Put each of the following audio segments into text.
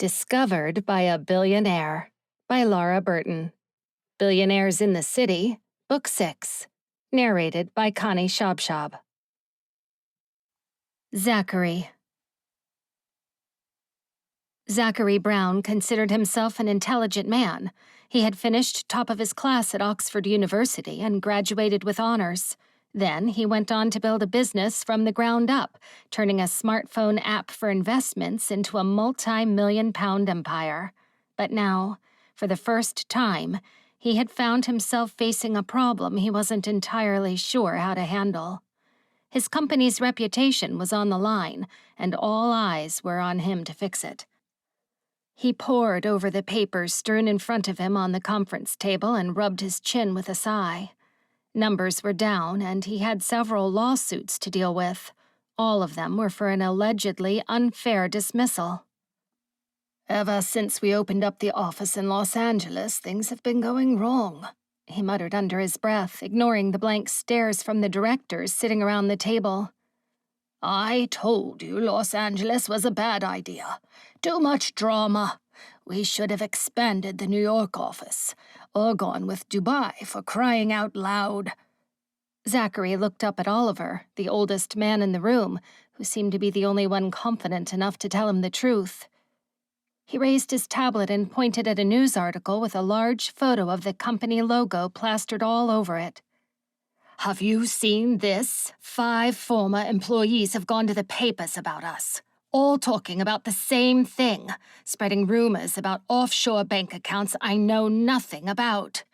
Discovered by a Billionaire by Laura Burton. Billionaires in the City, Book 6. Narrated by Connie Shabshab. Zachary. Zachary Brown considered himself an intelligent man. He had finished top of his class at Oxford University and graduated with honors. Then he went on to build a business from the ground up, turning a smartphone app for investments into a multi-million-pound empire. But now, for the first time, he had found himself facing a problem he wasn't entirely sure how to handle. His company's reputation was on the line, and all eyes were on him to fix it. He pored over the papers strewn in front of him on the conference table and rubbed his chin with a sigh. Numbers were down, and he had several lawsuits to deal with. All of them were for an allegedly unfair dismissal. "Ever since we opened up the office in Los Angeles, things have been going wrong," he muttered under his breath, ignoring the blank stares from the directors sitting around the table. "I told you Los Angeles was a bad idea. Too much drama. We should have expanded the New York office, or gone with Dubai for crying out loud." Zachary looked up at Oliver, the oldest man in the room, who seemed to be the only one confident enough to tell him the truth. He raised his tablet and pointed at a news article with a large photo of the company logo plastered all over it. "Have you seen this? 5 former employees have gone to the papers about us, all talking about the same thing, spreading rumors about offshore bank accounts I know nothing about."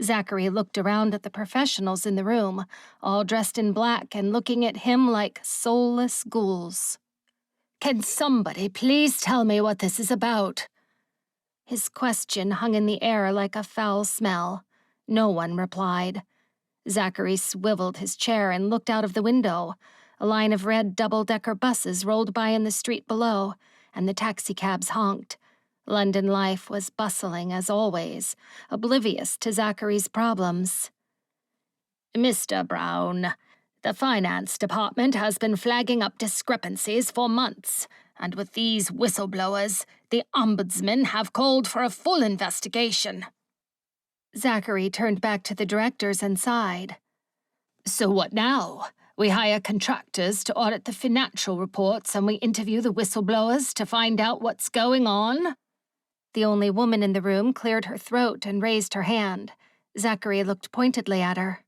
Zachary looked around at the professionals in the room, all dressed in black and looking at him like soulless ghouls. "Can somebody please tell me what this is about?" His question hung in the air like a foul smell. No one replied. Zachary swiveled his chair and looked out of the window. A line of red double-decker buses rolled by in the street below, and the taxicabs honked. London life was bustling as always, oblivious to Zachary's problems. "Mr. Brown, the finance department has been flagging up discrepancies for months, and with these whistleblowers, the ombudsman have called for a full investigation." Zachary turned back to the directors and sighed. "So what now? We hire contractors to audit the financial reports and we interview the whistleblowers to find out what's going on?" The only woman in the room cleared her throat and raised her hand. Zachary looked pointedly at her.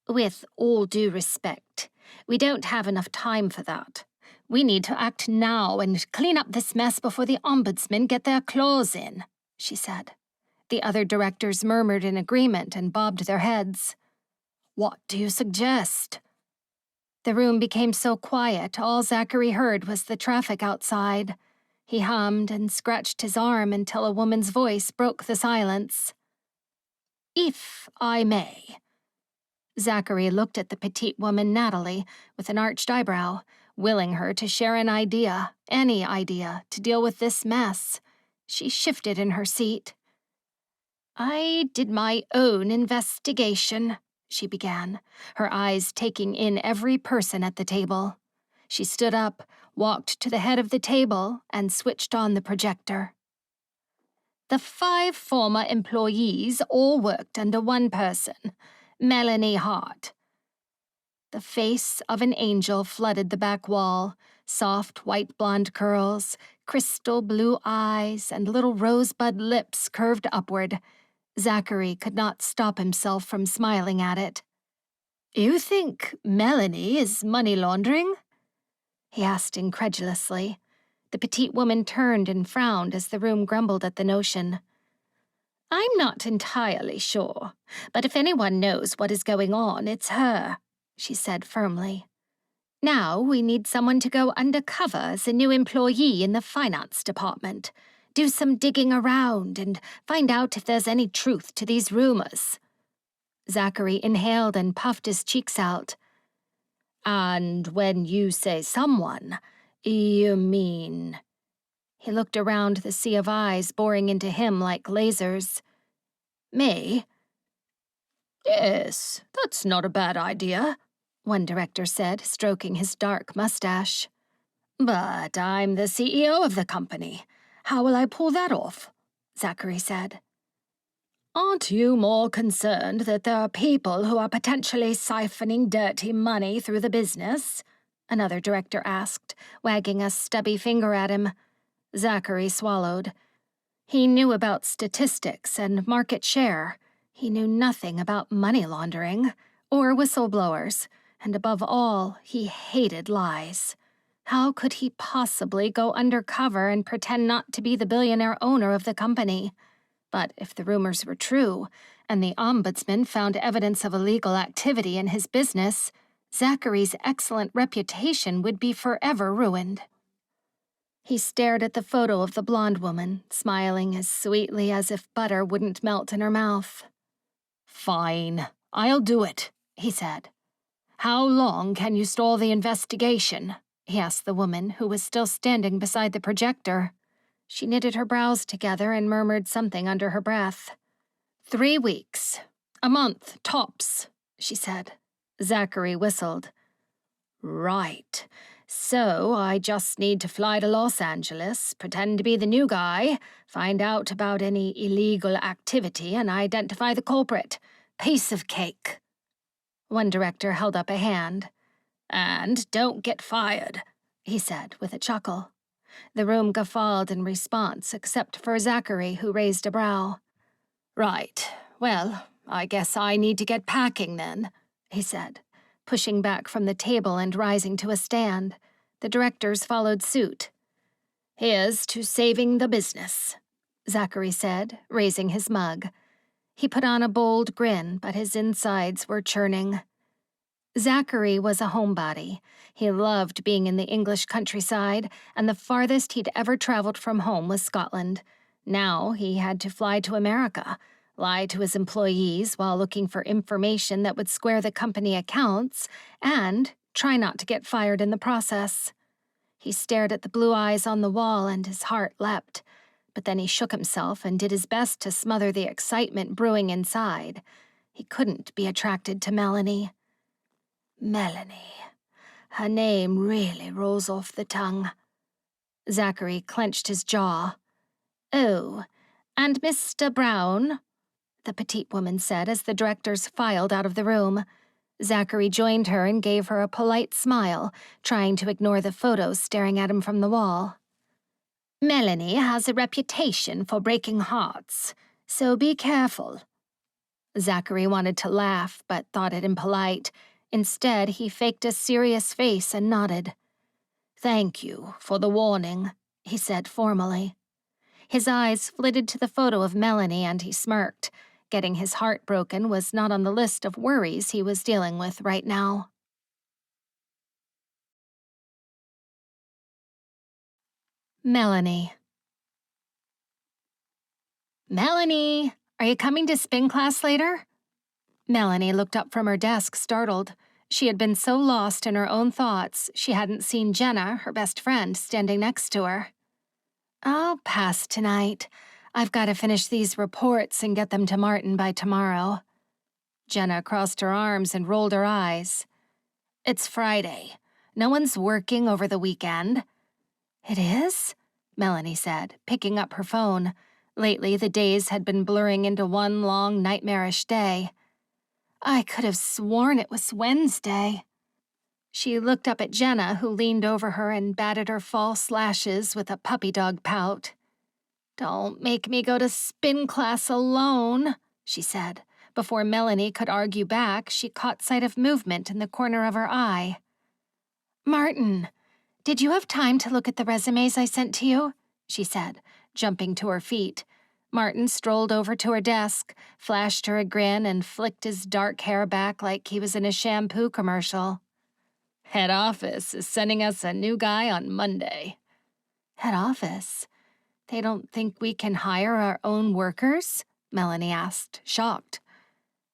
"With all due respect, we don't have enough time for that. We need to act now and clean up this mess before the ombudsman get their claws in," she said. The other directors murmured in agreement and bobbed their heads. "What do you suggest?" The room became so quiet, all Zachary heard was the traffic outside. He hummed and scratched his arm until a woman's voice broke the silence. "If I may." Zachary looked at the petite woman Natalie with an arched eyebrow, willing her to share an idea, any idea, to deal with this mess. She shifted in her seat. "I did my own investigation," she began, her eyes taking in every person at the table. She stood up, walked to the head of the table, and switched on the projector. "The 5 former employees all worked under one person, Melanie Hart." The face of an angel flooded the back wall, soft white blonde curls, crystal blue eyes, and little rosebud lips curved upward. Zachary could not stop himself from smiling at it. "You think Melanie is money laundering?" he asked incredulously. The petite woman turned and frowned as the room grumbled at the notion. "I'm not entirely sure, but if anyone knows what is going on, it's her," she said firmly. "Now we need someone to go undercover as a new employee in the finance department. Do some digging around and find out if there's any truth to these rumors." Zachary inhaled and puffed his cheeks out. "And when you say someone, you mean—" He looked around the sea of eyes boring into him like lasers. "Me?" "Yes, that's not a bad idea," one director said, stroking his dark mustache. "But I'm the CEO of the company. How will I pull that off? Zachary said. Aren't you more concerned that there are people who are potentially siphoning dirty money through the business? Another director asked, wagging a stubby finger at him. Zachary swallowed. He knew about statistics and market share. He knew nothing about money laundering or whistleblowers, and above all, he hated lies. How could he possibly go undercover and pretend not to be the billionaire owner of the company? But if the rumors were true, and the ombudsman found evidence of illegal activity in his business, Zachary's excellent reputation would be forever ruined. He stared at the photo of the blonde woman, smiling as sweetly as if butter wouldn't melt in her mouth. Fine, I'll do it, he said. How long can you stall the investigation? He asked the woman, who was still standing beside the projector. She knitted her brows together and murmured something under her breath. 3 weeks. A month, tops, she said. Zachary whistled. Right. So I just need to fly to Los Angeles, pretend to be the new guy, find out about any illegal activity, and identify the culprit. Piece of cake. One director held up a hand. And don't get fired, he said with a chuckle. The room guffawed in response, except for Zachary, who raised a brow. Right. Well, I guess I need to get packing then, he said, pushing back from the table and rising to a stand. The directors followed suit. Here's to saving the business, Zachary said, raising his mug. He put on a bold grin, but his insides were churning. Zachary was a homebody. He loved being in the English countryside, and the farthest he'd ever traveled from home was Scotland. Now he had to fly to America, lie to his employees while looking for information that would square the company accounts, and try not to get fired in the process. He stared at the blue eyes on the wall and his heart leapt, but then he shook himself and did his best to smother the excitement brewing inside. He couldn't be attracted to Melanie. Melanie. Her name really rolls off the tongue. Zachary clenched his jaw. Oh, and Mr. Brown, the petite woman said as the directors filed out of the room. Zachary joined her and gave her a polite smile, trying to ignore the photos staring at him from the wall. Melanie has a reputation for breaking hearts, so be careful. Zachary wanted to laugh, but thought it impolite. Instead, he faked a serious face and nodded. Thank you for the warning, he said formally. His eyes flitted to the photo of Melanie and he smirked. Getting his heart broken was not on the list of worries he was dealing with right now. Melanie. Melanie, are you coming to spin class later? Melanie looked up from her desk, startled. She had been so lost in her own thoughts, she hadn't seen Jenna, her best friend, standing next to her. I'll pass tonight. I've got to finish these reports and get them to Martin by tomorrow. Jenna crossed her arms and rolled her eyes. It's Friday. No one's working over the weekend. It is? Melanie said, picking up her phone. Lately, the days had been blurring into one long, nightmarish day. I could have sworn it was Wednesday. She looked up at Jenna, who leaned over her and batted her false lashes with a puppy dog pout. Don't make me go to spin class alone, she said. Before Melanie could argue back, she caught sight of movement in the corner of her eye. Martin, did you have time to look at the resumes I sent to you? She said, jumping to her feet. Martin strolled over to her desk, flashed her a grin, and flicked his dark hair back like he was in a shampoo commercial. Head office is sending us a new guy on Monday. Head office? They don't think we can hire our own workers? Melanie asked, shocked.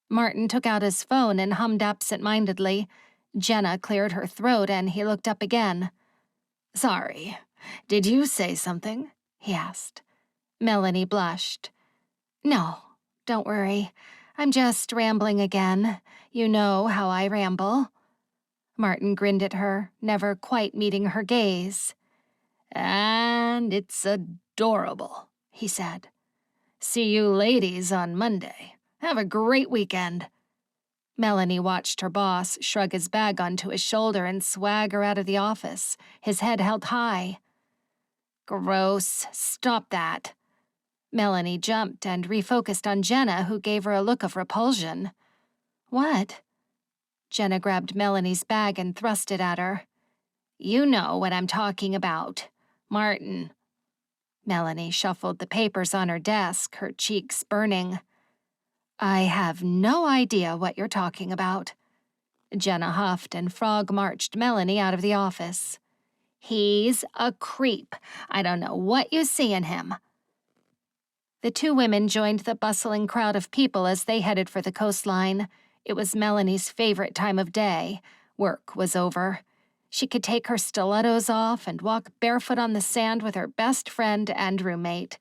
Martin took out his phone and hummed absent-mindedly. Jenna cleared her throat and he looked up again. Sorry, did you say something? He asked. Melanie blushed. No, don't worry. I'm just rambling again. You know how I ramble. Martin grinned at her, never quite meeting her gaze. And it's adorable, he said. See you ladies on Monday. Have a great weekend. Melanie watched her boss shrug his bag onto his shoulder and swagger out of the office, his head held high. Gross. Stop that. Melanie jumped and refocused on Jenna, who gave her a look of repulsion. What? Jenna grabbed Melanie's bag and thrust it at her. You know what I'm talking about. Martin. Melanie shuffled the papers on her desk, her cheeks burning. I have no idea what you're talking about. Jenna huffed and frog-marched Melanie out of the office. He's a creep. I don't know what you see in him. The two women joined the bustling crowd of people as they headed for the coastline. It was Melanie's favorite time of day. Work was over. She could take her stilettos off and walk barefoot on the sand with her best friend and roommate.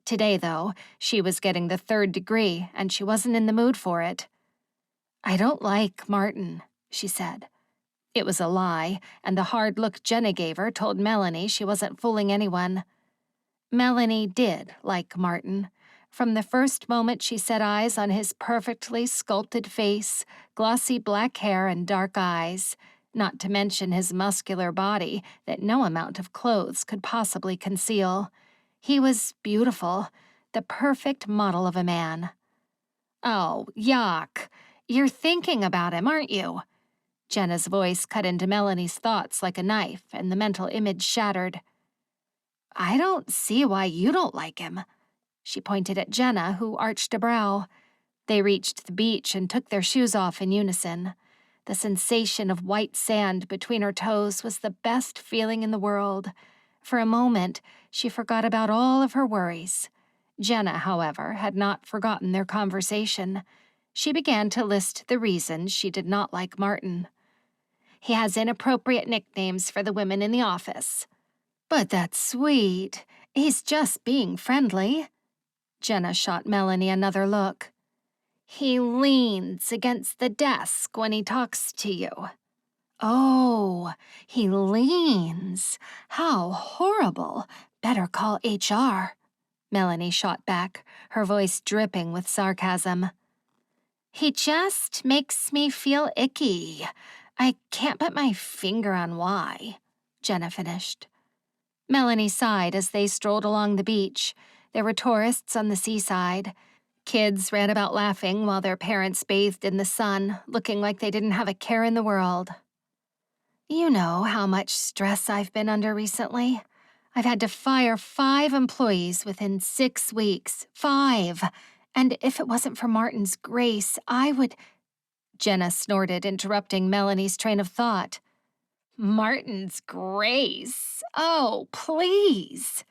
Today, though, she was getting the 3rd degree, and she wasn't in the mood for it. I don't like Martin, she said. It was a lie, and the hard look Jenna gave her told Melanie she wasn't fooling anyone. Melanie did like Martin. From the first moment she set eyes on his perfectly sculpted face, glossy black hair, and dark eyes, not to mention his muscular body that no amount of clothes could possibly conceal. He was beautiful, the perfect model of a man. Oh, yuck. You're thinking about him, aren't you? Jenna's voice cut into Melanie's thoughts like a knife, and the mental image shattered. I don't see why you don't like him. She pointed at Jenna, who arched a brow. They reached the beach and took their shoes off in unison. The sensation of white sand between her toes was the best feeling in the world. For a moment, she forgot about all of her worries. Jenna, however, had not forgotten their conversation. She began to list the reasons she did not like Martin. He has inappropriate nicknames for the women in the office. But that's sweet. He's just being friendly. Jenna shot Melanie another look. He leans against the desk when he talks to you. Oh, he leans. How horrible. Better call HR. Melanie shot back, her voice dripping with sarcasm. He just makes me feel icky. I can't put my finger on why, Jenna finished. Melanie sighed as they strolled along the beach. There were tourists on the seaside. Kids ran about laughing while their parents bathed in the sun, looking like they didn't have a care in the world. You know how much stress I've been under recently. I've had to fire 5 employees within 6 weeks. 5! And if it wasn't for Martin's grace, I would... Jenna snorted, interrupting Melanie's train of thought. Martin's grace? Oh, please!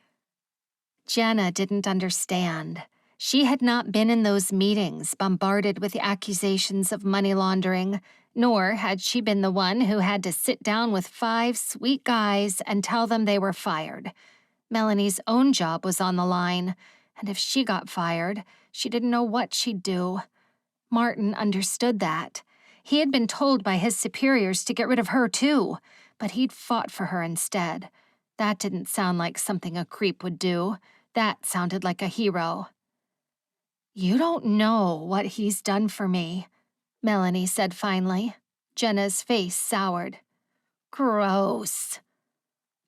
Jenna didn't understand. She had not been in those meetings bombarded with accusations of money laundering, nor had she been the one who had to sit down with 5 sweet guys and tell them they were fired. Melanie's own job was on the line, and if she got fired, she didn't know what she'd do. Martin understood that. He had been told by his superiors to get rid of her too, but he'd fought for her instead. That didn't sound like something a creep would do. That sounded like a hero. You don't know what he's done for me, Melanie said finally. Jenna's face soured. Gross.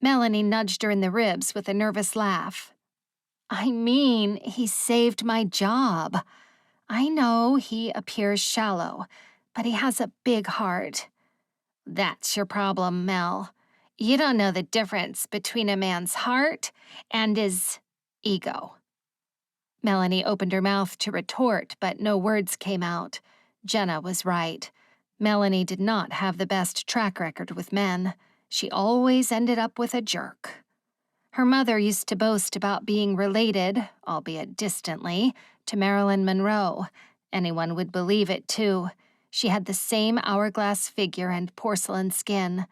Melanie nudged her in the ribs with a nervous laugh. I mean, he saved my job. I know he appears shallow, but he has a big heart. That's your problem, Mel. You don't know the difference between a man's heart and his ego. Melanie opened her mouth to retort, but no words came out. Jenna was right. Melanie did not have the best track record with men. She always ended up with a jerk. Her mother used to boast about being related, albeit distantly, to Marilyn Monroe. Anyone would believe it, too. She had the same hourglass figure and porcelain skin.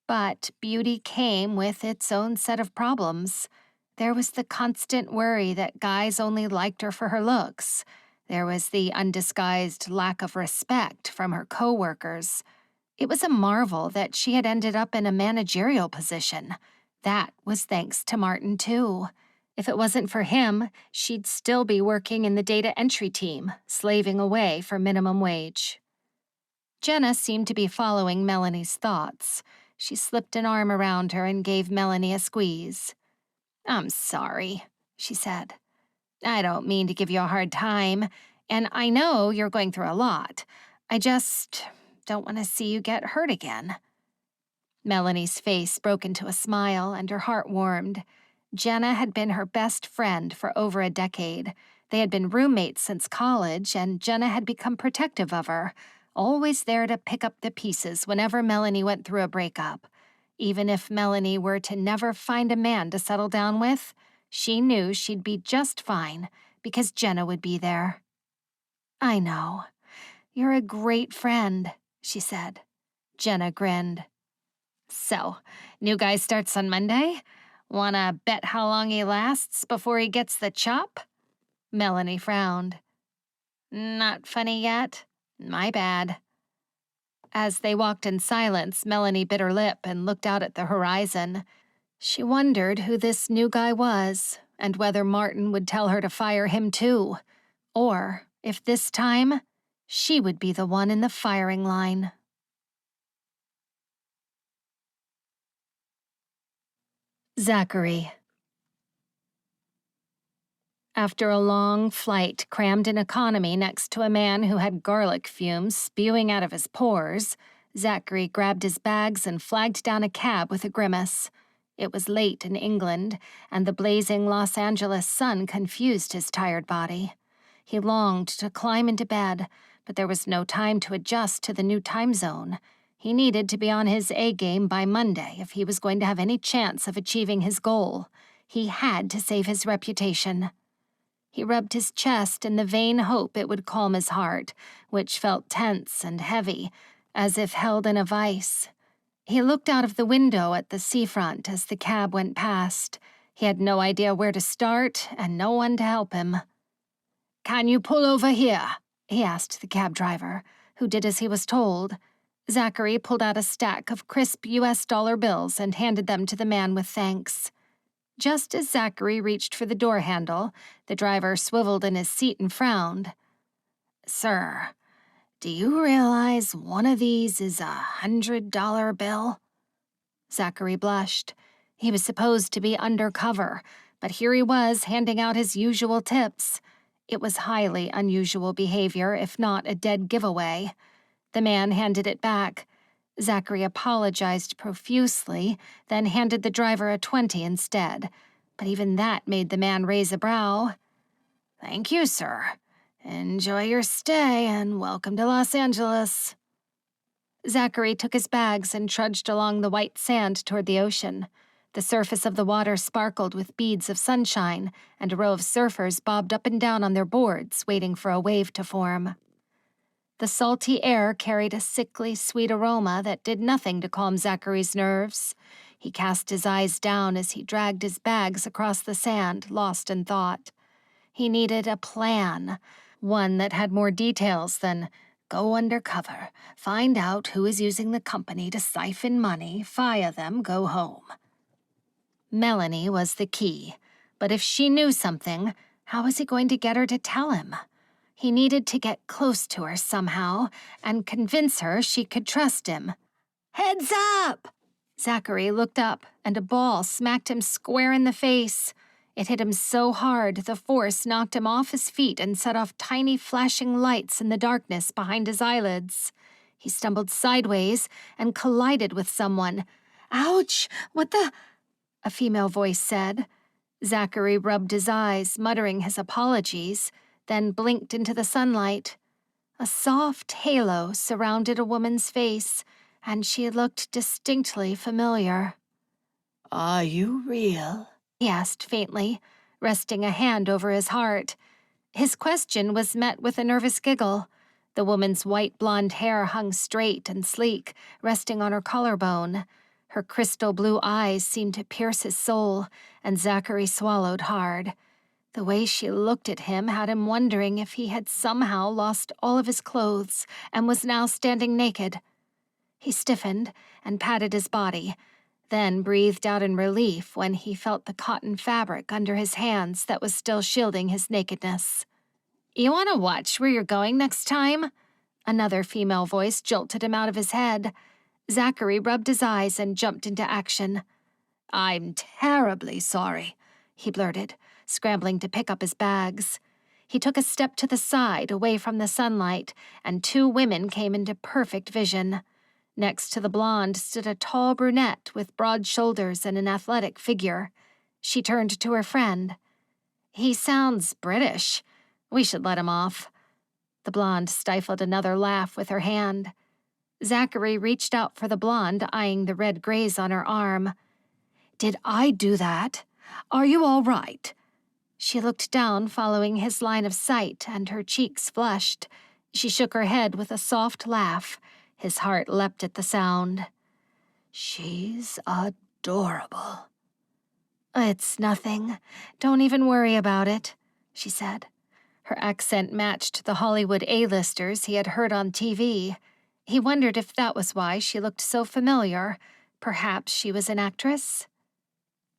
But beauty came with its own set of problems. There was the constant worry that guys only liked her for her looks. There was the undisguised lack of respect from her co-workers. It was a marvel that she had ended up in a managerial position. That was thanks to Martin, too. If it wasn't for him, she'd still be working in the data entry team, slaving away for minimum wage. Jenna seemed to be following Melanie's thoughts. She slipped an arm around her and gave Melanie a squeeze. "I'm sorry," she said. "I don't mean to give you a hard time, and I know you're going through a lot. I just don't want to see you get hurt again." Melanie's face broke into a smile and her heart warmed. Jenna had been her best friend for over a decade. They had been roommates since college, and Jenna had become protective of her, always there to pick up the pieces whenever Melanie went through a breakup. Even if Melanie were to never find a man to settle down with, she knew she'd be just fine because Jenna would be there. "I know. You're a great friend," she said. Jenna grinned. "So, new guy starts on Monday? Wanna bet how long he lasts before he gets the chop?" Melanie frowned. "Not funny yet? My bad." As they walked in silence, Melanie bit her lip and looked out at the horizon. She wondered who this new guy was, and whether Martin would tell her to fire him too, or if this time, she would be the one in the firing line. Zachary. After a long flight crammed in economy next to a man who had garlic fumes spewing out of his pores, Zachary grabbed his bags and flagged down a cab with a grimace. It was late in England, and the blazing Los Angeles sun confused his tired body. He longed to climb into bed, but there was no time to adjust to the new time zone. He needed to be on his A-game by Monday if he was going to have any chance of achieving his goal. He had to save his reputation. He rubbed his chest in the vain hope it would calm his heart, which felt tense and heavy, as if held in a vice. He looked out of the window at the seafront as the cab went past. He had no idea where to start and no one to help him. "Can you pull over here?" he asked the cab driver, who did as he was told. Zachary pulled out a stack of crisp US dollar bills and handed them to the man with thanks. Just as Zachary reached for the door handle, the driver swiveled in his seat and frowned. "Sir, do you realize one of these is $100 bill?" Zachary blushed. He was supposed to be undercover, but here he was handing out his usual tips. It was highly unusual behavior, if not a dead giveaway. The man handed it back. Zachary apologized profusely, then handed the driver a 20 instead. But even that made the man raise a brow. "Thank you, sir. Enjoy your stay and welcome to Los Angeles." Zachary took his bags and trudged along the white sand toward the ocean. The surface of the water sparkled with beads of sunshine, and a row of surfers bobbed up and down on their boards, waiting for a wave to form. The salty air carried a sickly, sweet aroma that did nothing to calm Zachary's nerves. He cast his eyes down as he dragged his bags across the sand, lost in thought. He needed a plan, one that had more details than go undercover, find out who is using the company to siphon money, fire them, go home. Melanie was the key, but if she knew something, how was he going to get her to tell him? He needed to get close to her somehow and convince her she could trust him. "Heads up!" Zachary looked up, and a ball smacked him square in the face. It hit him so hard, the force knocked him off his feet and set off tiny flashing lights in the darkness behind his eyelids. He stumbled sideways and collided with someone. "Ouch! What the—" a female voice said. Zachary rubbed his eyes, muttering his apologies, then blinked into the sunlight. A soft halo surrounded a woman's face, and she looked distinctly familiar. "Are you real?" he asked faintly, resting a hand over his heart. His question was met with a nervous giggle. The woman's white blonde hair hung straight and sleek, resting on her collarbone. Her crystal blue eyes seemed to pierce his soul, and Zachary swallowed hard. The way she looked at him had him wondering if he had somehow lost all of his clothes and was now standing naked. He stiffened and patted his body. then breathed out in relief when he felt the cotton fabric under his hands that was still shielding his nakedness. "You want to watch where you're going next time?" Another female voice jolted him out of his head. Zachary rubbed his eyes and jumped into action. "I'm terribly sorry," he blurted, scrambling to pick up his bags. He took a step to the side, away from the sunlight, and two women came into perfect vision. Next to the blonde stood a tall brunette with broad shoulders and an athletic figure. She turned to her friend. "He sounds British. We should let him off." The blonde stifled another laugh with her hand. Zachary reached out for the blonde, eyeing the red graze on her arm. "Did I do that? Are you all right?" She looked down, following his line of sight, and her cheeks flushed. She shook her head with a soft laugh. His heart leapt at the sound. "She's adorable." "It's nothing. Don't even worry about it," she said. Her accent matched the Hollywood A-listers he had heard on TV. He wondered if that was why she looked so familiar. Perhaps she was an actress?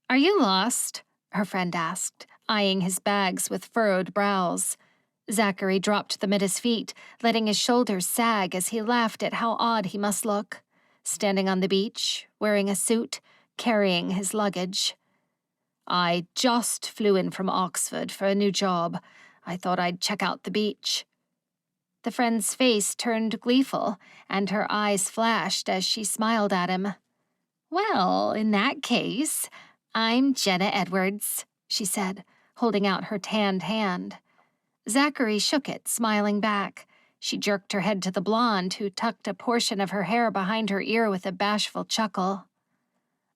"Are you lost?" her friend asked, eyeing his bags with furrowed brows. Zachary dropped them at his feet, letting his shoulders sag as he laughed at how odd he must look, standing on the beach, wearing a suit, carrying his luggage. "I just flew in from Oxford for a new job. I thought I'd check out the beach." The friend's face turned gleeful, and her eyes flashed as she smiled at him. "Well, in that case, I'm Jenna Edwards," she said, holding out her tanned hand. Zachary shook it, smiling back. She jerked her head to the blonde, who tucked a portion of her hair behind her ear with a bashful chuckle.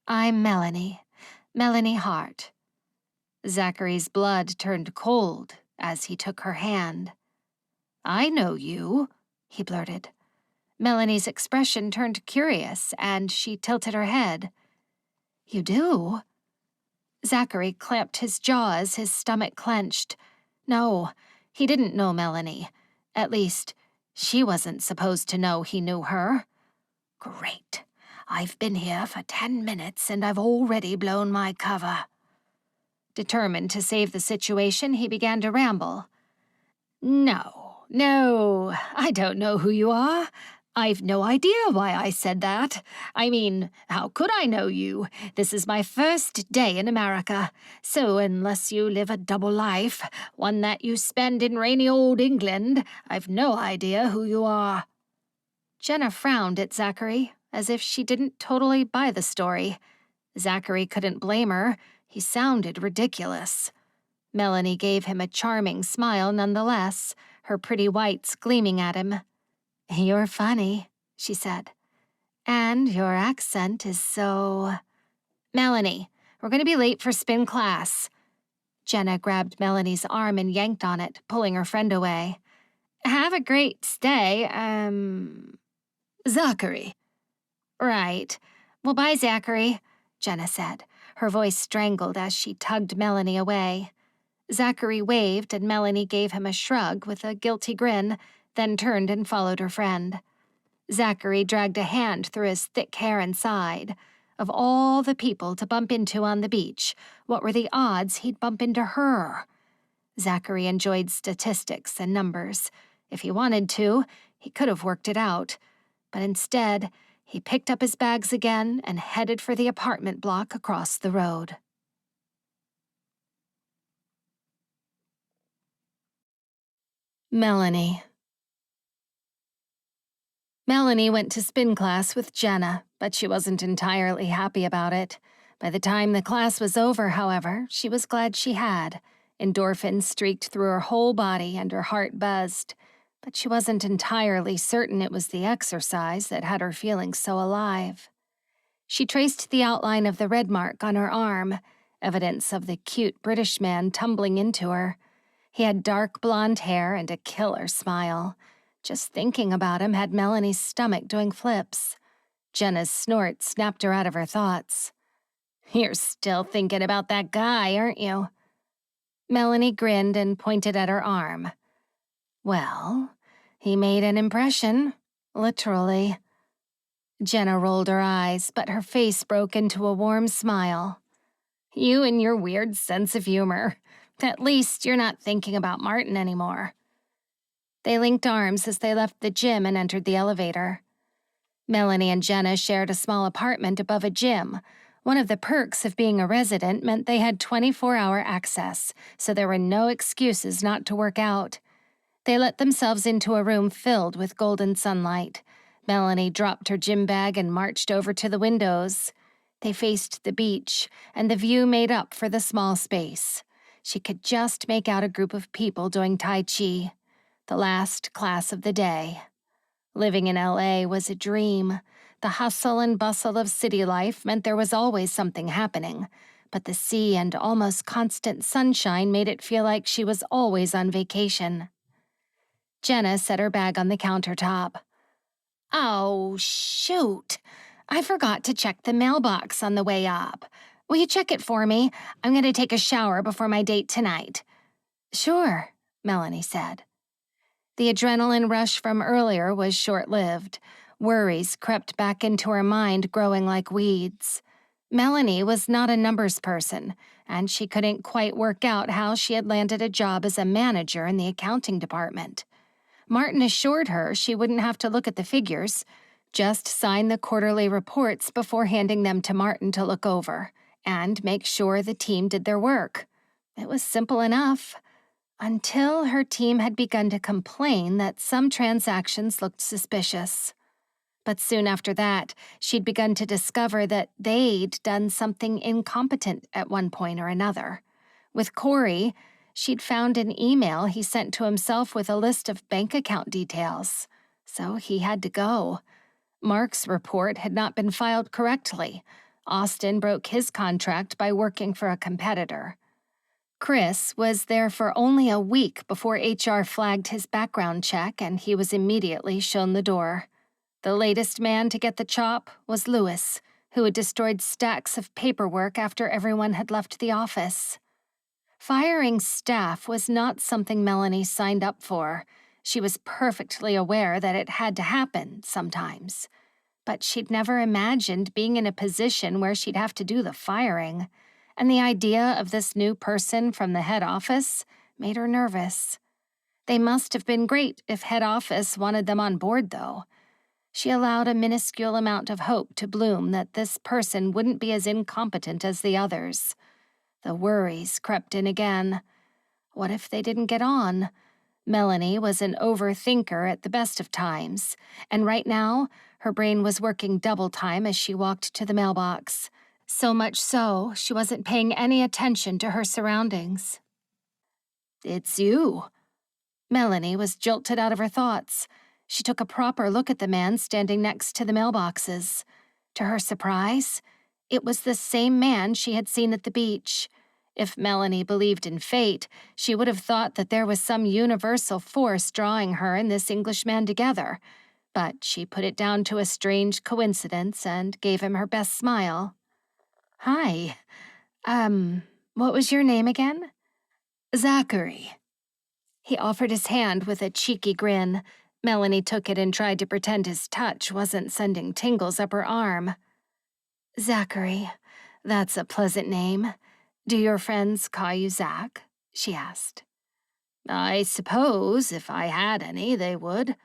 "I'm Melanie Hart." Zachary's blood turned cold as he took her hand. "I know you," he blurted. Melanie's expression turned curious, and she tilted her head. "You do?" Zachary clamped his jaw as his stomach clenched. No, he didn't know Melanie. At least, she wasn't supposed to know he knew her. "Great. I've been here for 10 minutes and I've already blown my cover." Determined to save the situation, he began to ramble. No, I don't know who you are. I've no idea why I said that. I mean, how could I know you? This is my first day in America, so unless you live a double life, one that you spend in rainy old England, I've no idea who you are. Jenna frowned at Zachary, as if she didn't totally buy the story. Zachary couldn't blame her. He sounded ridiculous. Melanie gave him a charming smile nonetheless, her pretty whites gleaming at him. "You're funny," she said. "And your accent is so—" "Melanie, we're going to be late for spin class." Jenna grabbed Melanie's arm and yanked on it, pulling her friend away. "Have a great stay, Zachary." "Right. Well, bye, Zachary," Jenna said, her voice strangled as she tugged Melanie away. Zachary waved, and Melanie gave him a shrug with a guilty grin, then turned and followed her friend. Zachary dragged a hand through his thick hair and sighed. Of all the people to bump into on the beach, what were the odds he'd bump into her? Zachary enjoyed statistics and numbers. If he wanted to, he could have worked it out. But instead, he picked up his bags again and headed for the apartment block across the road. Melanie went to spin class with Jenna, but she wasn't entirely happy about it. By the time the class was over, however, she was glad she had. Endorphins streaked through her whole body and her heart buzzed. But she wasn't entirely certain it was the exercise that had her feeling so alive. She traced the outline of the red mark on her arm, evidence of the cute British man tumbling into her. He had dark blonde hair and a killer smile. Just thinking about him had Melanie's stomach doing flips. Jenna's snort snapped her out of her thoughts. "You're still thinking about that guy, aren't you?" Melanie grinned and pointed at her arm. "Well, he made an impression, literally." Jenna rolled her eyes, but her face broke into a warm smile. You and your weird sense of humor. At least you're not thinking about Martin anymore. They linked arms as they left the gym and entered the elevator. Melanie and Jenna shared a small apartment above a gym. One of the perks of being a resident meant they had 24-hour access, so there were no excuses not to work out. They let themselves into a room filled with golden sunlight. Melanie dropped her gym bag and marched over to the windows. They faced the beach, and the view made up for the small space. She could just make out a group of people doing Tai Chi, the last class of the day. Living in LA was a dream. The hustle and bustle of city life meant there was always something happening, but the sea and almost constant sunshine made it feel like she was always on vacation. Jenna set her bag on the countertop. Oh, shoot. I forgot to check the mailbox on the way up. Will you check it for me? I'm going to take a shower before my date tonight. Sure, Melanie said. The adrenaline rush from earlier was short-lived. Worries crept back into her mind, growing like weeds. Melanie was not a numbers person, and she couldn't quite work out how she had landed a job as a manager in the accounting department. Martin assured her she wouldn't have to look at the figures, just sign the quarterly reports before handing them to Martin to look over, and make sure the team did their work. It was simple enough. Until her team had begun to complain that some transactions looked suspicious. But soon after that, she'd begun to discover that they'd done something incompetent at one point or another. With Corey, she'd found an email he sent to himself with a list of bank account details. So he had to go. Mark's report had not been filed correctly. Austin broke his contract by working for a competitor. Chris was there for only a week before HR flagged his background check, and he was immediately shown the door. The latest man to get the chop was Lewis, who had destroyed stacks of paperwork after everyone had left the office. Firing staff was not something Melanie signed up for. She was perfectly aware that it had to happen sometimes. But she'd never imagined being in a position where she'd have to do the firing. And the idea of this new person from the head office made her nervous. They must have been great if head office wanted them on board, though. She allowed a minuscule amount of hope to bloom that this person wouldn't be as incompetent as the others. The worries crept in again. What if they didn't get on? Melanie was an overthinker at the best of times, and right now, her brain was working double time as she walked to the mailbox. So much so, she wasn't paying any attention to her surroundings. It's you. Melanie was jolted out of her thoughts. She took a proper look at the man standing next to the mailboxes. To her surprise, it was the same man she had seen at the beach. If Melanie believed in fate, she would have thought that there was some universal force drawing her and this Englishman together. But she put it down to a strange coincidence and gave him her best smile. Hi. What was your name again? Zachary. He offered his hand with a cheeky grin. Melanie took it and tried to pretend his touch wasn't sending tingles up her arm. Zachary, that's a pleasant name. Do your friends call you Zach? She asked. I suppose if I had any, they would.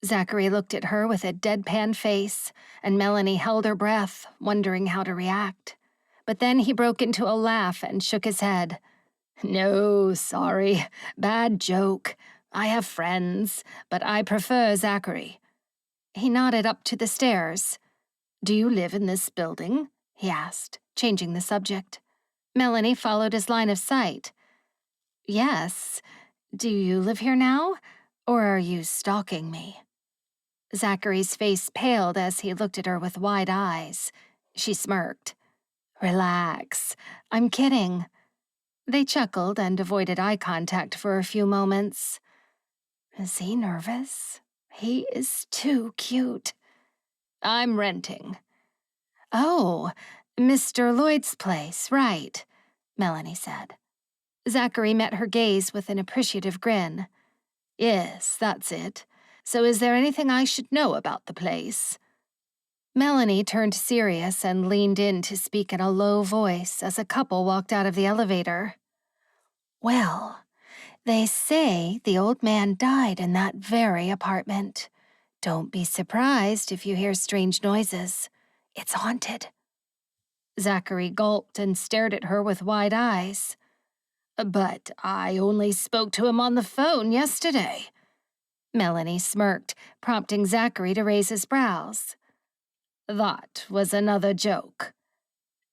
Zachary looked at her with a deadpan face, and Melanie held her breath, wondering how to react. But then he broke into a laugh and shook his head. No, sorry. Bad joke. I have friends, but I prefer Zachary. He nodded up to the stairs. Do you live in this building? He asked, changing the subject. Melanie followed his line of sight. Yes. Do you live here now? Or are you stalking me? Zachary's face paled as he looked at her with wide eyes. She smirked. Relax. I'm kidding. They chuckled and avoided eye contact for a few moments. Is he nervous? He is too cute. I'm renting. Oh, Mr. Lloyd's place, right, Melanie said. Zachary met her gaze with an appreciative grin. Yes, that's it. So is there anything I should know about the place? Melanie turned serious and leaned in to speak in a low voice as a couple walked out of the elevator. Well, they say the old man died in that very apartment. Don't be surprised if you hear strange noises. It's haunted. Zachary gulped and stared at her with wide eyes. But I only spoke to him on the phone yesterday. Melanie smirked, prompting Zachary to raise his brows. That was another joke.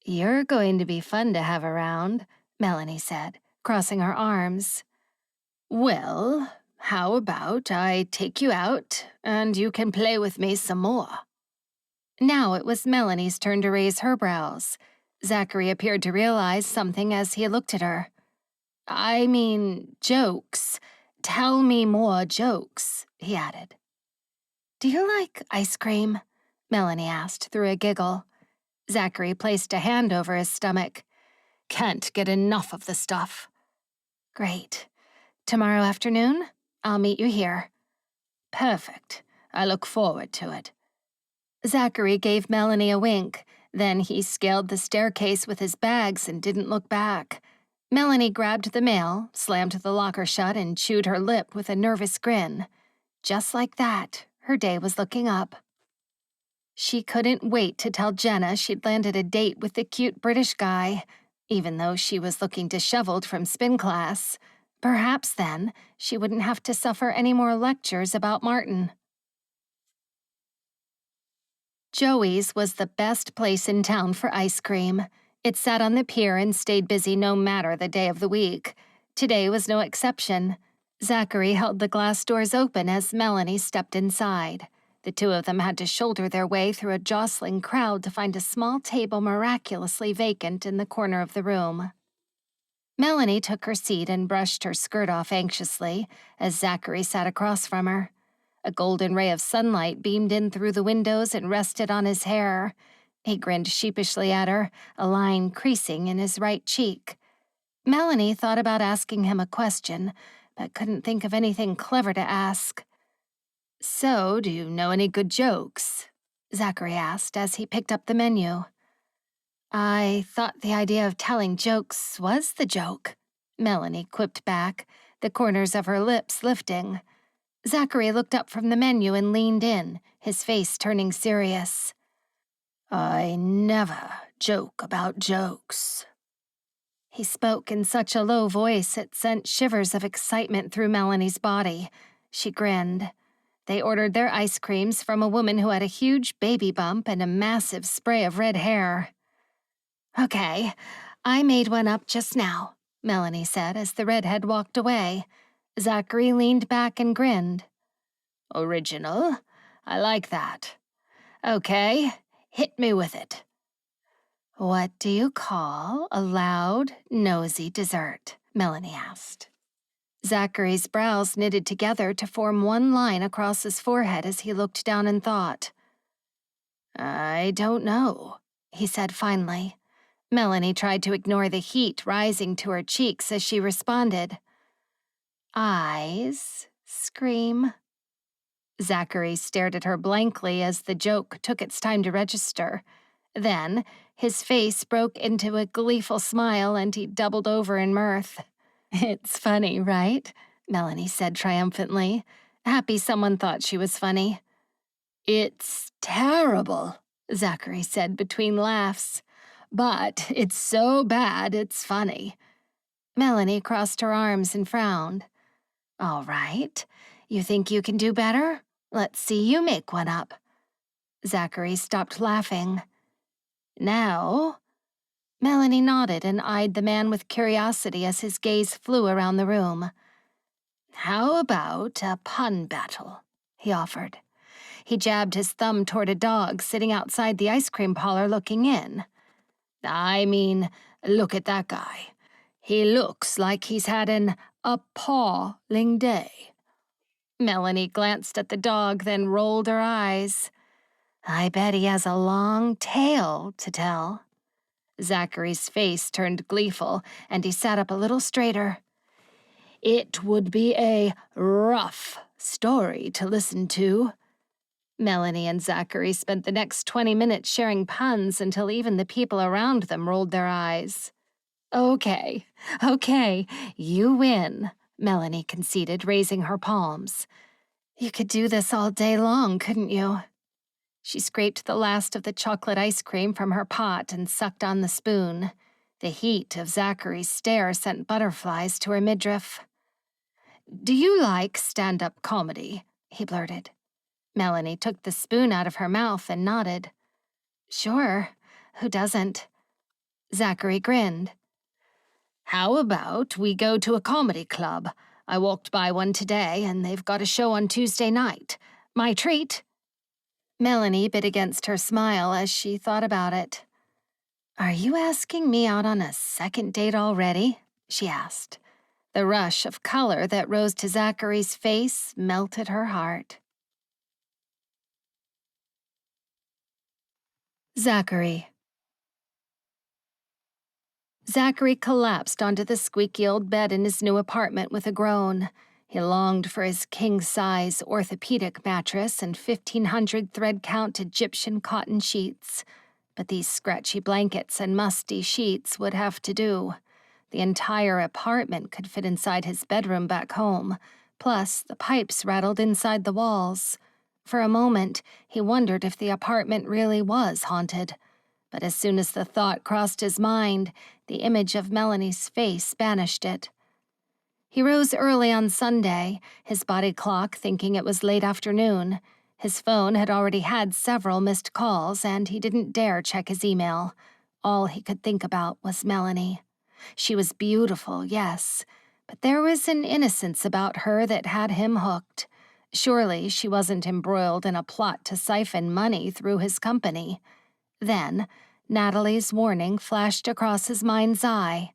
You're going to be fun to have around, Melanie said, crossing her arms. Well, how about I take you out and you can play with me some more? Now it was Melanie's turn to raise her brows. Zachary appeared to realize something as he looked at her. I mean, jokes. Tell me more jokes, he added. Do you like ice cream? Melanie asked through a giggle. Zachary placed a hand over his stomach. Can't get enough of the stuff. Great. Tomorrow afternoon, I'll meet you here. Perfect. I look forward to it. Zachary gave Melanie a wink. Then he scaled the staircase with his bags and didn't look back. Melanie grabbed the mail, slammed the locker shut, and chewed her lip with a nervous grin. Just like that, her day was looking up. She couldn't wait to tell Jenna she'd landed a date with the cute British guy, even though she was looking disheveled from spin class. Perhaps then, she wouldn't have to suffer any more lectures about Martin. Joey's was the best place in town for ice cream. It sat on the pier and stayed busy no matter the day of the week. Today was no exception. Zachary held the glass doors open as Melanie stepped inside. The two of them had to shoulder their way through a jostling crowd to find a small table miraculously vacant in the corner of the room. Melanie took her seat and brushed her skirt off anxiously as Zachary sat across from her. A golden ray of sunlight beamed in through the windows and rested on his hair. He grinned sheepishly at her, a line creasing in his right cheek. Melanie thought about asking him a question, but couldn't think of anything clever to ask. So, do you know any good jokes? Zachary asked as he picked up the menu. I thought the idea of telling jokes was the joke, Melanie quipped back, the corners of her lips lifting. Zachary looked up from the menu and leaned in, his face turning serious. I never joke about jokes. He spoke in such a low voice it sent shivers of excitement through Melanie's body. She grinned. They ordered their ice creams from a woman who had a huge baby bump and a massive spray of red hair. Okay, I made one up just now, Melanie said as the redhead walked away. Zachary leaned back and grinned. Original? I like that. Okay, hit me with it. What do you call a loud, nosy dessert? Melanie asked. Zachary's brows knitted together to form one line across his forehead as he looked down and thought. I don't know, he said finally. Melanie tried to ignore the heat rising to her cheeks as she responded. Eyes scream. Zachary stared at her blankly as the joke took its time to register. Then, his face broke into a gleeful smile and he doubled over in mirth. It's funny, right? Melanie said triumphantly, happy someone thought she was funny. It's terrible, Zachary said between laughs. But it's so bad it's funny. Melanie crossed her arms and frowned. All right, you think you can do better? Let's see you make one up. Zachary stopped laughing. Now? Melanie nodded and eyed the man with curiosity as his gaze flew around the room. How about a pun battle? He offered. He jabbed his thumb toward a dog sitting outside the ice cream parlor looking in. I mean, look at that guy. He looks like he's had an appalling day. Melanie glanced at the dog, then rolled her eyes. I bet he has a long tale to tell. Zachary's face turned gleeful, and he sat up a little straighter. It would be a rough story to listen to. Melanie and Zachary spent the next 20 minutes sharing puns until even the people around them rolled their eyes. Okay, you win, Melanie conceded, raising her palms. You could do this all day long, couldn't you? She scraped the last of the chocolate ice cream from her pot and sucked on the spoon. The heat of Zachary's stare sent butterflies to her midriff. Do you like stand-up comedy? He blurted. Melanie took the spoon out of her mouth and nodded. Sure, who doesn't? Zachary grinned. How about we go to a comedy club? I walked by one today, and they've got a show on Tuesday night. My treat. Melanie bit against her smile as she thought about it. Are you asking me out on a second date already? She asked. The rush of color that rose to Zachary's face melted her heart. Zachary collapsed onto the squeaky old bed in his new apartment with a groan. He longed for his king-size orthopedic mattress and 1,500 thread-count Egyptian cotton sheets. But these scratchy blankets and musty sheets would have to do. The entire apartment could fit inside his bedroom back home. Plus, the pipes rattled inside the walls. For a moment, he wondered if the apartment really was haunted. But as soon as the thought crossed his mind, the image of Melanie's face banished it. He rose early on Sunday, his body clock thinking it was late afternoon. His phone had already had several missed calls, and he didn't dare check his email. All he could think about was Melanie. She was beautiful, yes, but there was an innocence about her that had him hooked. Surely she wasn't embroiled in a plot to siphon money through his company. Then, Natalie's warning flashed across his mind's eye.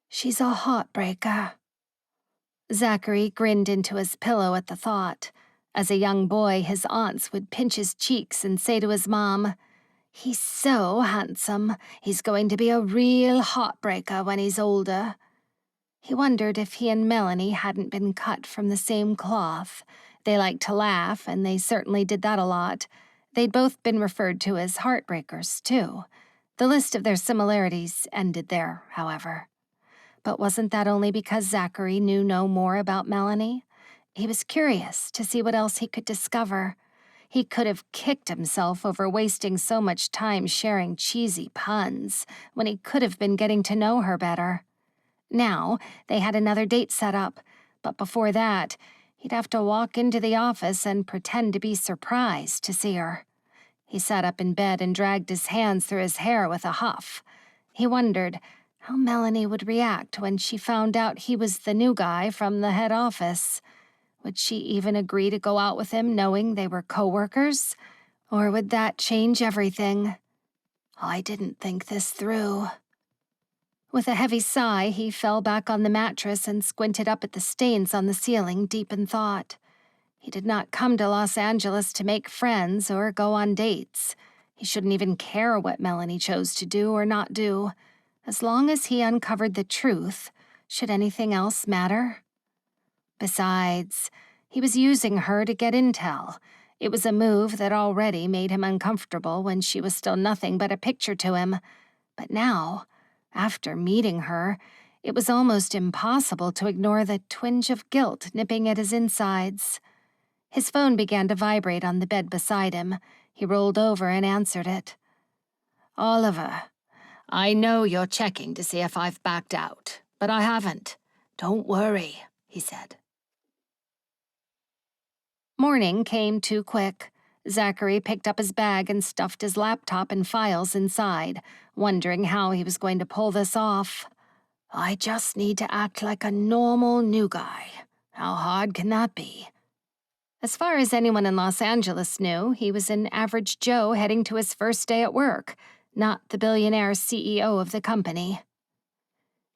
She's a heartbreaker. Zachary grinned into his pillow at the thought. As a young boy, his aunts would pinch his cheeks and say to his mom, "He's so handsome. He's going to be a real heartbreaker when he's older." He wondered if he and Melanie hadn't been cut from the same cloth. They liked to laugh, and they certainly did that a lot. They'd both been referred to as heartbreakers, too. The list of their similarities ended there, however. But wasn't that only because Zachary knew no more about Melanie? He was curious to see what else he could discover. He could have kicked himself over wasting so much time sharing cheesy puns when he could have been getting to know her better. Now, they had another date set up, but before that, he'd have to walk into the office and pretend to be surprised to see her. He sat up in bed and dragged his hands through his hair with a huff. He wondered how Melanie would react when she found out he was the new guy from the head office. Would she even agree to go out with him knowing they were co-workers? Or would that change everything? I didn't think this through. With a heavy sigh, he fell back on the mattress and squinted up at the stains on the ceiling, deep in thought. He did not come to Los Angeles to make friends or go on dates. He shouldn't even care what Melanie chose to do or not do. As long as he uncovered the truth, should anything else matter? Besides, he was using her to get intel. It was a move that already made him uncomfortable when she was still nothing but a picture to him. But now, after meeting her, it was almost impossible to ignore the twinge of guilt nipping at his insides. His phone began to vibrate on the bed beside him. He rolled over and answered it. Oliver, I know you're checking to see if I've backed out, but I haven't. Don't worry, he said. Morning came too quick. Zachary picked up his bag and stuffed his laptop and files inside, wondering how he was going to pull this off. I just need to act like a normal new guy. How hard can that be? As far as anyone in Los Angeles knew, he was an average Joe heading to his first day at work, not the billionaire CEO of the company.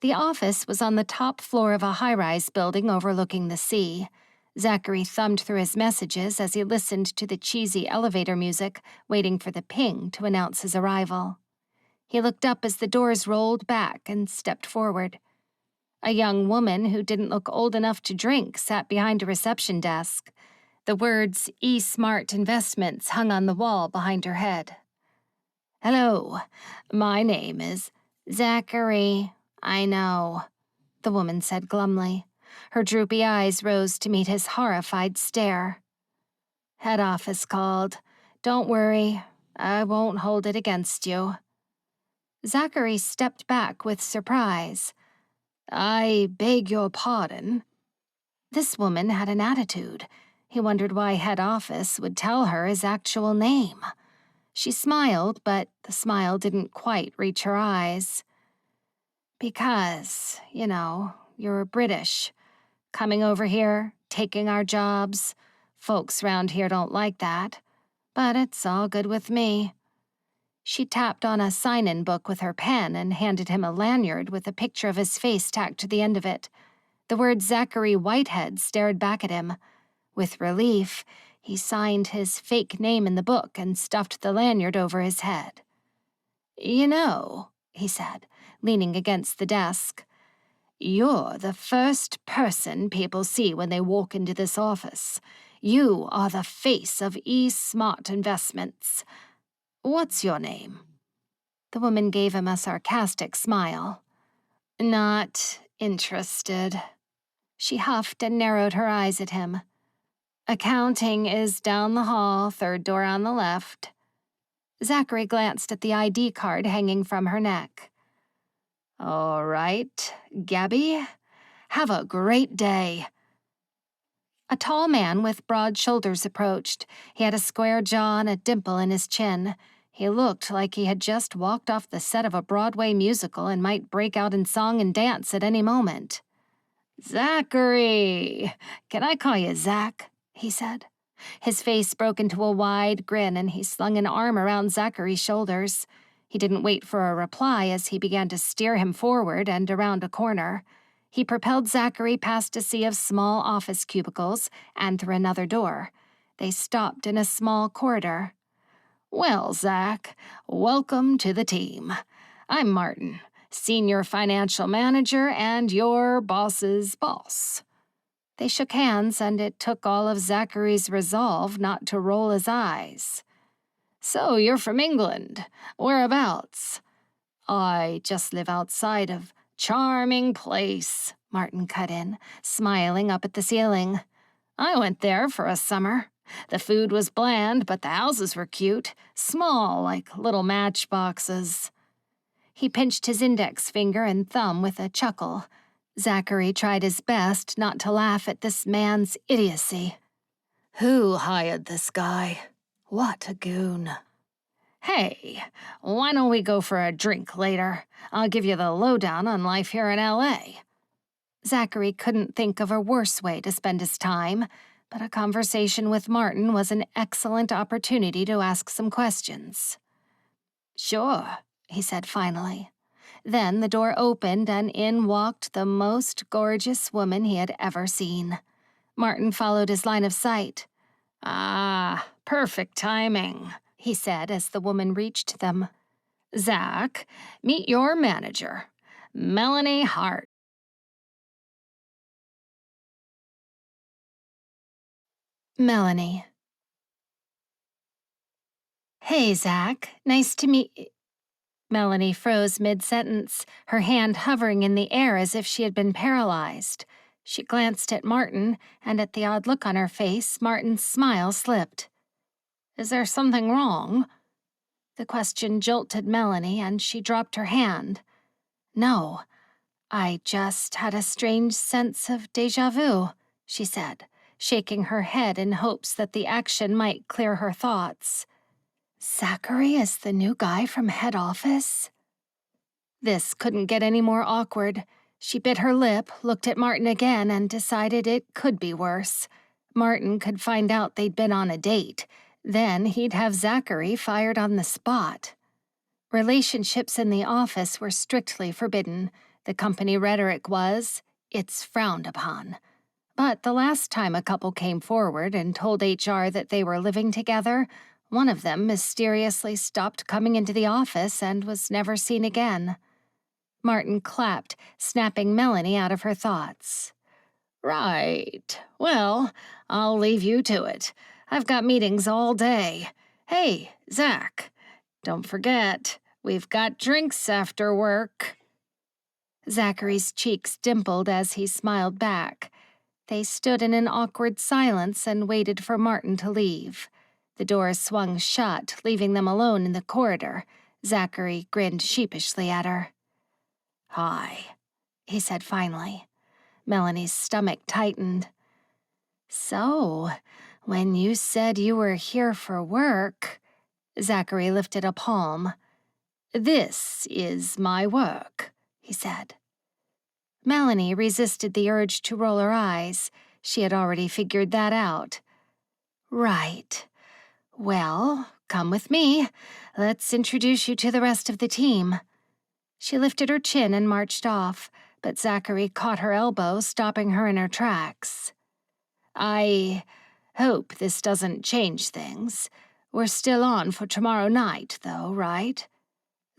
The office was on the top floor of a high-rise building overlooking the sea. Zachary thumbed through his messages as he listened to the cheesy elevator music, waiting for the ping to announce his arrival. He looked up as the doors rolled back and stepped forward. A young woman who didn't look old enough to drink sat behind a reception desk. The words E-Smart Investments hung on the wall behind her head. "Hello, my name is Zachary. I know," the woman said glumly. Her droopy eyes rose to meet his horrified stare. "Head office called. Don't worry, I won't hold it against you." Zachary stepped back with surprise. "I beg your pardon." This woman had an attitude. He wondered why head office would tell her his actual name. She smiled, but the smile didn't quite reach her eyes. "Because, you're British. Coming over here, taking our jobs. Folks round here don't like that. But it's all good with me." She tapped on a sign-in book with her pen and handed him a lanyard with a picture of his face tacked to the end of it. The word Zachary Whitehead stared back at him. With relief, he signed his fake name in the book and stuffed the lanyard over his head. "You know," he said, leaning against the desk, "you're the first person people see when they walk into this office. You are the face of E-Smart Investments. What's your name?" The woman gave him a sarcastic smile. "Not interested." She huffed and narrowed her eyes at him. "Accounting is down the hall, third door on the left." Zachary glanced at the ID card hanging from her neck. "All right, Gabby. Have a great day." A tall man with broad shoulders approached. He had a square jaw and a dimple in his chin. He looked like he had just walked off the set of a Broadway musical and might break out in song and dance at any moment. "Zachary! Can I call you Zach?" he said. His face broke into a wide grin and he slung an arm around Zachary's shoulders. He didn't wait for a reply as he began to steer him forward and around a corner. He propelled Zachary past a sea of small office cubicles and through another door. They stopped in a small corridor. "Well, Zach, welcome to the team. I'm Martin, Senior Financial Manager and your boss's boss." They shook hands, and it took all of Zachary's resolve not to roll his eyes. "So you're from England. Whereabouts?" "I just live outside of charming place," Martin cut in, smiling up at the ceiling. "I went there for a summer. The food was bland, but the houses were cute, small like little matchboxes." He pinched his index finger and thumb with a chuckle. Zachary tried his best not to laugh at this man's idiocy. "Who hired this guy? What a goon." "Hey, why don't we go for a drink later? I'll give you the lowdown on life here in L.A. Zachary couldn't think of a worse way to spend his time, but a conversation with Martin was an excellent opportunity to ask some questions. "Sure," he said finally. Then the door opened and in walked the most gorgeous woman he had ever seen. Martin followed his line of sight. "Ah, perfect timing," he said as the woman reached them. "Zach, meet your manager, Melanie Hart." Melanie. "Hey, Zach. Nice to meet..." Melanie froze mid-sentence, her hand hovering in the air as if she had been paralyzed. She glanced at Martin, and at the odd look on her face, Martin's smile slipped. "Is there something wrong?" The question jolted Melanie, and she dropped her hand. "No, I just had a strange sense of déjà vu," she said, shaking her head in hopes that the action might clear her thoughts. "Zachary is the new guy from head office?" This couldn't get any more awkward. She bit her lip, looked at Martin again, and decided it could be worse. Martin could find out they'd been on a date. Then he'd have Zachary fired on the spot. Relationships in the office were strictly forbidden. The company rhetoric was, "It's frowned upon." But the last time a couple came forward and told HR that they were living together, one of them mysteriously stopped coming into the office and was never seen again. Martin clapped, snapping Melanie out of her thoughts. Right. Well, I'll leave you to it. I've got meetings all day. Hey, Zach, don't forget, we've got drinks after work. Zachary's cheeks dimpled as he smiled back. They stood in an awkward silence and waited for Martin to leave. The door swung shut, leaving them alone in the corridor. Zachary grinned sheepishly at her. "Hi," he said finally. Melanie's stomach tightened. "So, when you said you were here for work," Zachary lifted a palm. "This is my work," he said. Melanie resisted the urge to roll her eyes. She had already figured that out. "Right. Well, come with me. Let's introduce you to the rest of the team." She lifted her chin and marched off, but Zachary caught her elbow, stopping her in her tracks. "I hope this doesn't change things. We're still on for tomorrow night, though, right?"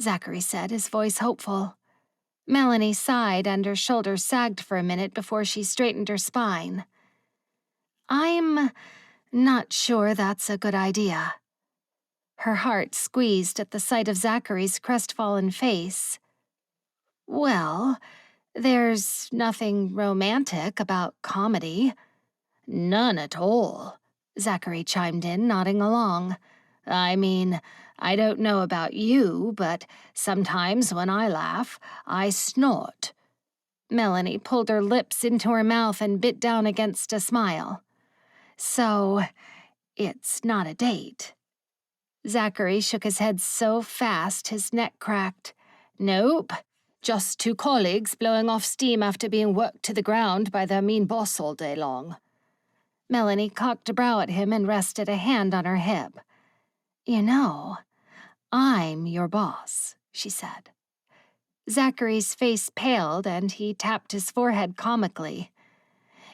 Zachary said, his voice hopeful. Melanie sighed and her shoulders sagged for a minute before she straightened her spine. "I'm not sure that's a good idea." Her heart squeezed at the sight of Zachary's crestfallen face. "Well, there's nothing romantic about comedy." "None at all," Zachary chimed in, nodding along. "I mean, I don't know about you, but sometimes when I laugh, I snort." Melanie pulled her lips into her mouth and bit down against a smile. "So, it's not a date?" Zachary shook his head so fast his neck cracked. "Nope. Just two colleagues blowing off steam after being worked to the ground by their mean boss all day long." Melanie cocked a brow at him and rested a hand on her hip. "You know, I'm your boss," she said. Zachary's face paled and he tapped his forehead comically.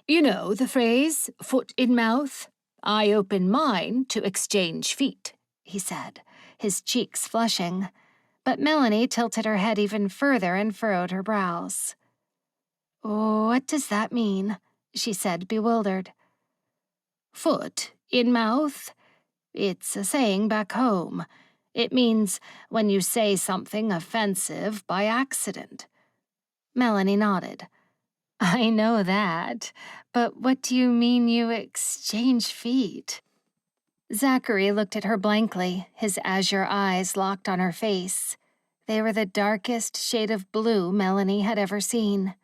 "You know the phrase, foot in mouth? I open mine to exchange feet," he said, his cheeks flushing. But Melanie tilted her head even further and furrowed her brows. "What does that mean?" she said, bewildered. "Foot in mouth? It's a saying back home. It means when you say something offensive by accident." Melanie nodded. "I know that, but what do you mean you exchange feet?" Zachary looked at her blankly, his azure eyes locked on her face. They were the darkest shade of blue Melanie had ever seen.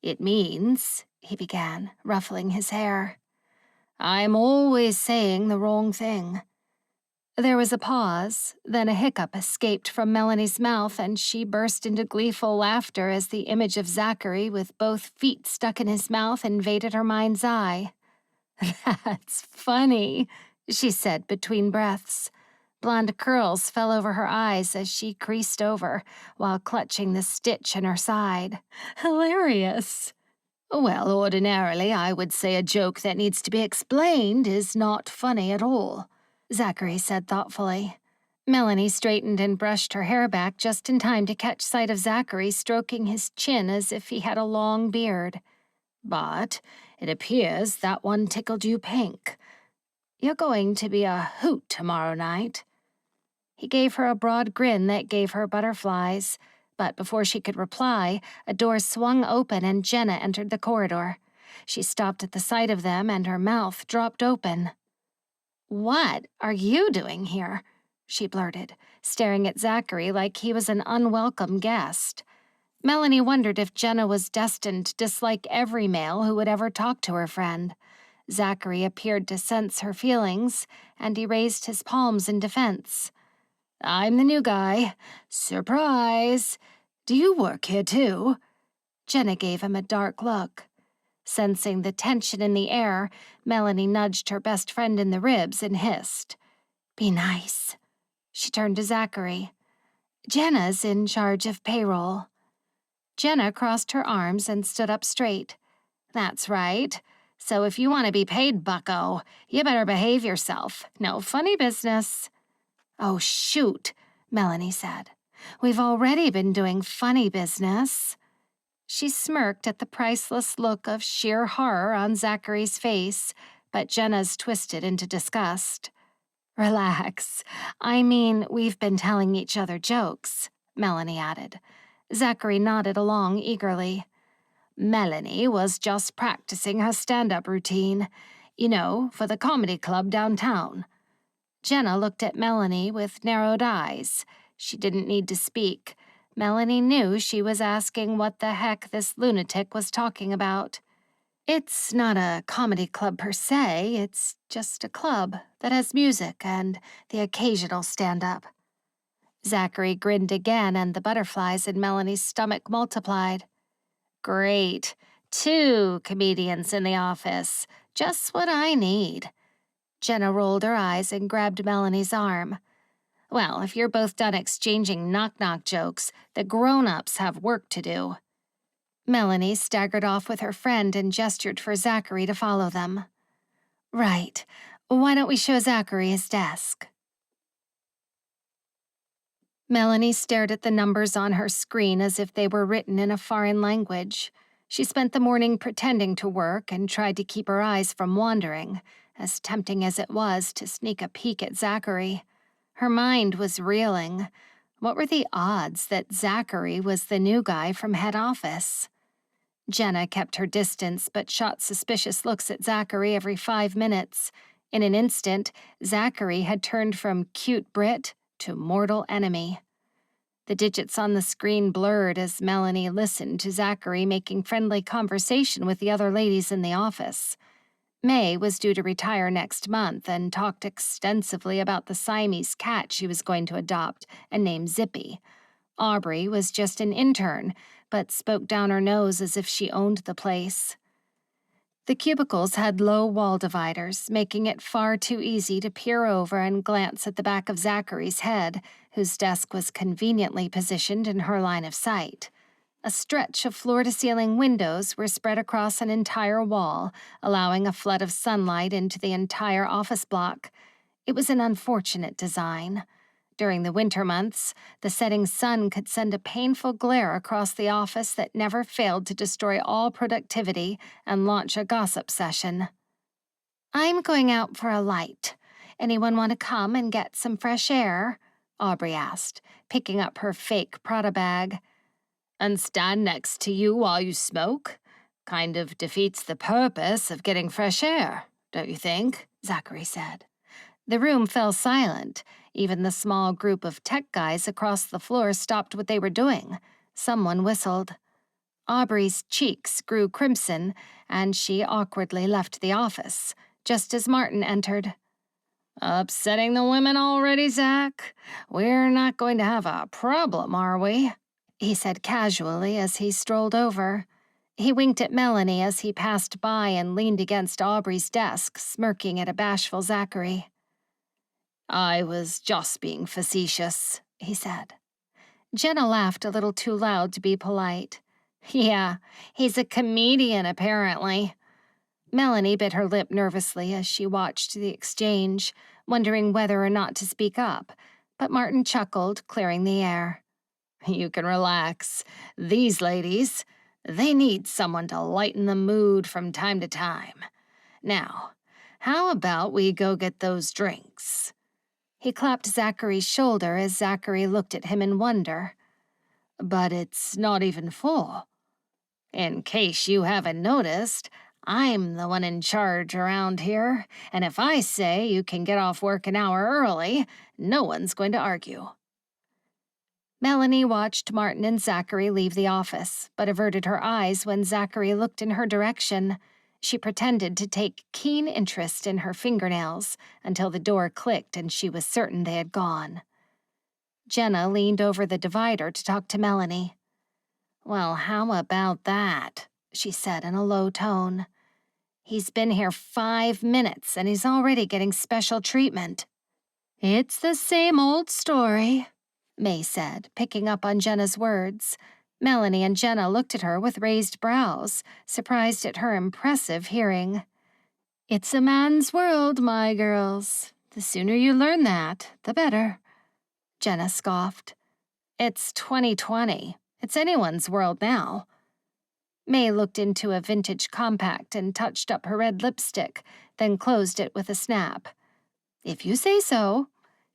"It means," he began, ruffling his hair, "I'm always saying the wrong thing." There was a pause, then a hiccup escaped from Melanie's mouth and she burst into gleeful laughter as the image of Zachary with both feet stuck in his mouth invaded her mind's eye. "That's funny," she said between breaths. Blonde curls fell over her eyes as she creased over while clutching the stitch in her side. "Hilarious." "Well, ordinarily, I would say a joke that needs to be explained is not funny at all," Zachary said thoughtfully. Melanie straightened and brushed her hair back just in time to catch sight of Zachary stroking his chin as if he had a long beard. "But it appears that one tickled you pink. You're going to be a hoot tomorrow night." He gave her a broad grin that gave her butterflies. But before she could reply, a door swung open and Jenna entered the corridor. She stopped at the sight of them and her mouth dropped open. "What are you doing here?" she blurted, staring at Zachary like he was an unwelcome guest. Melanie wondered if Jenna was destined to dislike every male who would ever talk to her friend. Zachary appeared to sense her feelings, and he raised his palms in defense. "I'm the new guy. Surprise! Do you work here too?" Jenna gave him a dark look. Sensing the tension in the air, Melanie nudged her best friend in the ribs and hissed, "Be nice." She turned to Zachary. "Jenna's in charge of payroll." Jenna crossed her arms and stood up straight. "That's right. So if you want to be paid, bucko, you better behave yourself. No funny business." "Oh, shoot," Melanie said. "We've already been doing funny business." She smirked at the priceless look of sheer horror on Zachary's face, but Jenna's twisted into disgust. Relax. I mean, we've been telling each other jokes, Melanie added. Zachary nodded along eagerly. Melanie was just practicing her stand-up routine, for the comedy club downtown. Jenna looked at Melanie with narrowed eyes. She didn't need to speak. Melanie knew she was asking what the heck this lunatic was talking about. It's not a comedy club per se, it's just a club that has music and the occasional stand-up. Zachary grinned again, and the butterflies in Melanie's stomach multiplied. Great. 2 comedians in the office. Just what I need. Jenna rolled her eyes and grabbed Melanie's arm. Well, if you're both done exchanging knock-knock jokes, the grown-ups have work to do. Melanie staggered off with her friend and gestured for Zachary to follow them. Right. Why don't we show Zachary his desk? Melanie stared at the numbers on her screen as if they were written in a foreign language. She spent the morning pretending to work and tried to keep her eyes from wandering, as tempting as it was to sneak a peek at Zachary. Her mind was reeling. What were the odds that Zachary was the new guy from head office? Jenna kept her distance but shot suspicious looks at Zachary every 5 minutes. In an instant, Zachary had turned from cute Brit to mortal enemy. The digits on the screen blurred as Melanie listened to Zachary making friendly conversation with the other ladies in the office. May was due to retire next month and talked extensively about the Siamese cat she was going to adopt and name Zippy. Aubrey was just an intern, but spoke down her nose as if she owned the place. The cubicles had low wall dividers, making it far too easy to peer over and glance at the back of Zachary's head, whose desk was conveniently positioned in her line of sight. A stretch of floor-to-ceiling windows were spread across an entire wall, allowing a flood of sunlight into the entire office block. It was an unfortunate design. During the winter months, the setting sun could send a painful glare across the office that never failed to destroy all productivity and launch a gossip session. I'm going out for a light. Anyone want to come and get some fresh air? Aubrey asked, picking up her fake Prada bag. And stand next to you while you smoke? Kind of defeats the purpose of getting fresh air, don't you think? Zachary said. The room fell silent. Even the small group of tech guys across the floor stopped what they were doing. Someone whistled. Aubrey's cheeks grew crimson, and she awkwardly left the office, just as Martin entered. Upsetting the women already, Zach? We're not going to have a problem, are we? He said casually as he strolled over. He winked at Melanie as he passed by and leaned against Aubrey's desk, smirking at a bashful Zachary. I was just being facetious, he said. Jenna laughed a little too loud to be polite. Yeah, he's a comedian, apparently. Melanie bit her lip nervously as she watched the exchange, wondering whether or not to speak up, but Martin chuckled, clearing the air. You can relax. These ladies, they need someone to lighten the mood from time to time. Now, how about we go get those drinks? He clapped Zachary's shoulder as Zachary looked at him in wonder. But it's not even full. In case you haven't noticed, I'm the one in charge around here, and if I say you can get off work an hour early, no one's going to argue. Melanie watched Martin and Zachary leave the office, but averted her eyes when Zachary looked in her direction. She pretended to take keen interest in her fingernails until the door clicked and she was certain they had gone. Jenna leaned over the divider to talk to Melanie. Well, how about that? She said in a low tone. He's been here 5 minutes and he's already getting special treatment. It's the same old story, May said, picking up on Jenna's words. Melanie and Jenna looked at her with raised brows, surprised at her impressive hearing. It's a man's world, my girls. The sooner you learn that, the better. Jenna scoffed. It's 2020. It's anyone's world now. May looked into a vintage compact and touched up her red lipstick, then closed it with a snap. "If you say so."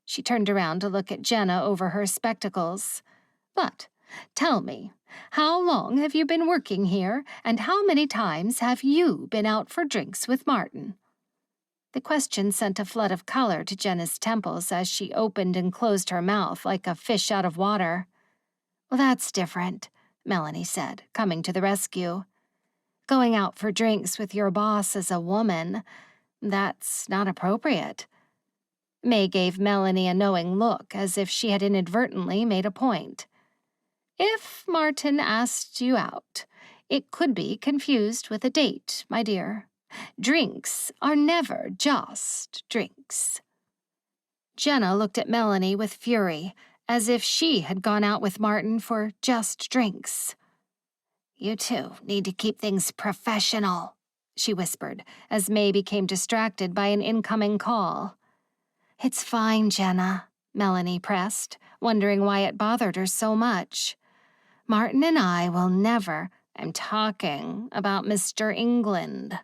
She turned around to look at Jenna over her spectacles. "But, tell me, how long have you been working here, and how many times have you been out for drinks with Martin?" The question sent a flood of color to Jenna's temples as she opened and closed her mouth like a fish out of water. "Well, that's different," Melanie said, coming to the rescue. "Going out for drinks with your boss as a woman, that's not appropriate." May gave Melanie a knowing look, as if she had inadvertently made a point. "If Martin asked you out, it could be confused with a date, my dear. Drinks are never just drinks." Jenna looked at Melanie with fury, as if she had gone out with Martin for just drinks. "You two need to keep things professional," she whispered, as May became distracted by an incoming call. "It's fine, Jenna," Melanie pressed, wondering why it bothered her so much. "Martin and I will never—" "I'm talking about Mr. England."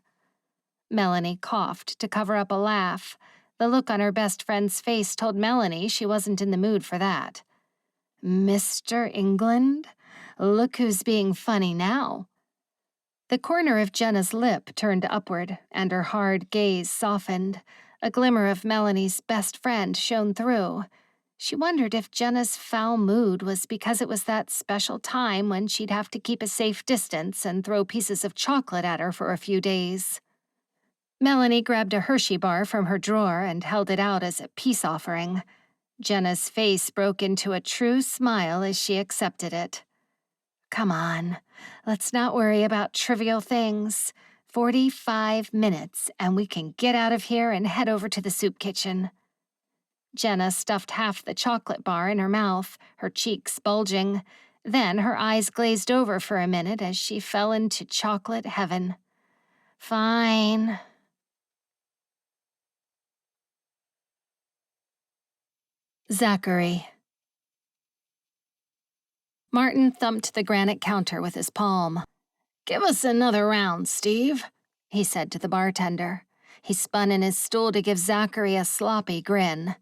Melanie coughed to cover up a laugh. The look on her best friend's face told Melanie she wasn't in the mood for that. "Mr. England? Look who's being funny now." The corner of Jenna's lip turned upward, and her hard gaze softened. A glimmer of Melanie's best friend shone through. She wondered if Jenna's foul mood was because it was that special time when she'd have to keep a safe distance and throw pieces of chocolate at her for a few days. Melanie grabbed a Hershey bar from her drawer and held it out as a peace offering. Jenna's face broke into a true smile as she accepted it. "Come on, let's not worry about trivial things. 45 minutes, and we can get out of here and head over to the soup kitchen." Jenna stuffed half the chocolate bar in her mouth, her cheeks bulging. Then her eyes glazed over for a minute as she fell into chocolate heaven. "Fine." Zachary. Martin thumped the granite counter with his palm. "Give us another round, Steve," he said to the bartender. He spun in his stool to give Zachary a sloppy grin.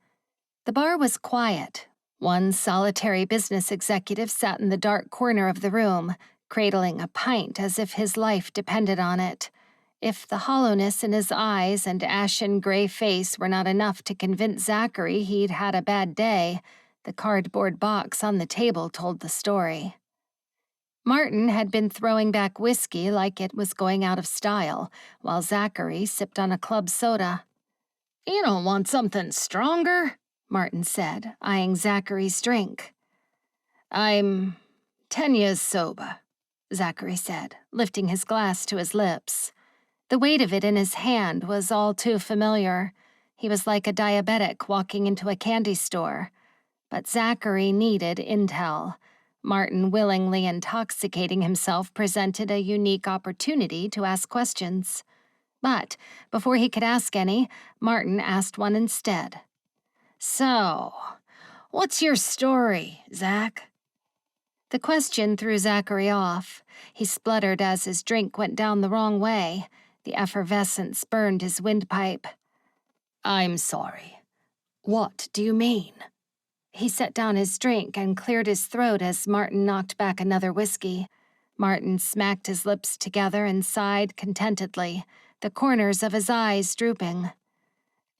The bar was quiet. One solitary business executive sat in the dark corner of the room, cradling a pint as if his life depended on it. If the hollowness in his eyes and ashen gray face were not enough to convince Zachary he'd had a bad day, the cardboard box on the table told the story. Martin had been throwing back whiskey like it was going out of style, while Zachary sipped on a club soda. "You don't want something stronger?" Martin said, eyeing Zachary's drink. "I'm 10 years sober," Zachary said, lifting his glass to his lips. The weight of it in his hand was all too familiar. He was like a diabetic walking into a candy store. But Zachary needed intel. Martin willingly intoxicating himself presented a unique opportunity to ask questions. But before he could ask any, Martin asked one instead. "So, what's your story, Zach?" The question threw Zachary off. He spluttered as his drink went down the wrong way. The effervescence burned his windpipe. "I'm sorry. What do you mean?" He set down his drink and cleared his throat as Martin knocked back another whiskey. Martin smacked his lips together and sighed contentedly, the corners of his eyes drooping.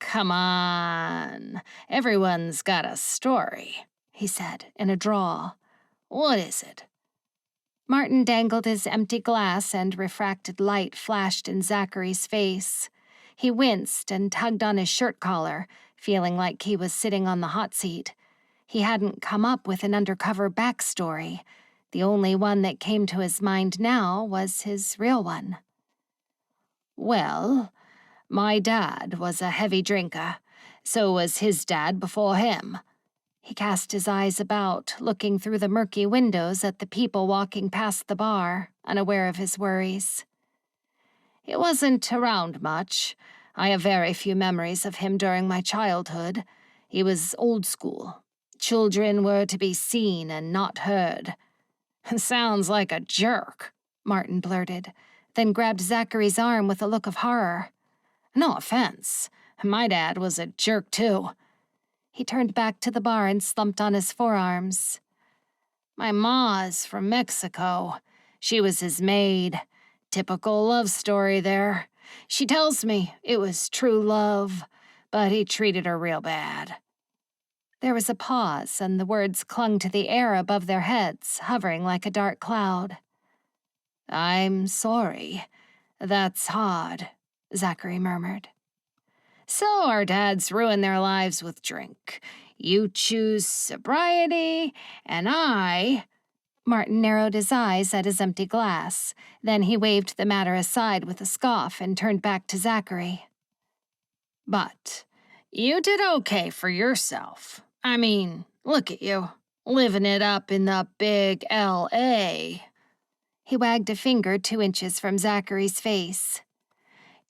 "Come on, everyone's got a story," he said in a drawl. "What is it?" Martin dangled his empty glass and refracted light flashed in Zachary's face. He winced and tugged on his shirt collar, feeling like he was sitting on the hot seat. He hadn't come up with an undercover backstory. The only one that came to his mind now was his real one. "Well, my dad was a heavy drinker. So was his dad before him." He cast his eyes about, looking through the murky windows at the people walking past the bar, unaware of his worries. "He wasn't around much. I have very few memories of him during my childhood. He was old school. Children were to be seen and not heard." "Sounds like a jerk," Martin blurted, then grabbed Zachary's arm with a look of horror. No offense. My dad was a jerk, too. He turned back to the bar and slumped on his forearms. My ma's from Mexico. She was his maid. Typical love story there. She tells me it was true love, but he treated her real bad. There was a pause, and the words clung to the air above their heads, hovering like a dark cloud. I'm sorry. That's hard, Zachary murmured. So our dads ruin their lives with drink. You choose sobriety, and I... Martin narrowed his eyes at his empty glass. Then he waved the matter aside with a scoff and turned back to Zachary. But you did okay for yourself. I mean, look at you, living it up in the big L.A. He wagged a finger 2 inches from Zachary's face.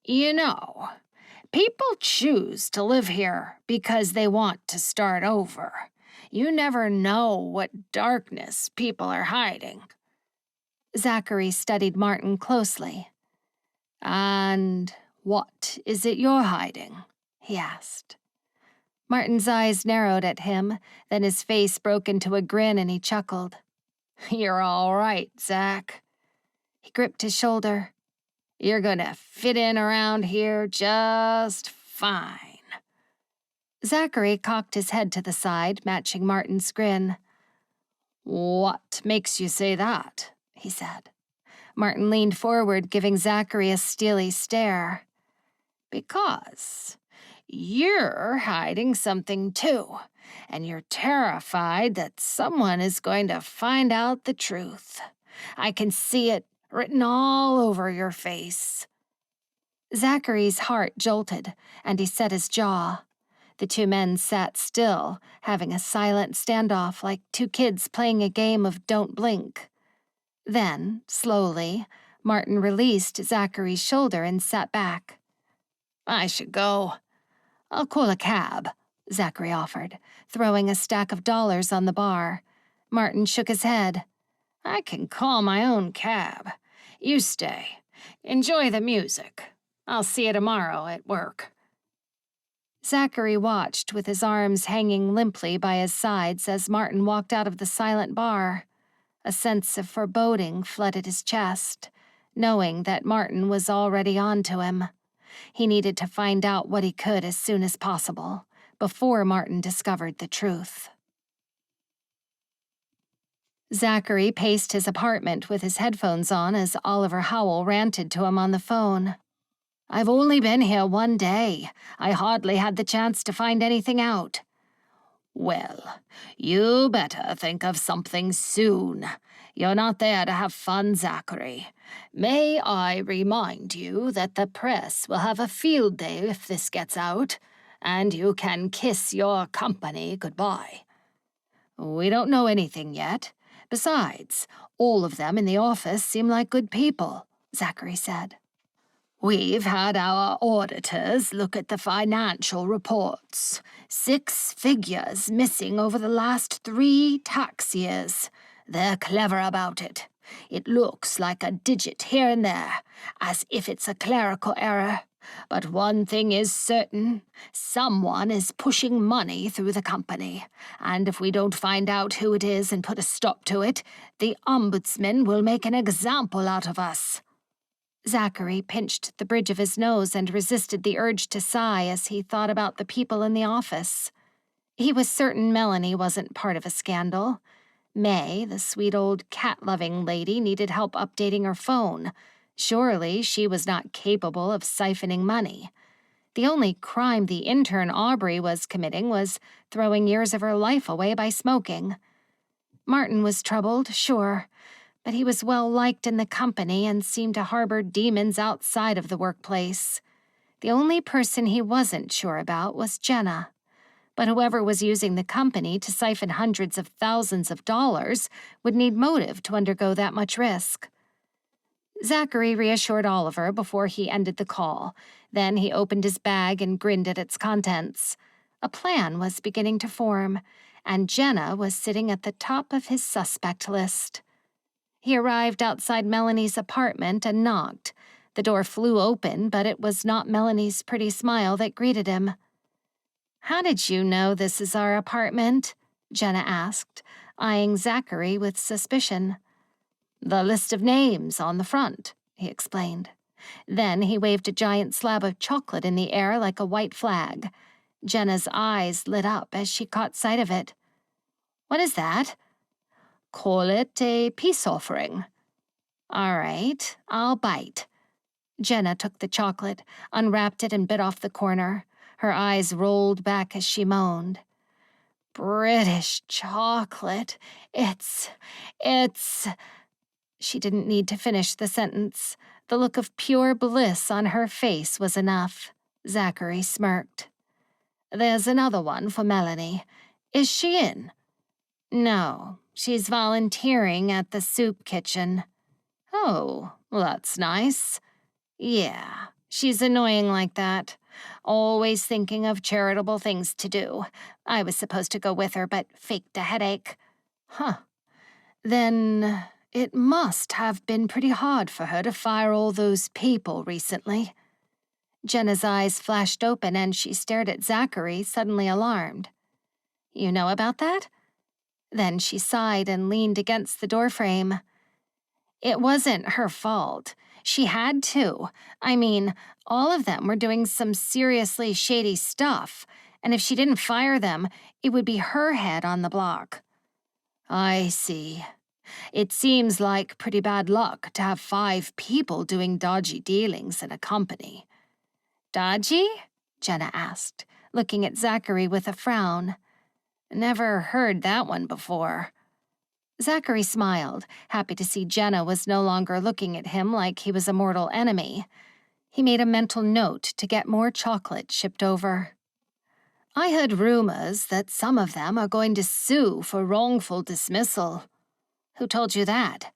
You know, people choose to live here because they want to start over. You never know what darkness people are hiding. Zachary studied Martin closely. And what is it you're hiding? He asked. Martin's eyes narrowed at him, then his face broke into a grin and he chuckled. You're all right, Zach. He gripped his shoulder. You're gonna fit in around here just fine. Zachary cocked his head to the side, matching Martin's grin. What makes you say that? He said. Martin leaned forward, giving Zachary a steely stare. Because you're hiding something too, and you're terrified that someone is going to find out the truth. I can see it written all over your face. Zachary's heart jolted, and he set his jaw. The 2 men sat still, having a silent standoff like 2 kids playing a game of don't blink. Then, slowly, Martin released Zachary's shoulder and sat back. I should go. I'll call a cab, Zachary offered, throwing a stack of dollars on the bar. Martin shook his head. I can call my own cab. You stay. Enjoy the music. I'll see you tomorrow at work. Zachary watched with his arms hanging limply by his sides as Martin walked out of the silent bar. A sense of foreboding flooded his chest, knowing that Martin was already on to him. He needed to find out what he could as soon as possible, before Martin discovered the truth. Zachary paced his apartment with his headphones on as Oliver Howell ranted to him on the phone. I've only been here 1 day. I hardly had the chance to find anything out. Well, you better think of something soon. You're not there to have fun, Zachary. May I remind you that the press will have a field day if this gets out, and you can kiss your company goodbye. We don't know anything yet. Besides, all of them in the office seem like good people, Zachary said. We've had our auditors look at the financial reports. 6 figures missing over the last 3 tax years. They're clever about it. It looks like a digit here and there, as if it's a clerical error. But one thing is certain, someone is pushing money through the company. And if we don't find out who it is and put a stop to it, the ombudsman will make an example out of us. Zachary pinched the bridge of his nose and resisted the urge to sigh as he thought about the people in the office. He was certain Melanie wasn't part of a scandal. May, the sweet old cat-loving lady, needed help updating her phone. Surely she was not capable of siphoning money. The only crime the intern Aubrey was committing was throwing years of her life away by smoking. Martin was troubled, sure, but he was well-liked in the company and seemed to harbor demons outside of the workplace. The only person he wasn't sure about was Jenna. But whoever was using the company to siphon hundreds of thousands of dollars would need motive to undergo that much risk. Zachary reassured Oliver before he ended the call. Then he opened his bag and grinned at its contents. A plan was beginning to form, and Jenna was sitting at the top of his suspect list. He arrived outside Melanie's apartment and knocked. The door flew open, but it was not Melanie's pretty smile that greeted him. "How did you know this is our apartment?" Jenna asked, eyeing Zachary with suspicion. "The list of names on the front," he explained. Then he waved a giant slab of chocolate in the air like a white flag. Jenna's eyes lit up as she caught sight of it. "What is that?" "Call it a peace offering." "All right, I'll bite." Jenna took the chocolate, unwrapped it, and bit off the corner. Her eyes rolled back as she moaned. "British chocolate. It's... She didn't need to finish the sentence. The look of pure bliss on her face was enough. Zachary smirked. "There's another one for Melanie. Is she in?" "No, she's volunteering at the soup kitchen." "Oh, that's nice." "Yeah, she's annoying like that. Always thinking of charitable things to do. I was supposed to go with her, but faked a headache." "Huh. Then it must have been pretty hard for her to fire all those people recently." Jenna's eyes flashed open and she stared at Zachary, suddenly alarmed. "You know about that?" Then she sighed and leaned against the doorframe. "It wasn't her fault. She had to. I mean, all of them were doing some seriously shady stuff, and if she didn't fire them, it would be her head on the block." "I see. It seems like pretty bad luck to have 5 people doing dodgy dealings in a company." "Dodgy?" Jenna asked, looking at Zachary with a frown. "Never heard that one before." Zachary smiled, happy to see Jenna was no longer looking at him like he was a mortal enemy. He made a mental note to get more chocolate shipped over. "I heard rumors that some of them are going to sue for wrongful dismissal." "Who told you that?"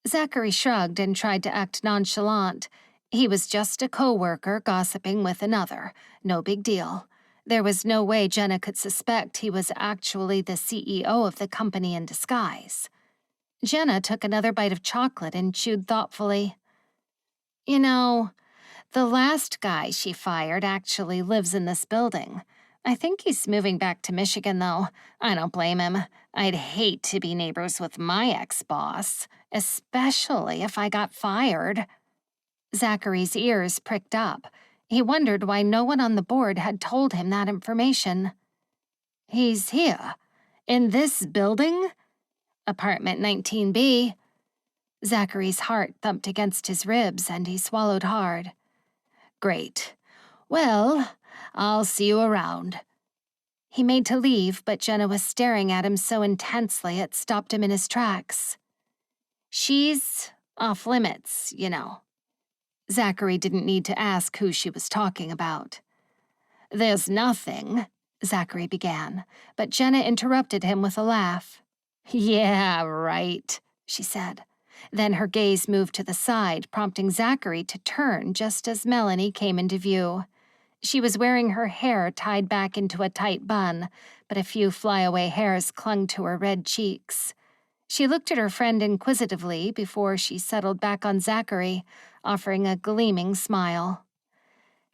Zachary shrugged and tried to act nonchalant. He was just a co-worker gossiping with another. No big deal. There was no way Jenna could suspect he was actually the CEO of the company in disguise. Jenna took another bite of chocolate and chewed thoughtfully. "You know, the last guy she fired actually lives in this building. I think he's moving back to Michigan, though. I don't blame him. I'd hate to be neighbors with my ex-boss, especially if I got fired." Zachary's ears pricked up. He wondered why no one on the board had told him that information. "He's here? In this building?" "Apartment 19B. Zachary's heart thumped against his ribs and he swallowed hard. "Great. Well, I'll see you around." He made to leave, but Jenna was staring at him so intensely it stopped him in his tracks. "She's off limits, you know." Zachary didn't need to ask who she was talking about. "There's nothing," Zachary began, but Jenna interrupted him with a laugh. "Yeah, right," she said. Then her gaze moved to the side, prompting Zachary to turn just as Melanie came into view. She was wearing her hair tied back into a tight bun, but a few flyaway hairs clung to her red cheeks. She looked at her friend inquisitively before she settled back on Zachary, offering a gleaming smile.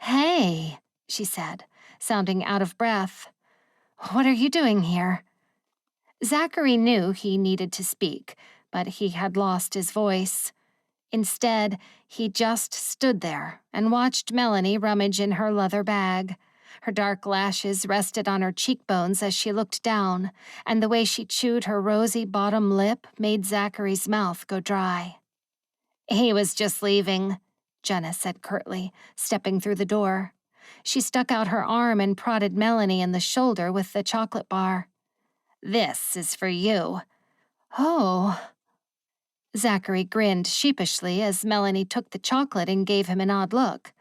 "Hey," she said, sounding out of breath. "What are you doing here?" Zachary knew he needed to speak, but he had lost his voice. Instead, he just stood there and watched Melanie rummage in her leather bag. Her dark lashes rested on her cheekbones as she looked down, and the way she chewed her rosy bottom lip made Zachary's mouth go dry. "He was just leaving," Jenna said curtly, stepping through the door. She stuck out her arm and prodded Melanie in the shoulder with the chocolate bar. "This is for you." "Oh." Zachary grinned sheepishly as Melanie took the chocolate and gave him an odd look.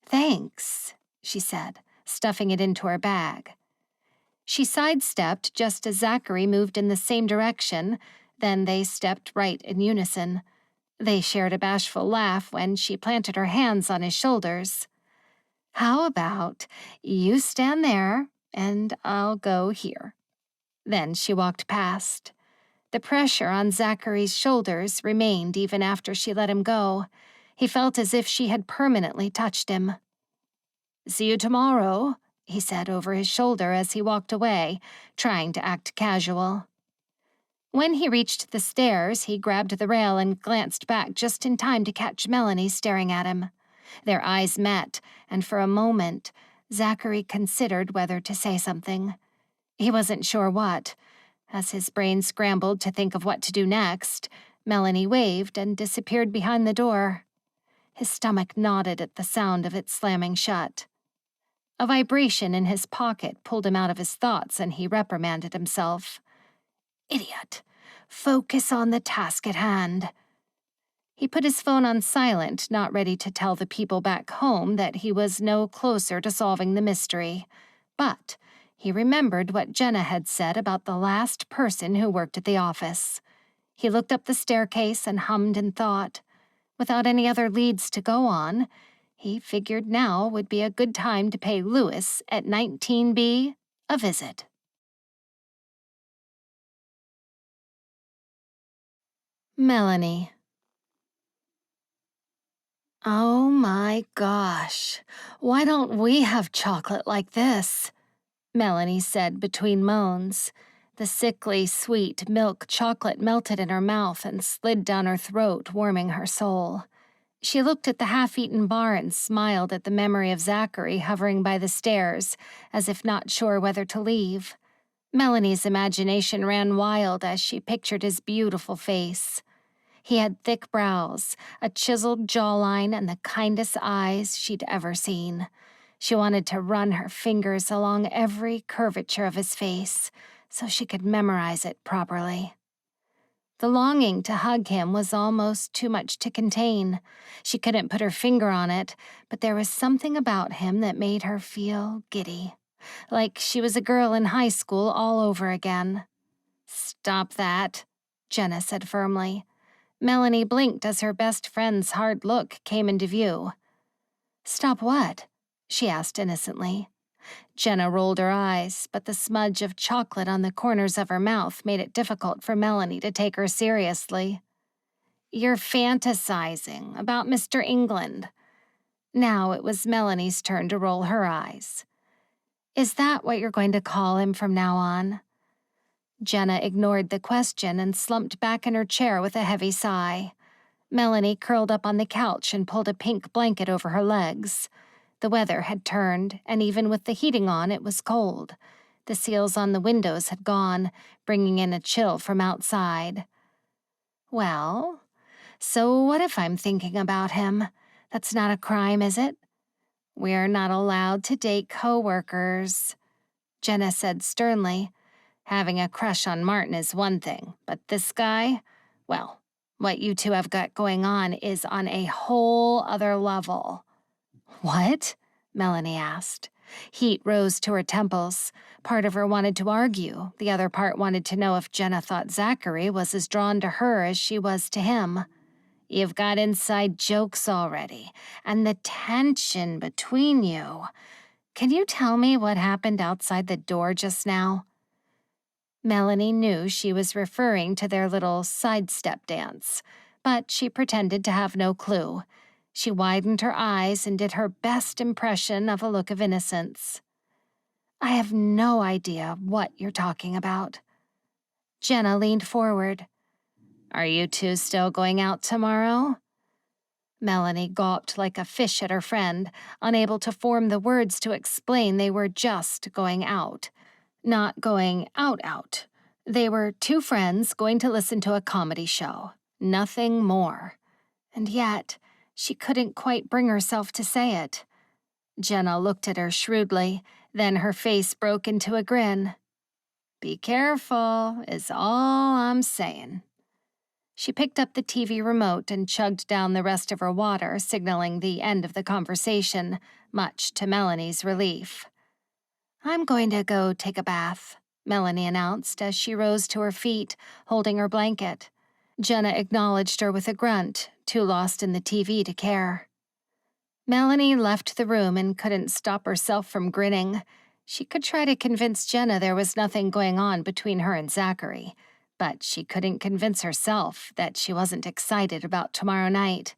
"Thanks," she said, stuffing it into her bag. She sidestepped just as Zachary moved in the same direction, then they stepped right in unison. They shared a bashful laugh when she planted her hands on his shoulders. "How about you stand there and I'll go here?" Then she walked past. The pressure on Zachary's shoulders remained even after she let him go. He felt as if she had permanently touched him. "See you tomorrow," he said over his shoulder as he walked away, trying to act casual. When he reached the stairs, he grabbed the rail and glanced back just in time to catch Melanie staring at him. Their eyes met, and for a moment, Zachary considered whether to say something. He wasn't sure what. As his brain scrambled to think of what to do next, Melanie waved and disappeared behind the door. His stomach knotted at the sound of it slamming shut. A vibration in his pocket pulled him out of his thoughts, and he reprimanded himself. Idiot. Focus on the task at hand. He put his phone on silent, not ready to tell the people back home that he was no closer to solving the mystery. But he remembered what Jenna had said about the last person who worked at the office. He looked up the staircase and hummed in thought. Without any other leads to go on, he figured now would be a good time to pay Lewis at 19B a visit. Melanie. Oh my gosh, why don't we have chocolate like this? Melanie said between moans. The sickly, sweet milk chocolate melted in her mouth and slid down her throat, warming her soul. She looked at the half-eaten bar and smiled at the memory of Zachary hovering by the stairs, as if not sure whether to leave. Melanie's imagination ran wild as she pictured his beautiful face. He had thick brows, a chiseled jawline, and the kindest eyes she'd ever seen. She wanted to run her fingers along every curvature of his face so she could memorize it properly. The longing to hug him was almost too much to contain. She couldn't put her finger on it, but there was something about him that made her feel giddy, like she was a girl in high school all over again. "Stop that," Jenna said firmly. Melanie blinked as her best friend's hard look came into view. "Stop what?" she asked innocently. Jenna rolled her eyes, but the smudge of chocolate on the corners of her mouth made it difficult for Melanie to take her seriously. "You're fantasizing about Mr. England." Now it was Melanie's turn to roll her eyes. "Is that what you're going to call him from now on?" Jenna ignored the question and slumped back in her chair with a heavy sigh. Melanie curled up on the couch and pulled a pink blanket over her legs. The weather had turned, and even with the heating on, it was cold. The seals on the windows had gone, bringing in a chill from outside. "Well, so what if I'm thinking about him? That's not a crime, is it?" "We're not allowed to date co-workers," Jenna said sternly. "Having a crush on Martin is one thing, but this guy, well, what you two have got going on is on a whole other level." "What?" Melanie asked. Heat rose to her temples. Part of her wanted to argue. The other part wanted to know if Jenna thought Zachary was as drawn to her as she was to him. "You've got inside jokes already, and the tension between you. Can you tell me what happened outside the door just now?" Melanie knew she was referring to their little sidestep dance, but she pretended to have no clue. She widened her eyes and did her best impression of a look of innocence. "I have no idea what you're talking about." Jenna leaned forward. "Are you two still going out tomorrow?" Melanie gawped like a fish at her friend, unable to form the words to explain they were just going out. Not going out. They were two friends going to listen to a comedy show. Nothing more. And yet, she couldn't quite bring herself to say it. Jenna looked at her shrewdly, then her face broke into a grin. "Be careful, is all I'm saying." She picked up the TV remote and chugged down the rest of her water, signaling the end of the conversation, much to Melanie's relief. "I'm going to go take a bath," Melanie announced as she rose to her feet, holding her blanket. Jenna acknowledged her with a grunt, too lost in the TV to care. Melanie left the room and couldn't stop herself from grinning. She could try to convince Jenna there was nothing going on between her and Zachary, but she couldn't convince herself that she wasn't excited about tomorrow night.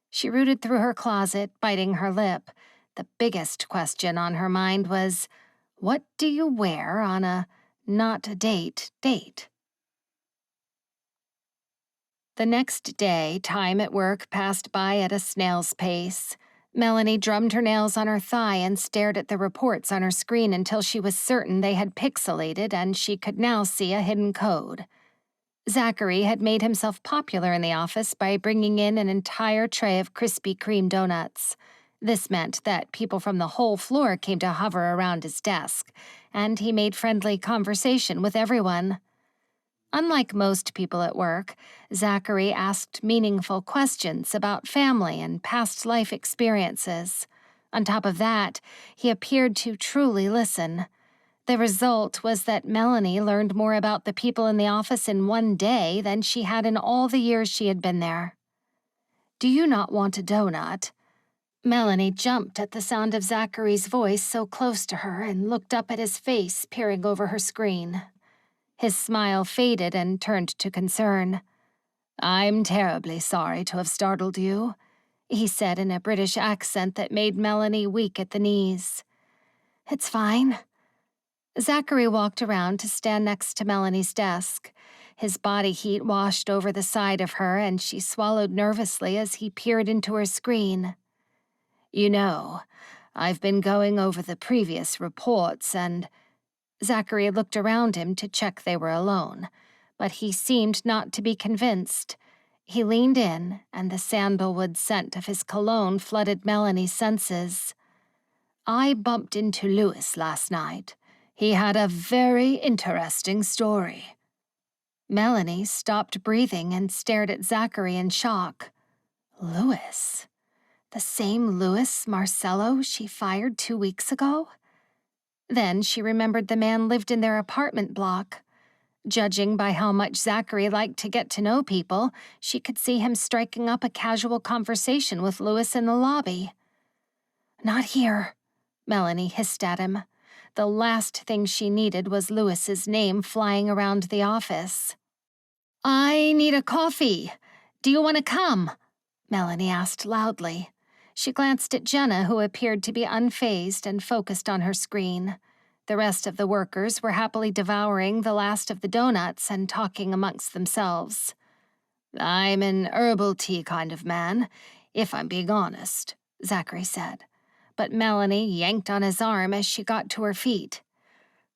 She rooted through her closet, biting her lip. The biggest question on her mind was, what do you wear on a not-a-date date? The next day, time at work passed by at a snail's pace. Melanie drummed her nails on her thigh and stared at the reports on her screen until she was certain they had pixelated and she could now see a hidden code. Zachary had made himself popular in the office by bringing in an entire tray of Krispy Kreme donuts. This meant that people from the whole floor came to hover around his desk, and he made friendly conversation with everyone. Unlike most people at work, Zachary asked meaningful questions about family and past life experiences. On top of that, he appeared to truly listen. The result was that Melanie learned more about the people in the office in one day than she had in all the years she had been there. "Do you not want a donut?" Melanie jumped at the sound of Zachary's voice so close to her and looked up at his face peering over her screen. His smile faded and turned to concern. "I'm terribly sorry to have startled you," he said in a British accent that made Melanie weak at the knees. "It's fine." Zachary walked around to stand next to Melanie's desk. His body heat washed over the side of her, and she swallowed nervously as he peered into her screen. "You know, I've been going over the previous reports and—" Zachary looked around him to check they were alone, but he seemed not to be convinced. He leaned in, and the sandalwood scent of his cologne flooded Melanie's senses. "I bumped into Lewis last night. He had a very interesting story." Melanie stopped breathing and stared at Zachary in shock. Lewis? The same Louis Marcello she fired 2 weeks ago? Then she remembered the man lived in their apartment block. Judging by how much Zachary liked to get to know people, she could see him striking up a casual conversation with Louis in the lobby. "Not here," Melanie hissed at him. The last thing she needed was Louis's name flying around the office. "I need a coffee. Do you want to come?" Melanie asked loudly. She glanced at Jenna, who appeared to be unfazed and focused on her screen. The rest of the workers were happily devouring the last of the donuts and talking amongst themselves. "I'm an herbal tea kind of man, if I'm being honest," Zachary said. But Melanie yanked on his arm as she got to her feet.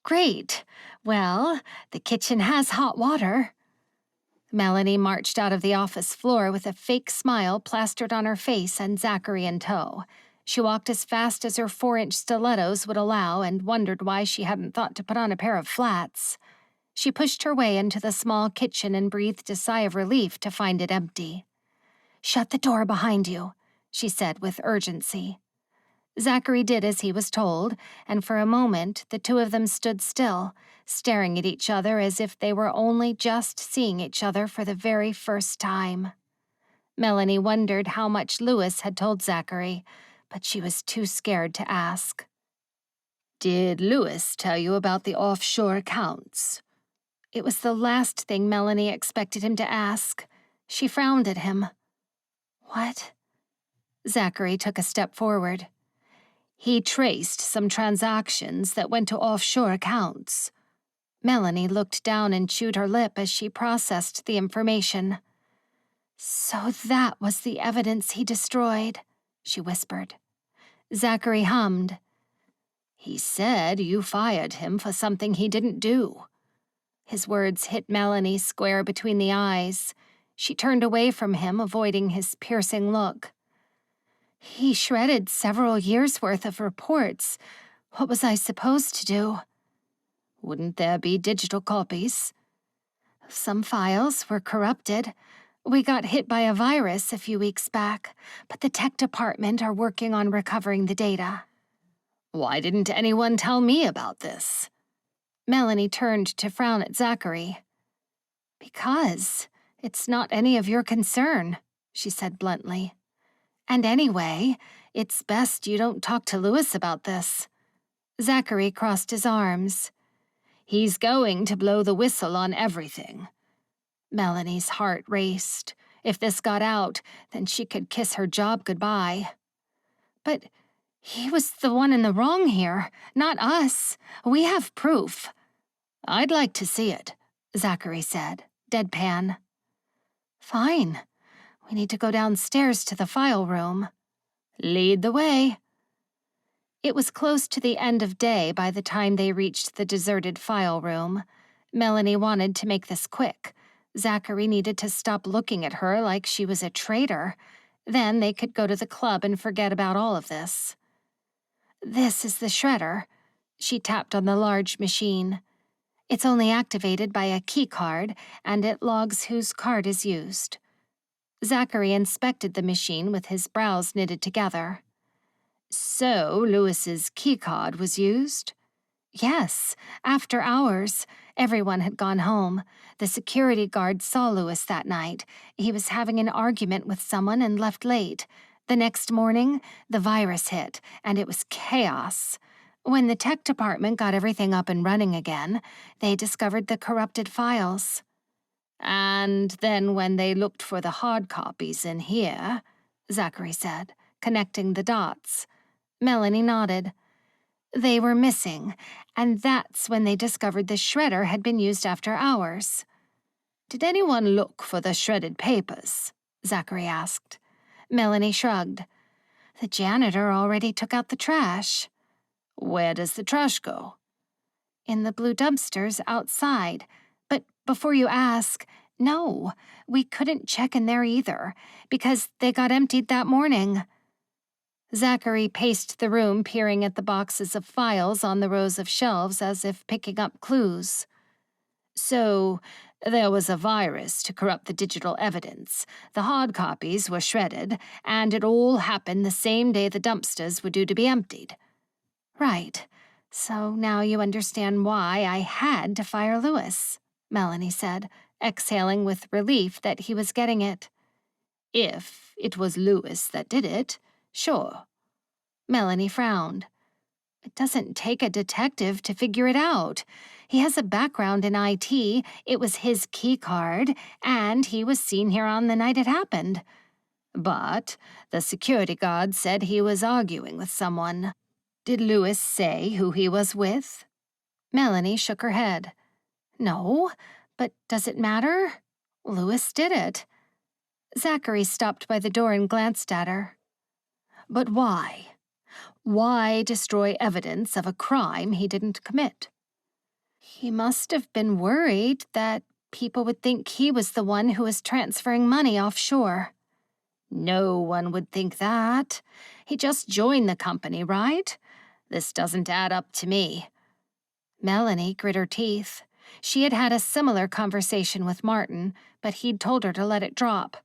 "Great. Well, the kitchen has hot water." Melanie marched out of the office floor with a fake smile plastered on her face and Zachary in tow. She walked as fast as her 4-inch stilettos would allow and wondered why she hadn't thought to put on a pair of flats. She pushed her way into the small kitchen and breathed a sigh of relief to find it empty. "Shut the door behind you," she said with urgency. Zachary did as he was told, and for a moment the two of them stood still, staring at each other as if they were only just seeing each other for the very first time. Melanie wondered how much Louis had told Zachary, but she was too scared to ask. "Did Louis tell you about the offshore accounts?" It was the last thing Melanie expected him to ask. She frowned at him. "What?" Zachary took a step forward. "He traced some transactions that went to offshore accounts." Melanie looked down and chewed her lip as she processed the information. "So that was the evidence he destroyed," she whispered. Zachary hummed. "He said you fired him for something he didn't do." His words hit Melanie square between the eyes. She turned away from him, avoiding his piercing look. "He shredded several years' worth of reports. What was I supposed to do?" "Wouldn't there be digital copies?" "Some files were corrupted. We got hit by a virus a few weeks back, but the tech department are working on recovering the data." "Why didn't anyone tell me about this?" Melanie turned to frown at Zachary. "Because it's not any of your concern," she said bluntly. "And anyway, it's best you don't talk to Louis about this." Zachary crossed his arms. "He's going to blow the whistle on everything. Melanie's heart raced. If this got out, then she could kiss her job goodbye. But he was the one in the wrong here, not us. We have proof. I'd like to see it, Zachary said, deadpan. Fine. We need to go downstairs to the file room. Lead the way. It was close to the end of day by the time they reached the deserted file room. Melanie wanted to make this quick. Zachary needed to stop looking at her like she was a traitor. Then they could go to the club and forget about all of this. This is the shredder. She tapped on the large machine. It's only activated by a key card, and it logs whose card is used. Zachary inspected the machine with his brows knitted together. So, Lewis's keycard was used? Yes, after hours. Everyone had gone home. The security guard saw Lewis that night. He was having an argument with someone and left late. The next morning, the virus hit, and it was chaos. When the tech department got everything up and running again, they discovered the corrupted files. And then when they looked for the hard copies in here, Zachary said, connecting the dots. Melanie nodded. They were missing, and that's when they discovered the shredder had been used after hours. Did anyone look for the shredded papers? Zachary asked. Melanie shrugged. The janitor already took out the trash. Where does the trash go? In the blue dumpsters outside. But before you ask, no, we couldn't check in there either, because they got emptied that morning. Zachary paced the room, peering at the boxes of files on the rows of shelves as if picking up clues. So, there was a virus to corrupt the digital evidence. The hard copies were shredded, and it all happened the same day the dumpsters were due to be emptied. Right. So now you understand why I had to fire Lewis, Melanie said, exhaling with relief that he was getting it. If it was Lewis that did it, sure. Melanie frowned. It doesn't take a detective to figure it out. He has a background in IT, it was his key card, and he was seen here on the night it happened. But the security guard said he was arguing with someone. Did Lewis say who he was with? Melanie shook her head. No, but does it matter? Lewis did it. Zachary stopped by the door and glanced at her. But why? Why destroy evidence of a crime he didn't commit? He must have been worried that people would think he was the one who was transferring money offshore. No one would think that. He just joined the company, right? This doesn't add up to me. Melanie grit her teeth. She had had a similar conversation with Martin, but he'd told her to let it drop.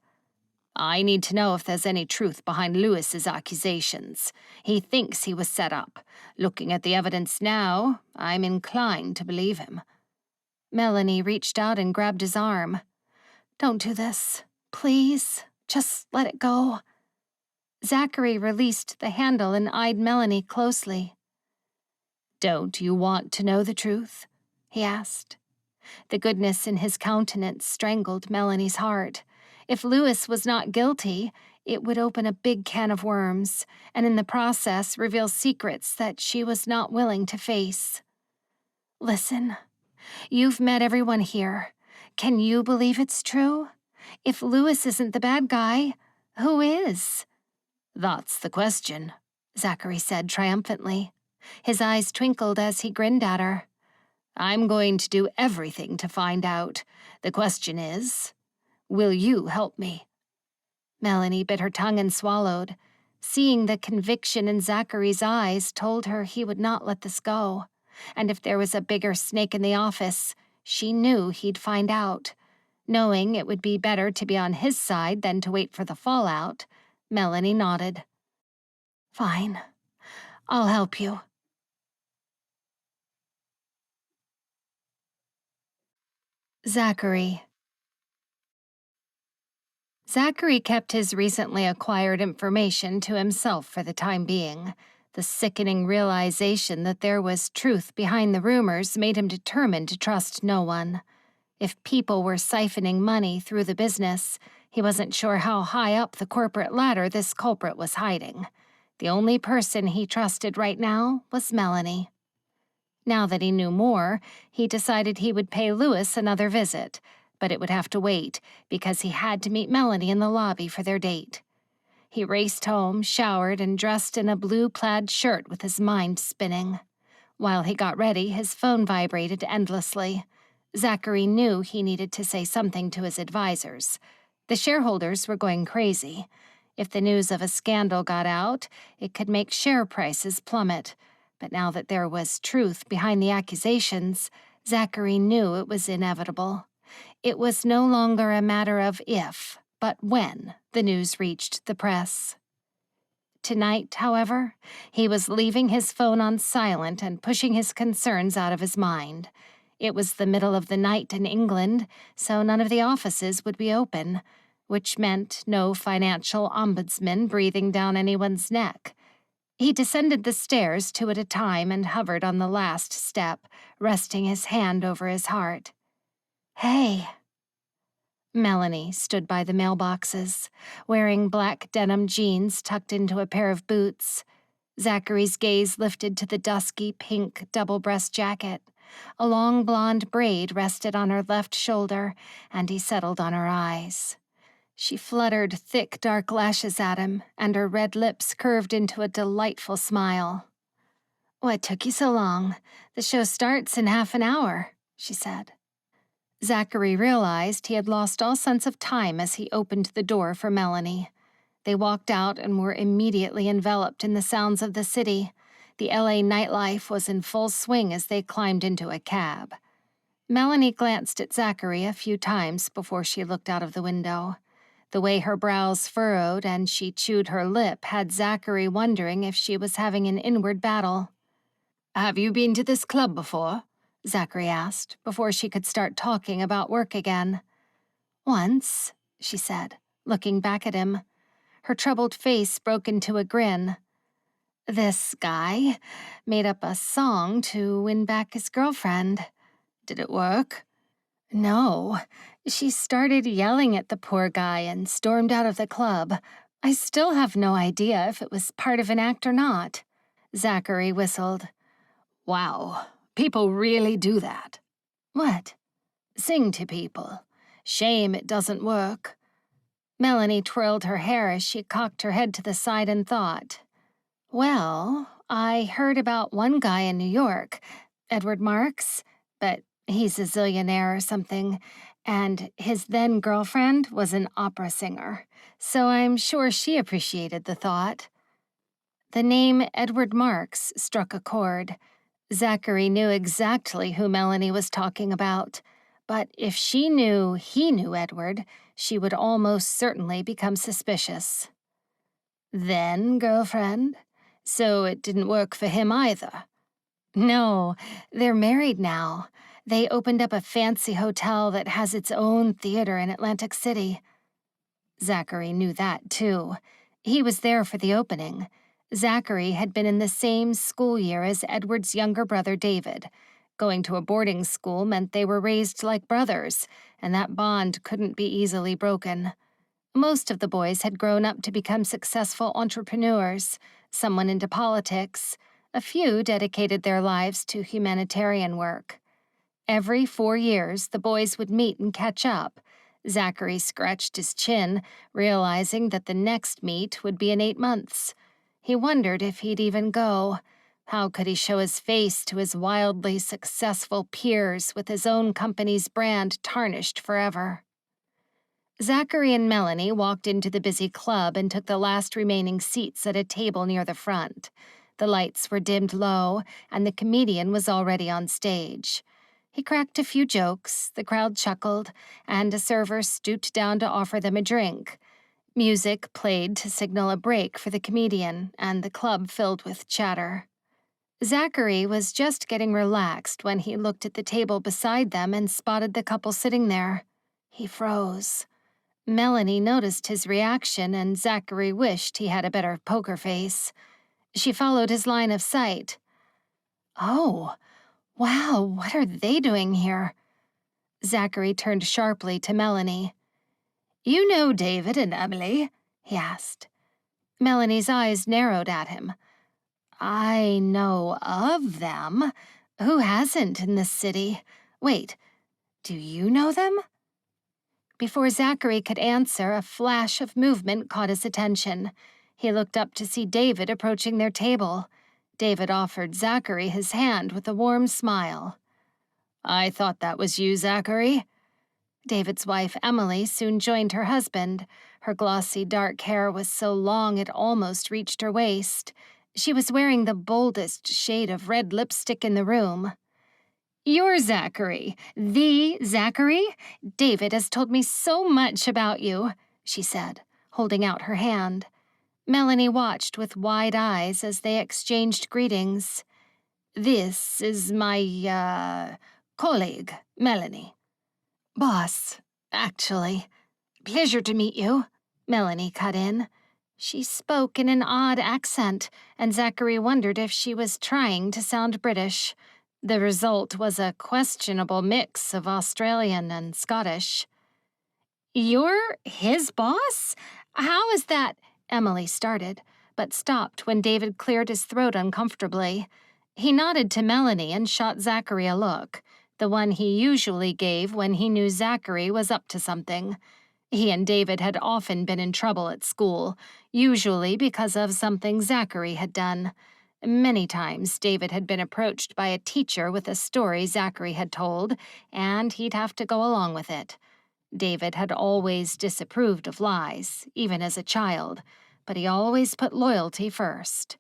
I need to know if there's any truth behind Lewis's accusations. He thinks he was set up. Looking at the evidence now, I'm inclined to believe him. Melanie reached out and grabbed his arm. Don't do this. Please, just let it go. Zachary released the handle and eyed Melanie closely. Don't you want to know the truth? He asked. The goodness in his countenance strangled Melanie's heart. If Lewis was not guilty, it would open a big can of worms, and in the process reveal secrets that she was not willing to face. Listen, you've met everyone here. Can you believe it's true? If Lewis isn't the bad guy, who is? That's the question, Zachary said triumphantly. His eyes twinkled as he grinned at her. I'm going to do everything to find out. The question is, will you help me? Melanie bit her tongue and swallowed. Seeing the conviction in Zachary's eyes told her he would not let this go. And if there was a bigger snake in the office, she knew he'd find out. Knowing it would be better to be on his side than to wait for the fallout, Melanie nodded. Fine. I'll help you. Zachary kept his recently acquired information to himself for the time being. The sickening realization that there was truth behind the rumors made him determined to trust no one. If people were siphoning money through the business, he wasn't sure how high up the corporate ladder this culprit was hiding. The only person he trusted right now was Melanie. Now that he knew more, he decided he would pay Louis another visit, but it would have to wait because he had to meet Melanie in the lobby for their date. He raced home, showered, and dressed in a blue plaid shirt with his mind spinning. While he got ready, his phone vibrated endlessly. Zachary knew he needed to say something to his advisors. The shareholders were going crazy. If the news of a scandal got out, it could make share prices plummet. But now that there was truth behind the accusations, Zachary knew it was inevitable. It was no longer a matter of if, but when the news reached the press. Tonight, however, he was leaving his phone on silent and pushing his concerns out of his mind. It was the middle of the night in England, so none of the offices would be open, which meant no financial ombudsman breathing down anyone's neck. He descended the stairs 2 at a time and hovered on the last step, resting his hand over his heart. "Hey." Melanie stood by the mailboxes, wearing black denim jeans tucked into a pair of boots. Zachary's gaze lifted to the dusky pink double-breast jacket. A long blonde braid rested on her left shoulder, and he settled on her eyes. She fluttered thick, dark lashes at him, and her red lips curved into a delightful smile. "What took you so long? The show starts in half an hour," she said. Zachary realized he had lost all sense of time as he opened the door for Melanie. They walked out and were immediately enveloped in the sounds of the city. The LA nightlife was in full swing as they climbed into a cab. Melanie glanced at Zachary a few times before she looked out of the window. The way her brows furrowed and she chewed her lip had Zachary wondering if she was having an inward battle. "Have you been to this club before?" Zachary asked, before she could start talking about work again. "Once," she said, looking back at him. Her troubled face broke into a grin. "This guy made up a song to win back his girlfriend. Did it work?" "No. She started yelling at the poor guy and stormed out of the club. I still have no idea if it was part of an act or not." Zachary whistled. "Wow, people really do that." "What?" "Sing to people. Shame it doesn't work." Melanie twirled her hair as she cocked her head to the side and thought. "Well, I heard about one guy in New York, Edward Marks, but he's a zillionaire or something, and his then-girlfriend was an opera singer, so I'm sure she appreciated the thought." The name Edward Marks struck a chord. Zachary knew exactly who Melanie was talking about, but if she knew he knew Edward, she would almost certainly become suspicious. "Then, girlfriend? So it didn't work for him either?" "No, they're married now. They opened up a fancy hotel that has its own theater in Atlantic City." Zachary knew that, too. He was there for the opening. Zachary had been in the same school year as Edward's younger brother, David. Going to a boarding school meant they were raised like brothers, and that bond couldn't be easily broken. Most of the boys had grown up to become successful entrepreneurs, some went into politics. A few dedicated their lives to humanitarian work. Every 4 years, the boys would meet and catch up. Zachary scratched his chin, realizing that the next meet would be in 8 months. He wondered if he'd even go. How could he show his face to his wildly successful peers with his own company's brand tarnished forever? Zachary and Melanie walked into the busy club and took the last remaining seats at a table near the front. The lights were dimmed low, and the comedian was already on stage. He cracked a few jokes, the crowd chuckled, and a server stooped down to offer them a drink. Music played to signal a break for the comedian, and the club filled with chatter. Zachary was just getting relaxed when he looked at the table beside them and spotted the couple sitting there. He froze. Melanie noticed his reaction, and Zachary wished he had a better poker face. She followed his line of sight. "Oh, wow, what are they doing here?" Zachary turned sharply to Melanie. "You know David and Emily?" he asked. Melanie's eyes narrowed at him. "I know of them. Who hasn't in this city? Wait, do you know them?" Before Zachary could answer, a flash of movement caught his attention. He looked up to see David approaching their table. David offered Zachary his hand with a warm smile. "I thought that was you, Zachary." David's wife, Emily, soon joined her husband. Her glossy dark hair was so long it almost reached her waist. She was wearing the boldest shade of red lipstick in the room. "You're Zachary. The Zachary? David has told me so much about you," she said, holding out her hand. Melanie watched with wide eyes as they exchanged greetings. "This is my, colleague, Melanie." "Boss, actually. Pleasure to meet you," Melanie cut in. She spoke in an odd accent, and Zachary wondered if she was trying to sound British. The result was a questionable mix of Australian and Scottish. "You're his boss? How is that—" Emily started, but stopped when David cleared his throat uncomfortably. He nodded to Melanie and shot Zachary a look, the one he usually gave when he knew Zachary was up to something. He and David had often been in trouble at school, usually because of something Zachary had done. Many times David had been approached by a teacher with a story Zachary had told, and he'd have to go along with it. David had always disapproved of lies, even as a child, but he always put loyalty first.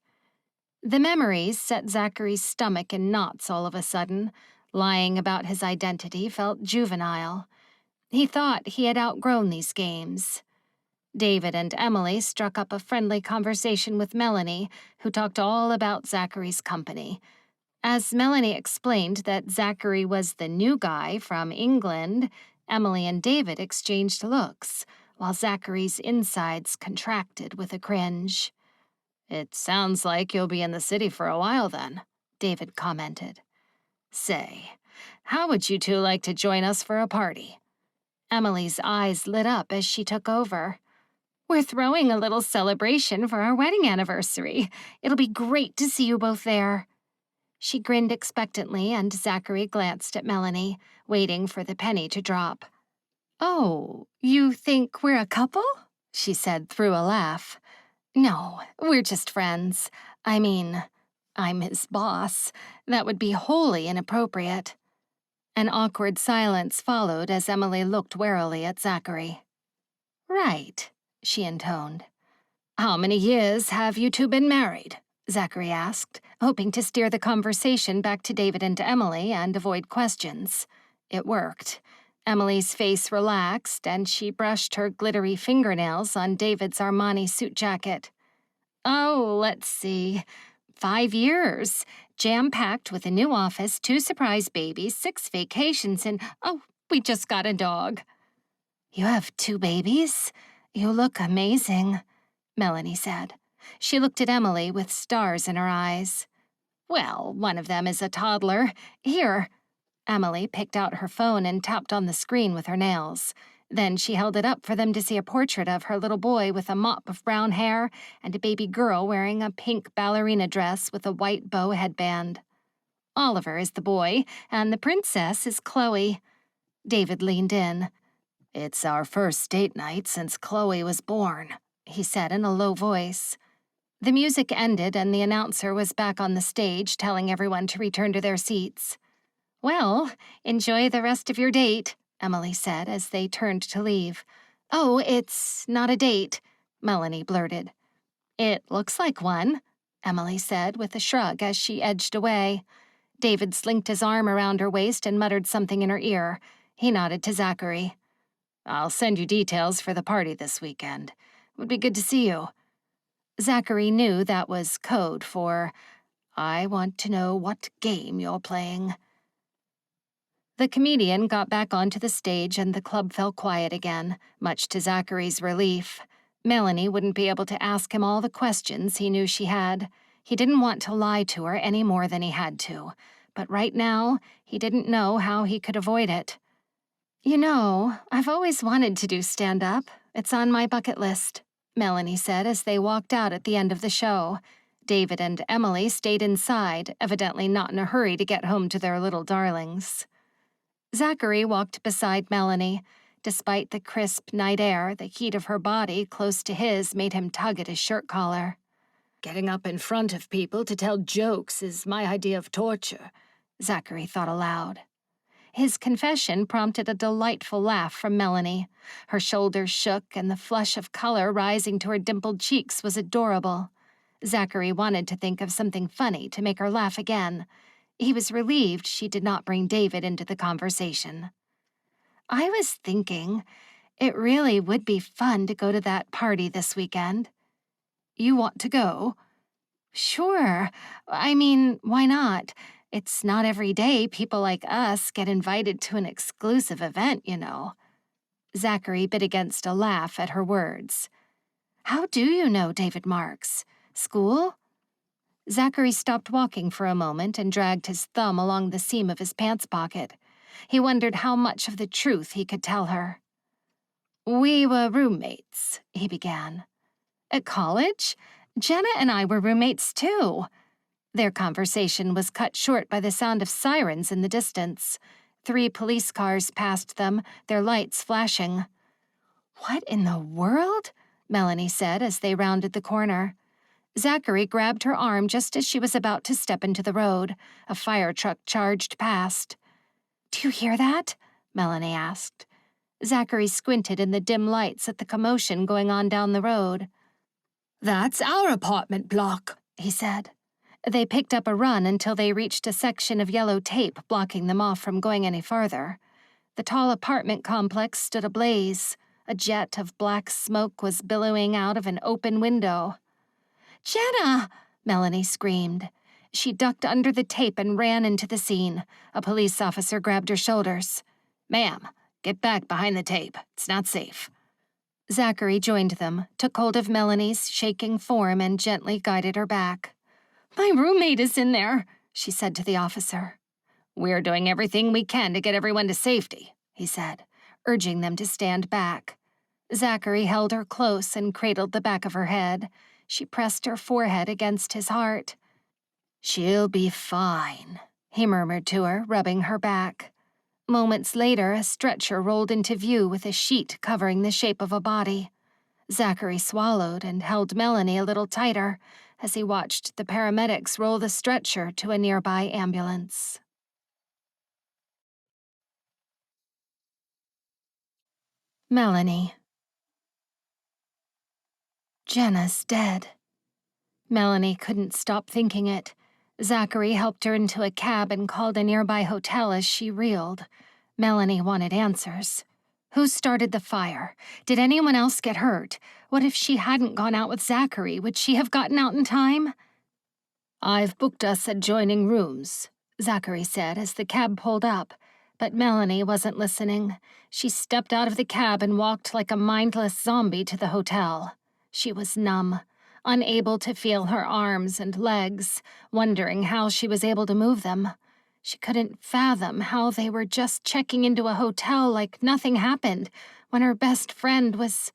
The memories set Zachary's stomach in knots all of a sudden. Lying about his identity felt juvenile. He thought he had outgrown these games. David and Emily struck up a friendly conversation with Melanie, who talked all about Zachary's company. As Melanie explained that Zachary was the new guy from England, Emily and David exchanged looks, while Zachary's insides contracted with a cringe. "It sounds like you'll be in the city for a while then," David commented. "Say, how would you two like to join us for a party?" Emily's eyes lit up as she took over. "We're throwing a little celebration for our wedding anniversary. It'll be great to see you both there." She grinned expectantly, and Zachary glanced at Melanie, waiting for the penny to drop. "Oh, you think we're a couple?" she said through a laugh. "No, we're just friends. I mean, I'm his boss. That would be wholly inappropriate." An awkward silence followed as Emily looked warily at Zachary. "Right," she intoned. "How many years have you two been married?" Zachary asked, hoping to steer the conversation back to David and Emily and avoid questions. It worked. Emily's face relaxed, and she brushed her glittery fingernails on David's Armani suit jacket. "Oh, let's see. 5 years. Jam-packed with a new office, 2 surprise babies, 6 vacations, and, oh, we just got a dog." "You have 2 babies? You look amazing," Melanie said. She looked at Emily with stars in her eyes. "Well, one of them is a toddler. Here." Emily picked out her phone and tapped on the screen with her nails. Then she held it up for them to see a portrait of her little boy with a mop of brown hair and a baby girl wearing a pink ballerina dress with a white bow headband. "Oliver is the boy, and the princess is Chloe." David leaned in. "It's our first date night since Chloe was born," he said in a low voice. The music ended and the announcer was back on the stage telling everyone to return to their seats. "Well, enjoy the rest of your date," Emily said as they turned to leave. "Oh, it's not a date," Melanie blurted. "It looks like one," Emily said with a shrug as she edged away. David slinked his arm around her waist and muttered something in her ear. He nodded to Zachary. "I'll send you details for the party this weekend. Would be good to see you." Zachary knew that was code for, "I want to know what game you're playing." The comedian got back onto the stage and the club fell quiet again, much to Zachary's relief. Melanie wouldn't be able to ask him all the questions he knew she had. He didn't want to lie to her any more than he had to, but right now he didn't know how he could avoid it. You know, I've always wanted to do stand-up. It's on my bucket list, Melanie said as they walked out at the end of the show. David and Emily stayed inside, evidently not in a hurry to get home to their little darlings. Zachary walked beside Melanie. Despite the crisp night air, the heat of her body close to his made him tug at his shirt collar. Getting up in front of people to tell jokes is my idea of torture, Zachary thought aloud. His confession prompted a delightful laugh from Melanie. Her shoulders shook and the flush of color rising to her dimpled cheeks was adorable. Zachary wanted to think of something funny to make her laugh again. He was relieved she did not bring David into the conversation. I was thinking, it really would be fun to go to that party this weekend. You want to go? Sure. I mean, why not? It's not every day people like us get invited to an exclusive event, you know. Zachary bit against a laugh at her words. How do you know David Marks? School? Zachary stopped walking for a moment and dragged his thumb along the seam of his pants pocket. He wondered how much of the truth he could tell her. We were roommates, he began. At college? Jenna and I were roommates too. Their conversation was cut short by the sound of sirens in the distance. 3 police cars passed them, their lights flashing. What in the world? Melanie said as they rounded the corner. Zachary grabbed her arm just as she was about to step into the road. A fire truck charged past. Do you hear that? Melanie asked. Zachary squinted in the dim lights at the commotion going on down the road. That's our apartment block, he said. They picked up a run until they reached a section of yellow tape blocking them off from going any farther. The tall apartment complex stood ablaze. A jet of black smoke was billowing out of an open window. Jenna! Melanie screamed. She ducked under the tape and ran into the scene. A police officer grabbed her shoulders. Ma'am, get back behind the tape. It's not safe. Zachary joined them, took hold of Melanie's shaking form and gently guided her back. My roommate is in there, she said to the officer. We're doing everything we can to get everyone to safety, he said, urging them to stand back. Zachary held her close and cradled the back of her head. She pressed her forehead against his heart. She'll be fine, he murmured to her, rubbing her back. Moments later, a stretcher rolled into view with a sheet covering the shape of a body. Zachary swallowed and held Melanie a little tighter as he watched the paramedics roll the stretcher to a nearby ambulance. Melanie. Jenna's dead. Melanie couldn't stop thinking it. Zachary helped her into a cab and called a nearby hotel as she reeled. Melanie wanted answers. Who started the fire? Did anyone else get hurt? What if she hadn't gone out with Zachary? Would she have gotten out in time? I've booked us adjoining rooms, Zachary said as the cab pulled up. But Melanie wasn't listening. She stepped out of the cab and walked like a mindless zombie to the hotel. She was numb, unable to feel her arms and legs, wondering how she was able to move them. She couldn't fathom how they were just checking into a hotel like nothing happened when her best friend was...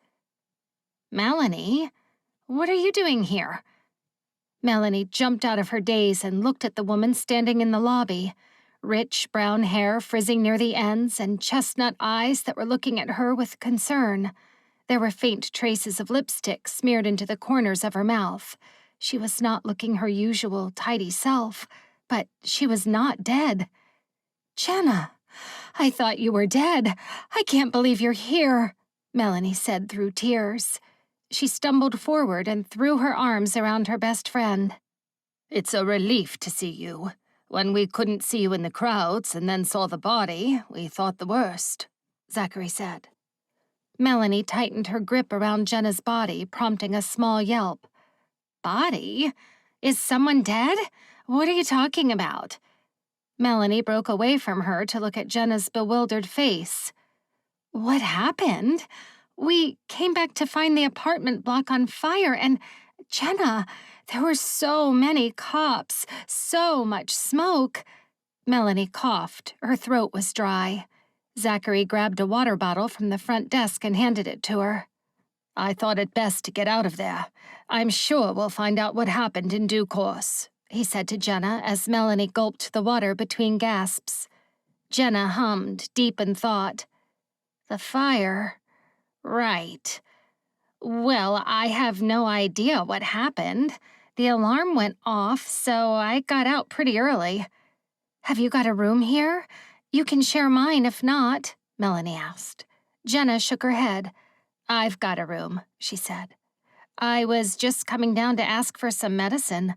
Melanie, what are you doing here? Melanie jumped out of her daze and looked at the woman standing in the lobby. Rich brown hair frizzing near the ends and chestnut eyes that were looking at her with concern. There were faint traces of lipstick smeared into the corners of her mouth. She was not looking her usual tidy self, but she was not dead. Jenna, I thought you were dead. I can't believe you're here, Melanie said through tears. She stumbled forward and threw her arms around her best friend. It's a relief to see you. When we couldn't see you in the crowds and then saw the body, we thought the worst, Zachary said. Melanie tightened her grip around Jenna's body, prompting a small yelp. Body? Is someone dead? What are you talking about? Melanie broke away from her to look at Jenna's bewildered face. What happened? We came back to find the apartment block on fire and, Jenna, there were so many cops, so much smoke. Melanie coughed. Her throat was dry. Zachary grabbed a water bottle from the front desk and handed it to her. "I thought it best to get out of there. I'm sure we'll find out what happened in due course," he said to Jenna as Melanie gulped the water between gasps. Jenna hummed, deep in thought. "The fire. Right. Well, I have no idea what happened. The alarm went off, so I got out pretty early." "Have you got a room here? You can share mine if not," Melanie asked. Jenna shook her head. "I've got a room," she said. "I was just coming down to ask for some medicine."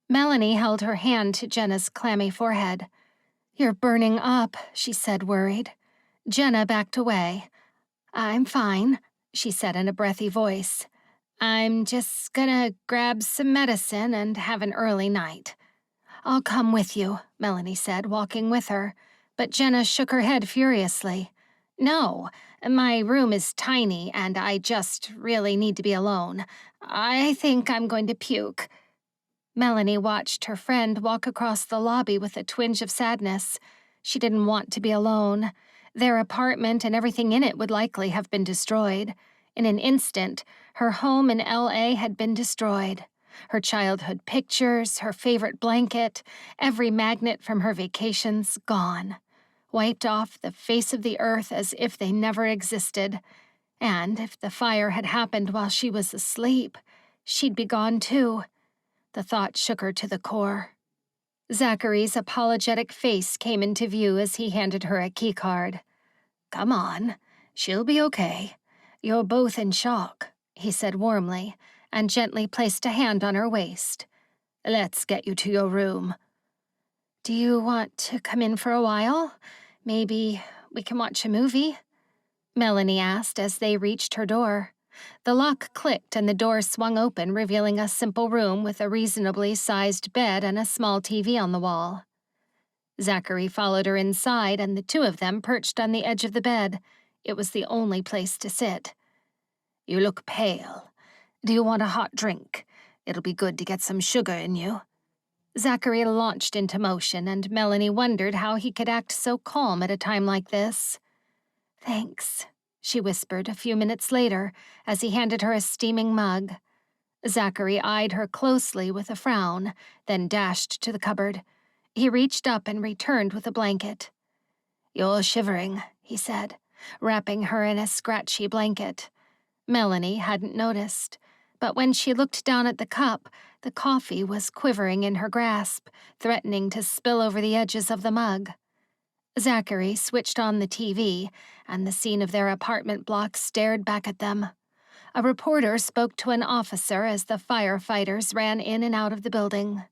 Melanie held her hand to Jenna's clammy forehead. "You're burning up," she said, worried. Jenna backed away. "I'm fine," she said in a breathy voice. "I'm just gonna grab some medicine and have an early night." "I'll come with you," Melanie said, walking with her. But Jenna shook her head furiously. "No, my room is tiny and I just really need to be alone. I think I'm going to puke." Melanie watched her friend walk across the lobby with a twinge of sadness. She didn't want to be alone. Their apartment and everything in it would likely have been destroyed. In an instant, her home in L.A. had been destroyed. Her childhood pictures, her favorite blanket, every magnet from her vacations gone. Wiped off the face of the earth as if they never existed. And if the fire had happened while she was asleep, she'd be gone too. The thought shook her to the core. Zachary's apologetic face came into view as he handed her a keycard. "Come on, she'll be okay. You're both in shock," he said warmly, and gently placed a hand on her waist. "Let's get you to your room." "Do you want to come in for a while? Maybe we can watch a movie?" Melanie asked as they reached her door. The lock clicked and the door swung open, revealing a simple room with a reasonably sized bed and a small TV on the wall. Zachary followed her inside, and the two of them perched on the edge of the bed. It was the only place to sit. "You look pale. Do you want a hot drink? It'll be good to get some sugar in you." Zachary launched into motion, and Melanie wondered how he could act so calm at a time like this. "Thanks," she whispered a few minutes later as he handed her a steaming mug. Zachary eyed her closely with a frown, then dashed to the cupboard. He reached up and returned with a blanket. "You're shivering," he said, wrapping her in a scratchy blanket. Melanie hadn't noticed, but when she looked down at the cup, the coffee was quivering in her grasp, threatening to spill over the edges of the mug. Zachary switched on the TV, and the scene of their apartment block stared back at them. A reporter spoke to an officer as the firefighters ran in and out of the building.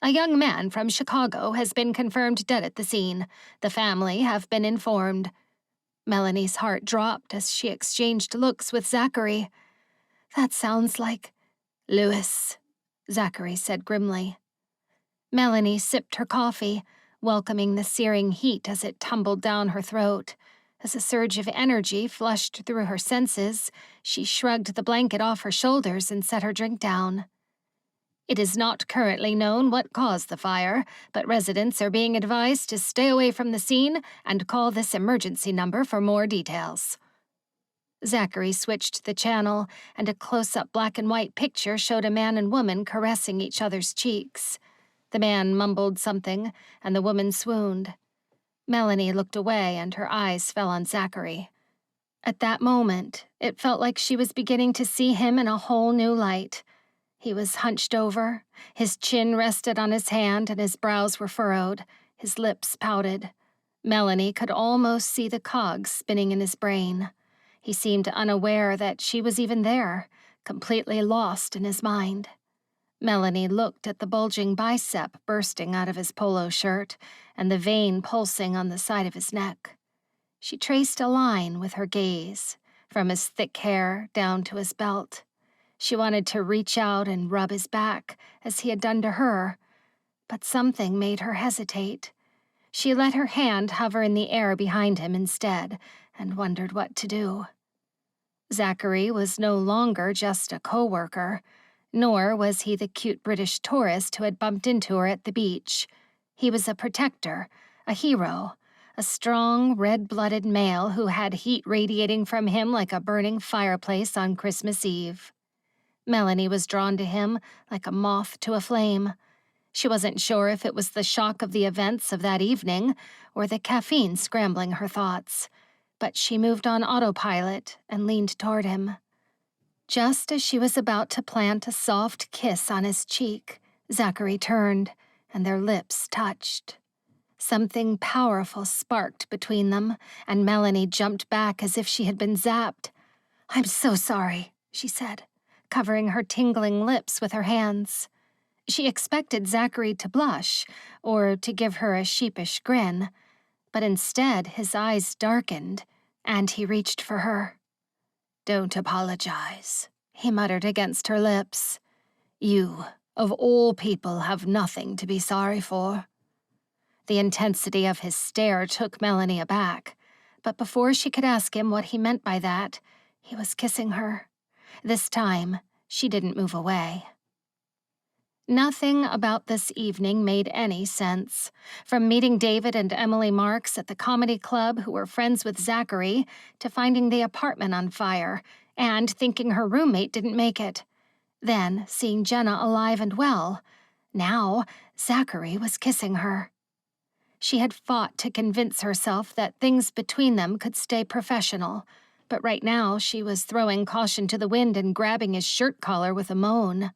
"A young man from Chicago has been confirmed dead at the scene. The family have been informed." Melanie's heart dropped as she exchanged looks with Zachary. "That sounds like Lewis," Zachary said grimly. Melanie sipped her coffee, welcoming the searing heat as it tumbled down her throat. As a surge of energy flushed through her senses, she shrugged the blanket off her shoulders and set her drink down. "It is not currently known what caused the fire, but residents are being advised to stay away from the scene and call this emergency number for more details." Zachary switched the channel, and a close-up black and white picture showed a man and woman caressing each other's cheeks. The man mumbled something, and the woman swooned. Melanie looked away, and her eyes fell on Zachary. At that moment, it felt like she was beginning to see him in a whole new light. He was hunched over, his chin rested on his hand, and his brows were furrowed, his lips pouted. Melanie could almost see the cogs spinning in his brain. He seemed unaware that she was even there, completely lost in his mind. Melanie looked at the bulging bicep bursting out of his polo shirt and the vein pulsing on the side of his neck. She traced a line with her gaze, from his thick hair down to his belt. She wanted to reach out and rub his back, as he had done to her, but something made her hesitate. She let her hand hover in the air behind him instead, and wondered what to do. Zachary was no longer just a co-worker, nor was he the cute British tourist who had bumped into her at the beach. He was a protector, a hero, a strong, red-blooded male who had heat radiating from him like a burning fireplace on Christmas Eve. Melanie was drawn to him like a moth to a flame. She wasn't sure if it was the shock of the events of that evening or the caffeine scrambling her thoughts, but she moved on autopilot and leaned toward him. Just as she was about to plant a soft kiss on his cheek, Zachary turned, and their lips touched. Something powerful sparked between them, and Melanie jumped back as if she had been zapped. "I'm so sorry," she said, covering her tingling lips with her hands. She expected Zachary to blush, or to give her a sheepish grin, but instead his eyes darkened, and he reached for her. "Don't apologize," he muttered against her lips. "You, of all people, have nothing to be sorry for." The intensity of his stare took Melanie aback, but before she could ask him what he meant by that, he was kissing her. This time, she didn't move away. Nothing about this evening made any sense. From meeting David and Emily Marks at the comedy club who were friends with Zachary, to finding the apartment on fire, and thinking her roommate didn't make it. Then seeing Jenna alive and well. Now, Zachary was kissing her. She had fought to convince herself that things between them could stay professional, but right now she was throwing caution to the wind and grabbing his shirt collar with a moan.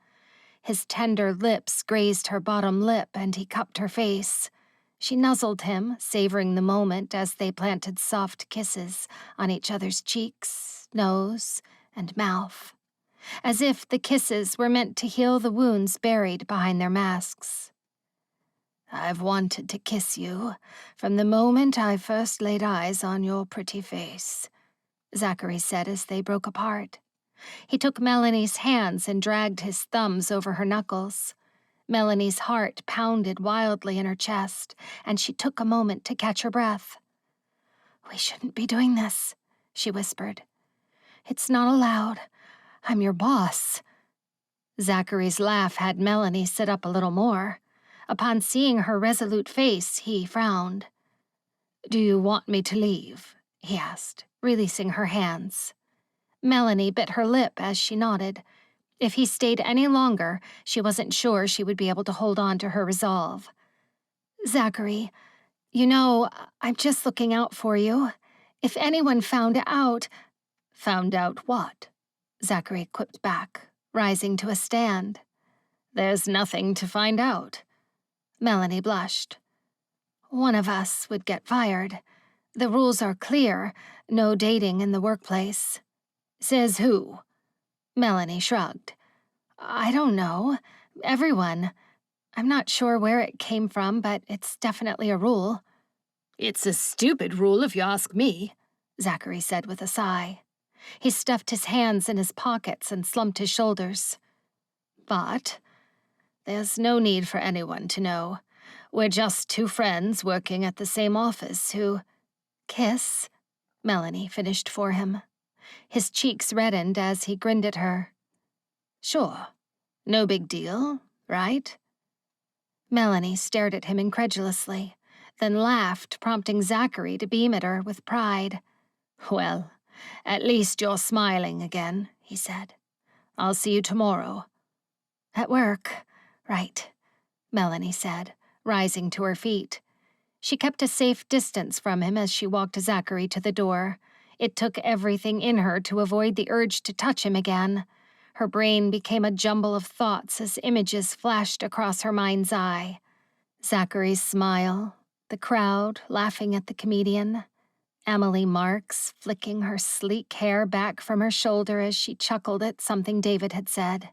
His tender lips grazed her bottom lip, and he cupped her face. She nuzzled him, savoring the moment as they planted soft kisses on each other's cheeks, nose, and mouth, as if the kisses were meant to heal the wounds buried behind their masks. "I've wanted to kiss you from the moment I first laid eyes on your pretty face," Zachary said as they broke apart. He took Melanie's hands and dragged his thumbs over her knuckles. Melanie's heart pounded wildly in her chest, and she took a moment to catch her breath. "We shouldn't be doing this," she whispered. "It's not allowed. I'm your boss." Zachary's laugh had Melanie sit up a little more. Upon seeing her resolute face, he frowned. "Do you want me to leave?" he asked, releasing her hands. Melanie bit her lip as she nodded. If he stayed any longer, she wasn't sure she would be able to hold on to her resolve. "Zachary, you know, I'm just looking out for you. If anyone found out—" "Found out what?" Zachary quipped back, rising to a stand. "There's nothing to find out." Melanie blushed. "One of us would get fired. The rules are clear, no dating in the workplace." "Says who?" Melanie shrugged. "I don't know. Everyone. I'm not sure where it came from, but it's definitely a rule." "It's a stupid rule if you ask me," Zachary said with a sigh. He stuffed his hands in his pockets and slumped his shoulders. "But there's no need for anyone to know. We're just two friends working at the same office who—" "Kiss," Melanie finished for him. His cheeks reddened as he grinned at her. "Sure. No big deal, right?" Melanie stared at him incredulously, then laughed, prompting Zachary to beam at her with pride. "Well, at least you're smiling again," he said. "I'll see you tomorrow." "At work, right," Melanie said, rising to her feet. She kept a safe distance from him as she walked Zachary to the door. It took everything in her to avoid the urge to touch him again. Her brain became a jumble of thoughts as images flashed across her mind's eye. Zachary's smile, the crowd laughing at the comedian, Emily Marks flicking her sleek hair back from her shoulder as she chuckled at something David had said,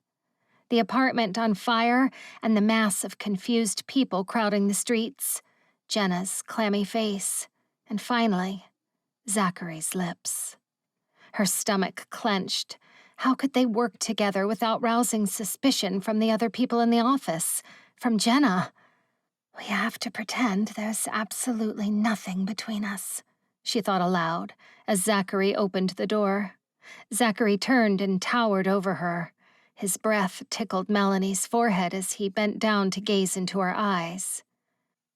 the apartment on fire and the mass of confused people crowding the streets, Jenna's clammy face, and finally, Zachary's lips. Her stomach clenched. How could they work together without rousing suspicion from the other people in the office, from Jenna? "We have to pretend there's absolutely nothing between us," she thought aloud as Zachary opened the door. Zachary turned and towered over her. His breath tickled Melanie's forehead as he bent down to gaze into her eyes.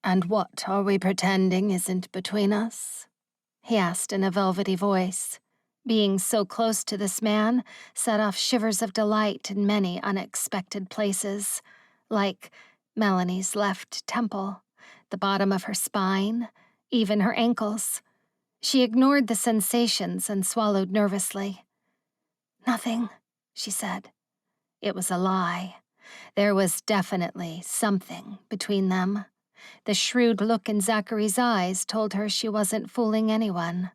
"And what are we pretending isn't between us?" he asked in a velvety voice. Being so close to this man set off shivers of delight in many unexpected places, like Melanie's left temple, the bottom of her spine, even her ankles. She ignored the sensations and swallowed nervously. "Nothing," she said. It was a lie. There was definitely something between them. The shrewd look in Zachary's eyes told her she wasn't fooling anyone.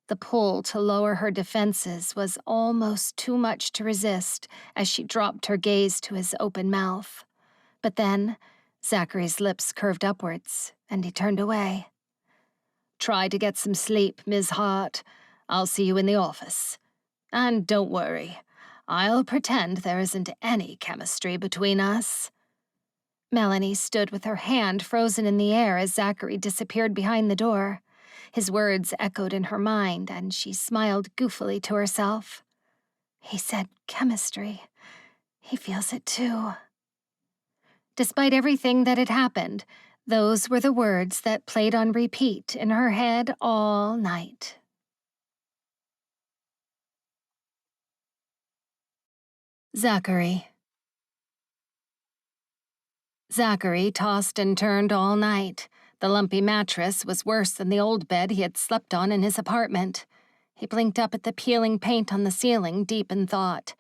The pull to lower her defenses was almost too much to resist as she dropped her gaze to his open mouth. But then, Zachary's lips curved upwards, and he turned away. "Try to get some sleep, Ms. Hart. I'll see you in the office. And don't worry, I'll pretend there isn't any chemistry between us." Melanie stood with her hand frozen in the air as Zachary disappeared behind the door. His words echoed in her mind, and she smiled goofily to herself. He said chemistry. He feels it too. Despite everything that had happened, those were the words that played on repeat in her head all night. Zachary. Zachary tossed and turned all night. The lumpy mattress was worse than the old bed he had slept on in his apartment. He blinked up at the peeling paint on the ceiling, deep in thought.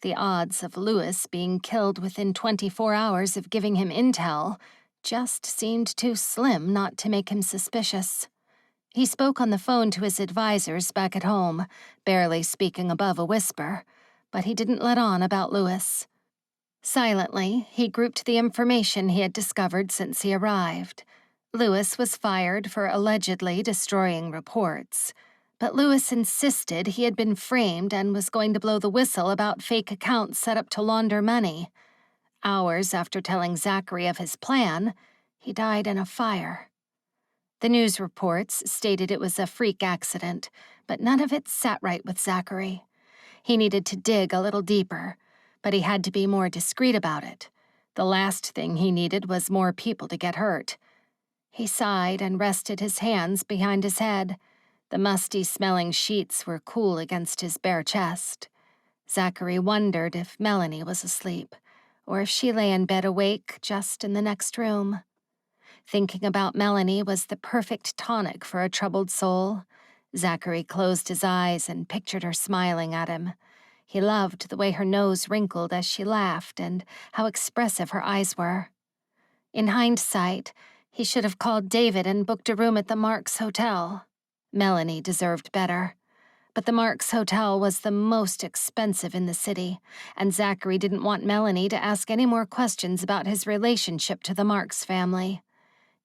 The odds of Lewis being killed within 24 hours of giving him intel just seemed too slim not to make him suspicious. He spoke on the phone to his advisors back at home, barely speaking above a whisper, but he didn't let on about Lewis. Silently, he grouped the information he had discovered since he arrived. Lewis was fired for allegedly destroying reports, but Lewis insisted he had been framed and was going to blow the whistle about fake accounts set up to launder money. Hours after telling Zachary of his plan, he died in a fire. The news reports stated it was a freak accident, but none of it sat right with Zachary. He needed to dig a little deeper, but he had to be more discreet about it. The last thing he needed was more people to get hurt. He sighed and rested his hands behind his head. The musty-smelling sheets were cool against his bare chest. Zachary wondered if Melanie was asleep, or if she lay in bed awake just in the next room. Thinking about Melanie was the perfect tonic for a troubled soul. Zachary closed his eyes and pictured her smiling at him. He loved the way her nose wrinkled as she laughed and how expressive her eyes were. In hindsight, he should have called David and booked a room at the Marks Hotel. Melanie deserved better. But the Marks Hotel was the most expensive in the city, and Zachary didn't want Melanie to ask any more questions about his relationship to the Marks family.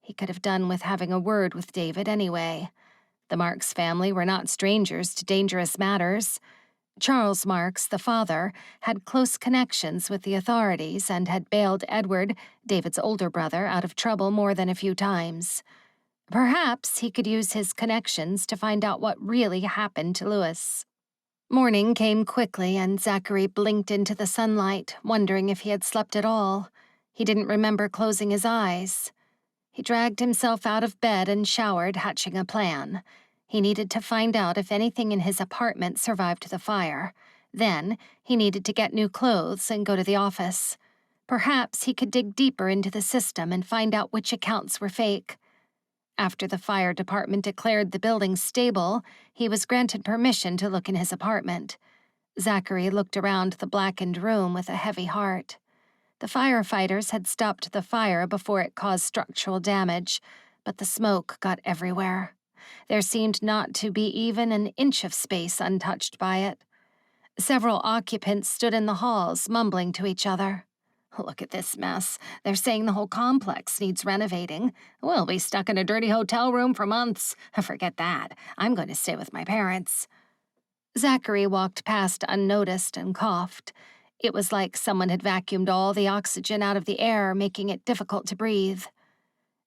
He could have done with having a word with David anyway. The Marks family were not strangers to dangerous matters. Charles Marks, the father, had close connections with the authorities and had bailed Edward, David's older brother, out of trouble more than a few times. Perhaps he could use his connections to find out what really happened to Lewis. Morning came quickly, and Zachary blinked into the sunlight, wondering if he had slept at all. He didn't remember closing his eyes. He dragged himself out of bed and showered, hatching a plan. He needed to find out if anything in his apartment survived the fire. Then, he needed to get new clothes and go to the office. Perhaps he could dig deeper into the system and find out which accounts were fake. After the fire department declared the building stable, he was granted permission to look in his apartment. Zachary looked around the blackened room with a heavy heart. The firefighters had stopped the fire before it caused structural damage, but the smoke got everywhere. There seemed not to be even an inch of space untouched by it. Several occupants stood in the halls, mumbling to each other. "Look at this mess. They're saying the whole complex needs renovating. We'll be stuck in a dirty hotel room for months. Forget that. I'm going to stay with my parents." Zachary walked past unnoticed and coughed. It was like someone had vacuumed all the oxygen out of the air, making it difficult to breathe.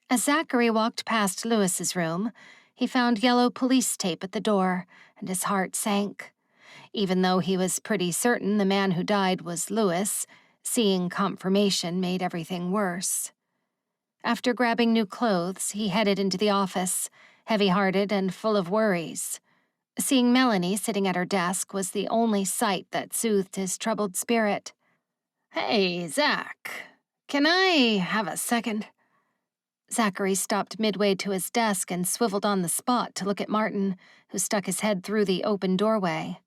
As Zachary walked past Lewis's room, he found yellow police tape at the door, and his heart sank. Even though he was pretty certain the man who died was Lewis, seeing confirmation made everything worse. After grabbing new clothes, he headed into the office, heavy-hearted and full of worries. Seeing Melanie sitting at her desk was the only sight that soothed his troubled spirit. "Hey, Zach, can I have a second?" Zachary stopped midway to his desk and swiveled on the spot to look at Martin, who stuck his head through the open doorway.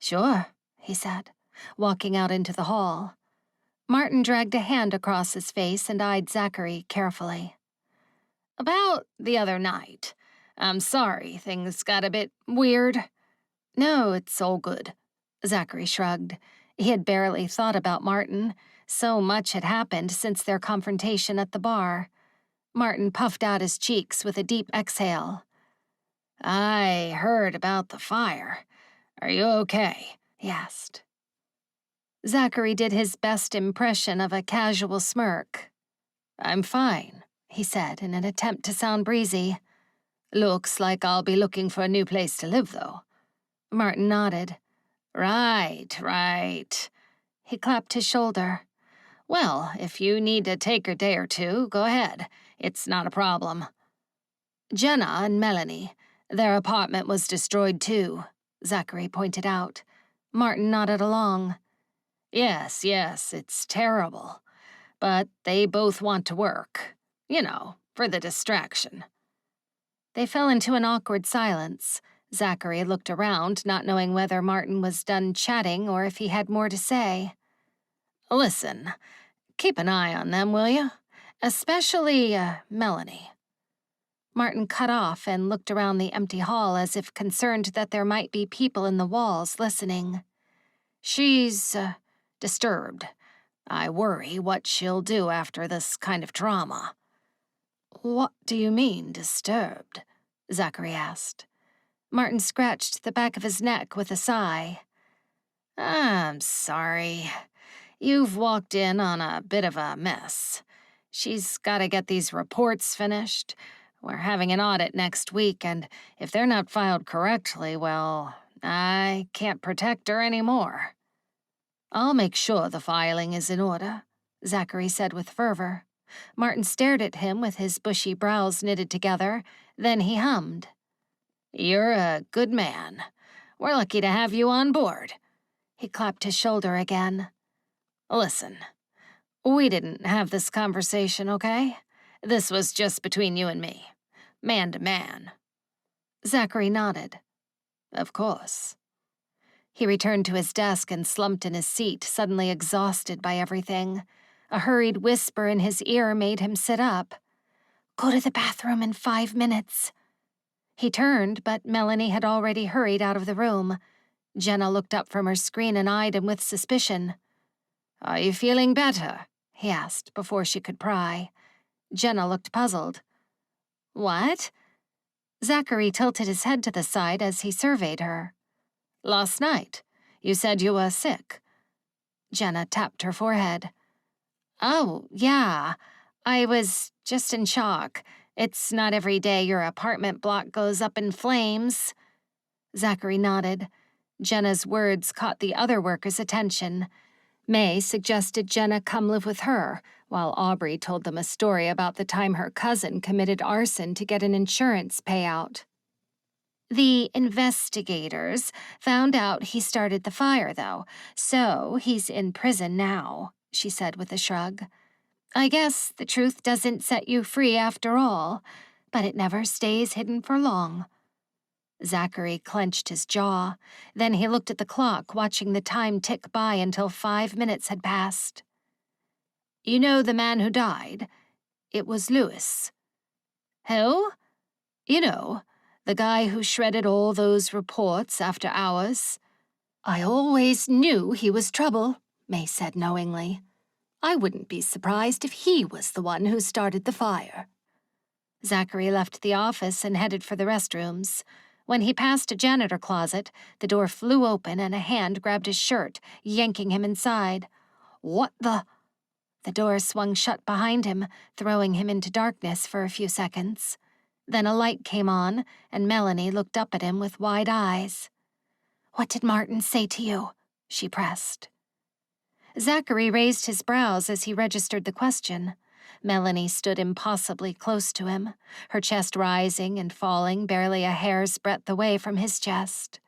"Sure," he said, walking out into the hall. Martin dragged a hand across his face and eyed Zachary carefully. "About the other night. I'm sorry, things got a bit weird." "No, it's all good," Zachary shrugged. He had barely thought about Martin. So much had happened since their confrontation at the bar. Martin puffed out his cheeks with a deep exhale. "I heard about the fire. Are you okay?" he asked. Zachary did his best impression of a casual smirk. "I'm fine," he said in an attempt to sound breezy. "Looks like I'll be looking for a new place to live, though." Martin nodded. Right. He clapped his shoulder. "Well, if you need to take a day or two, go ahead. It's not a problem." "Jenna and Melanie, their apartment was destroyed too," Zachary pointed out. Martin nodded along. Yes, it's terrible. But they both want to work. You know, for the distraction." They fell into an awkward silence. Zachary looked around, not knowing whether Martin was done chatting or if he had more to say. "Listen, keep an eye on them, will you? Especially, Melanie." Martin cut off and looked around the empty hall as if concerned that there might be people in the walls listening. "She's, disturbed. I worry what she'll do after this kind of trauma." "What do you mean, disturbed?" Zachary asked. Martin scratched the back of his neck with a sigh. "I'm sorry. You've walked in on a bit of a mess. She's got to get these reports finished. We're having an audit next week, and if they're not filed correctly, well, I can't protect her anymore." "I'll make sure the filing is in order," Zachary said with fervor. Martin stared at him with his bushy brows knitted together. Then he hummed. "You're a good man. We're lucky to have you on board." He clapped his shoulder again. "Listen, we didn't have this conversation, okay? This was just between you and me. Man to man." Zachary nodded. "Of course." He returned to his desk and slumped in his seat, suddenly exhausted by everything. A hurried whisper in his ear made him sit up. "Go to the bathroom in 5 minutes." He turned, but Melanie had already hurried out of the room. Jenna looked up from her screen and eyed him with suspicion. "Are you feeling better?" he asked before she could pry. Jenna looked puzzled. "What?" Zachary tilted his head to the side as he surveyed her. "Last night, you said you were sick." Jenna tapped her forehead. "Oh, yeah. I was just in shock. It's not every day your apartment block goes up in flames." Zachary nodded. Jenna's words caught the other workers' attention. May suggested Jenna come live with her, while Aubrey told them a story about the time her cousin committed arson to get an insurance payout. "The investigators found out he started the fire, though, so he's in prison now," she said with a shrug. "I guess the truth doesn't set you free after all, but it never stays hidden for long." Zachary clenched his jaw. Then he looked at the clock, watching the time tick by until 5 minutes had passed. "You know the man who died? It was Lewis." "Who?" "You know, the guy who shredded all those reports after hours." "I always knew he was trouble," May said knowingly. "I wouldn't be surprised if he was the one who started the fire." Zachary left the office and headed for the restrooms. When he passed a janitor closet, the door flew open and a hand grabbed his shirt, yanking him inside. "What the—" The door swung shut behind him, throwing him into darkness for a few seconds. Then a light came on, and Melanie looked up at him with wide eyes. "What did Martin say to you?" she pressed. Zachary raised his brows as he registered the question. Melanie stood impossibly close to him, her chest rising and falling barely a hair's breadth away from his chest.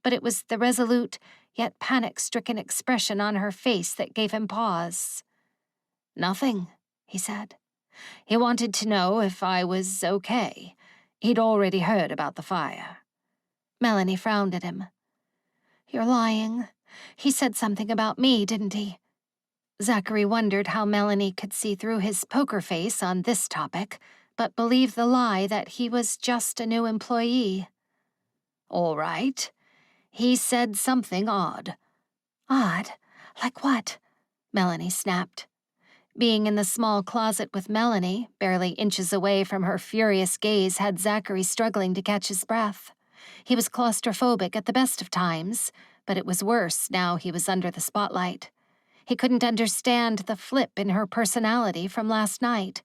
But it was the resolute, yet panic-stricken expression on her face that gave him pause. "Nothing," he said. He wanted to know if I was okay. He'd already heard about the fire. Melanie frowned at him. "You're lying. He said something about me, didn't he?" Zachary wondered how Melanie could see through his poker face on this topic, but believed the lie that he was just a new employee. "All right. He said something odd." "Odd? Like what?" Melanie snapped. Being in the small closet with Melanie, barely inches away from her furious gaze, had Zachary struggling to catch his breath. He was claustrophobic at the best of times, but it was worse now he was under the spotlight. He couldn't understand the flip in her personality from last night.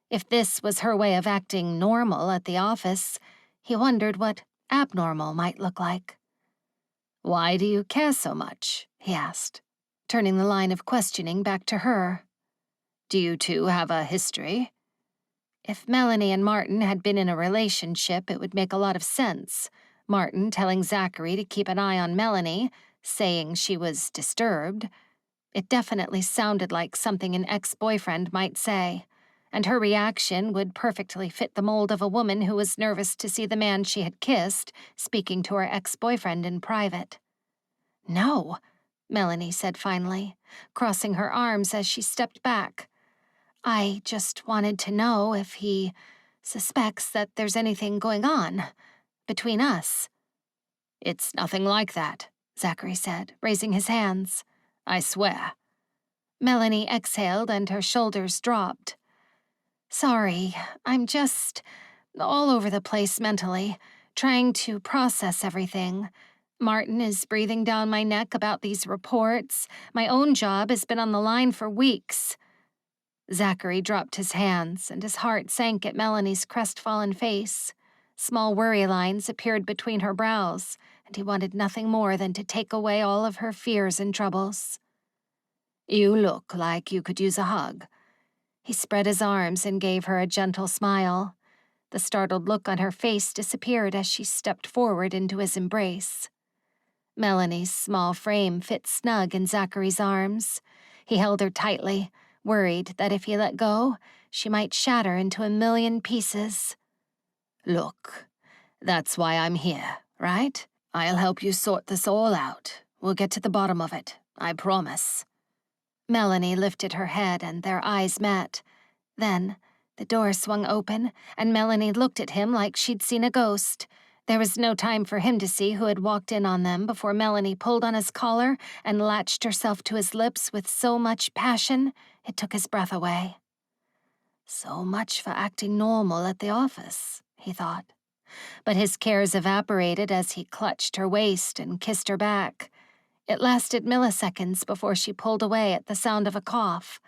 If this was her way of acting normal at the office, he wondered what abnormal might look like. "Why do you care so much?" he asked, turning the line of questioning back to her. "Do you two have a history?" If Melanie and Martin had been in a relationship, it would make a lot of sense. Martin telling Zachary to keep an eye on Melanie, saying she was disturbed. It definitely sounded like something an ex-boyfriend might say, and her reaction would perfectly fit the mold of a woman who was nervous to see the man she had kissed speaking to her ex-boyfriend in private. "No," Melanie said finally, crossing her arms as she stepped back. "I just wanted to know if he suspects that there's anything going on between us." "It's nothing like that," Zachary said, raising his hands. "I swear." Melanie exhaled and her shoulders dropped. "Sorry, I'm just all over the place mentally, trying to process everything. Martin is breathing down my neck about these reports. My own job has been on the line for weeks." Zachary dropped his hands, and his heart sank at Melanie's crestfallen face. Small worry lines appeared between her brows, and he wanted nothing more than to take away all of her fears and troubles. "You look like you could use a hug." He spread his arms and gave her a gentle smile. The startled look on her face disappeared as she stepped forward into his embrace. Melanie's small frame fit snug in Zachary's arms. He held her tightly, worried that if he let go, she might shatter into a million pieces. "Look, that's why I'm here, right? I'll help you sort this all out. We'll get to the bottom of it, I promise." Melanie lifted her head and their eyes met. Then, the door swung open, and Melanie looked at him like she'd seen a ghost. There was no time for him to see who had walked in on them before Melanie pulled on his collar and latched herself to his lips with so much passion it took his breath away. So much for acting normal at the office, he thought. But his cares evaporated as he clutched her waist and kissed her back. It lasted milliseconds before she pulled away at the sound of a cough,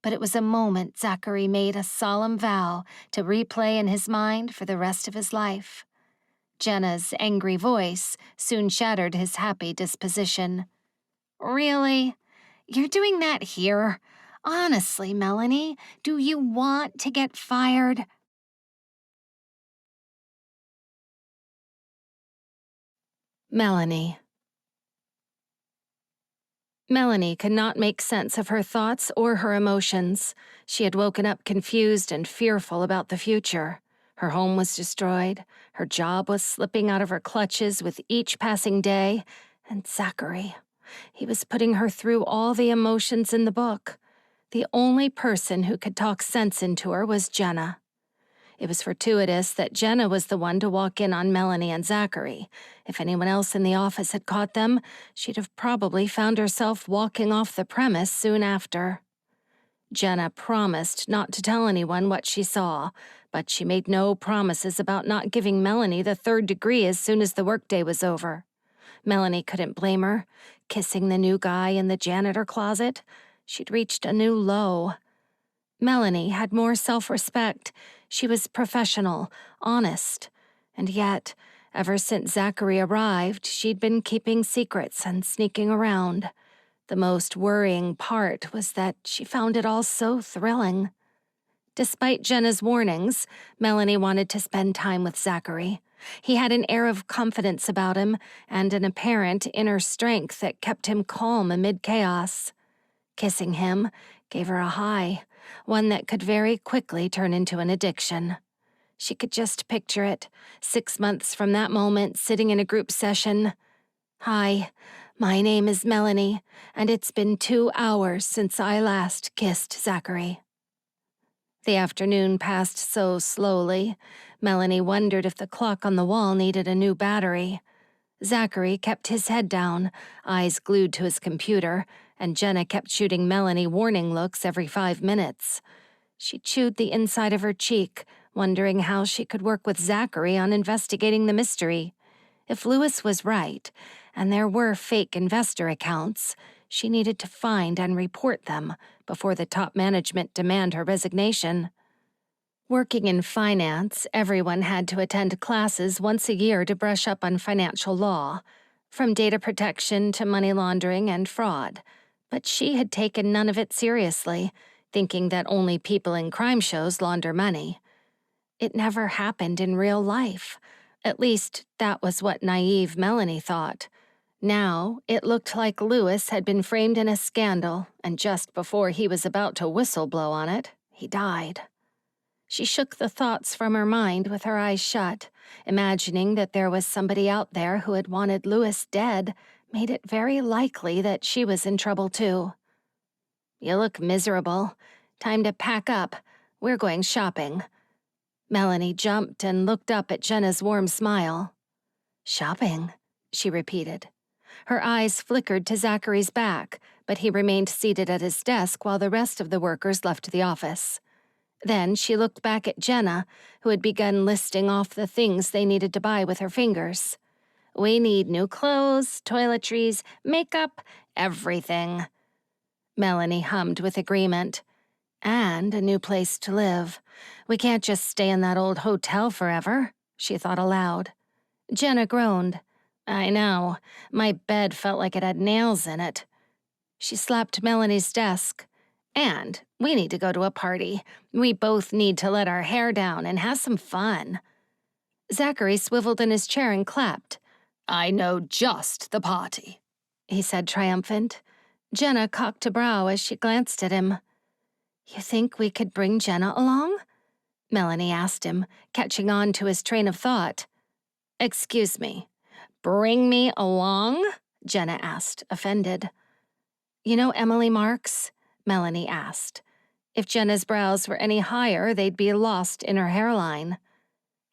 but it was a moment Zachary made a solemn vow to replay in his mind for the rest of his life. Jenna's angry voice soon shattered his happy disposition. "Really? You're doing that here? Honestly, Melanie, do you want to get fired?" Melanie could not make sense of her thoughts or her emotions. She had woken up confused and fearful about the future. Her home was destroyed, her job was slipping out of her clutches with each passing day, and Zachary. He was putting her through all the emotions in the book. The only person who could talk sense into her was Jenna. It was fortuitous that Jenna was the one to walk in on Melanie and Zachary. If anyone else in the office had caught them, she'd have probably found herself walking off the premise soon after. Jenna promised not to tell anyone what she saw, but she made no promises about not giving Melanie the third degree as soon as the workday was over. Melanie couldn't blame her. Kissing the new guy in the janitor closet, she'd reached a new low. Melanie had more self-respect. She was professional, honest. And yet, ever since Zachary arrived, she'd been keeping secrets and sneaking around. The most worrying part was that she found it all so thrilling. Despite Jenna's warnings, Melanie wanted to spend time with Zachary. He had an air of confidence about him and an apparent inner strength that kept him calm amid chaos. Kissing him gave her a high, one that could very quickly turn into an addiction. She could just picture it, 6 months from that moment, sitting in a group session. "Hi, my name is Melanie, and it's been 2 hours since I last kissed Zachary." The afternoon passed so slowly, Melanie wondered if the clock on the wall needed a new battery. Zachary kept his head down, eyes glued to his computer, and Jenna kept shooting Melanie warning looks every 5 minutes. She chewed the inside of her cheek, wondering how she could work with Zachary on investigating the mystery. If Lewis was right, and there were fake investor accounts, she needed to find and report them before the top management demand her resignation. Working in finance, everyone had to attend classes once a year to brush up on financial law, from data protection to money laundering and fraud. But she had taken none of it seriously, thinking that only people in crime shows launder money. It never happened in real life. At least, that was what naive Melanie thought. Now, it looked like Lewis had been framed in a scandal, and just before he was about to whistleblow on it, he died. She shook the thoughts from her mind with her eyes shut. Imagining that there was somebody out there who had wanted Lewis dead made it very likely that she was in trouble too. "You look miserable. Time to pack up. We're going shopping." Melanie jumped and looked up at Jenna's warm smile. "Shopping?" she repeated. Her eyes flickered to Zachary's back, but he remained seated at his desk while the rest of the workers left the office. Then she looked back at Jenna, who had begun listing off the things they needed to buy with her fingers. "We need new clothes, toiletries, makeup, everything." Melanie hummed with agreement. "And a new place to live. We can't just stay in that old hotel forever," she thought aloud. Jenna groaned. "I know. My bed felt like it had nails in it." She slapped Melanie's desk. "And we need to go to a party. We both need to let our hair down and have some fun." Zachary swiveled in his chair and clapped. "I know just the party," he said, triumphant. Jenna cocked a brow as she glanced at him. "You think we could bring Jenna along?" Melanie asked him, catching on to his train of thought. "Excuse me, bring me along?" Jenna asked, offended. "You know Emily Marks?" Melanie asked. If Jenna's brows were any higher, they'd be lost in her hairline.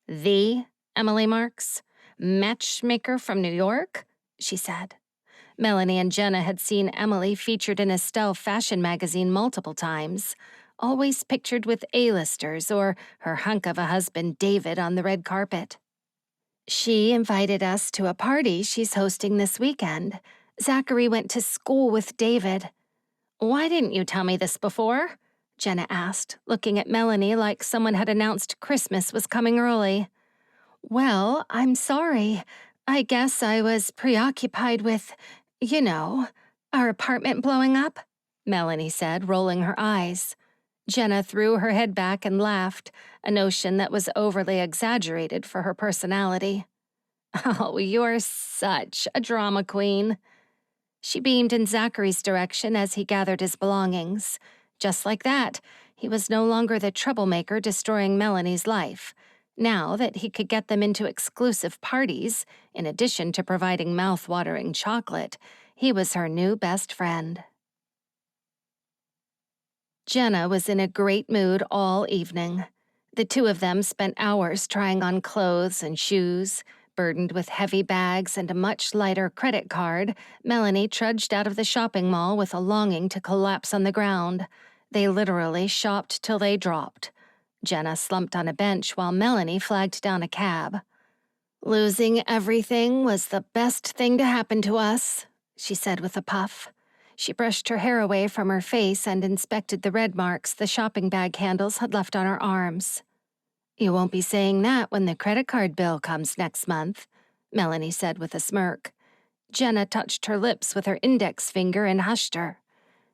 "The Emily Marks? Matchmaker from New York?" she said. Melanie and Jenna had seen Emily featured in Estelle fashion magazine multiple times, always pictured with A-listers or her hunk of a husband David on the red carpet. "She invited us to a party she's hosting this weekend. Zachary went to school with David." "Why didn't you tell me this before?" Jenna asked, looking at Melanie like someone had announced Christmas was coming early. "Well, I'm sorry. I guess I was preoccupied with, our apartment blowing up," Melanie said, rolling her eyes. Jenna threw her head back and laughed, a notion that was overly exaggerated for her personality. "Oh, you're such a drama queen." She beamed in Zachary's direction as he gathered his belongings. Just like that, he was no longer the troublemaker destroying Melanie's life. Now that he could get them into exclusive parties, in addition to providing mouth-watering chocolate, he was her new best friend. Jenna was in a great mood all evening. The two of them spent hours trying on clothes and shoes. Burdened with heavy bags and a much lighter credit card, Melanie trudged out of the shopping mall with a longing to collapse on the ground. They literally shopped till they dropped. Jenna slumped on a bench while Melanie flagged down a cab. "Losing everything was the best thing to happen to us," she said with a puff. She brushed her hair away from her face and inspected the red marks the shopping bag handles had left on her arms. "You won't be saying that when the credit card bill comes next month," Melanie said with a smirk. Jenna touched her lips with her index finger and hushed her.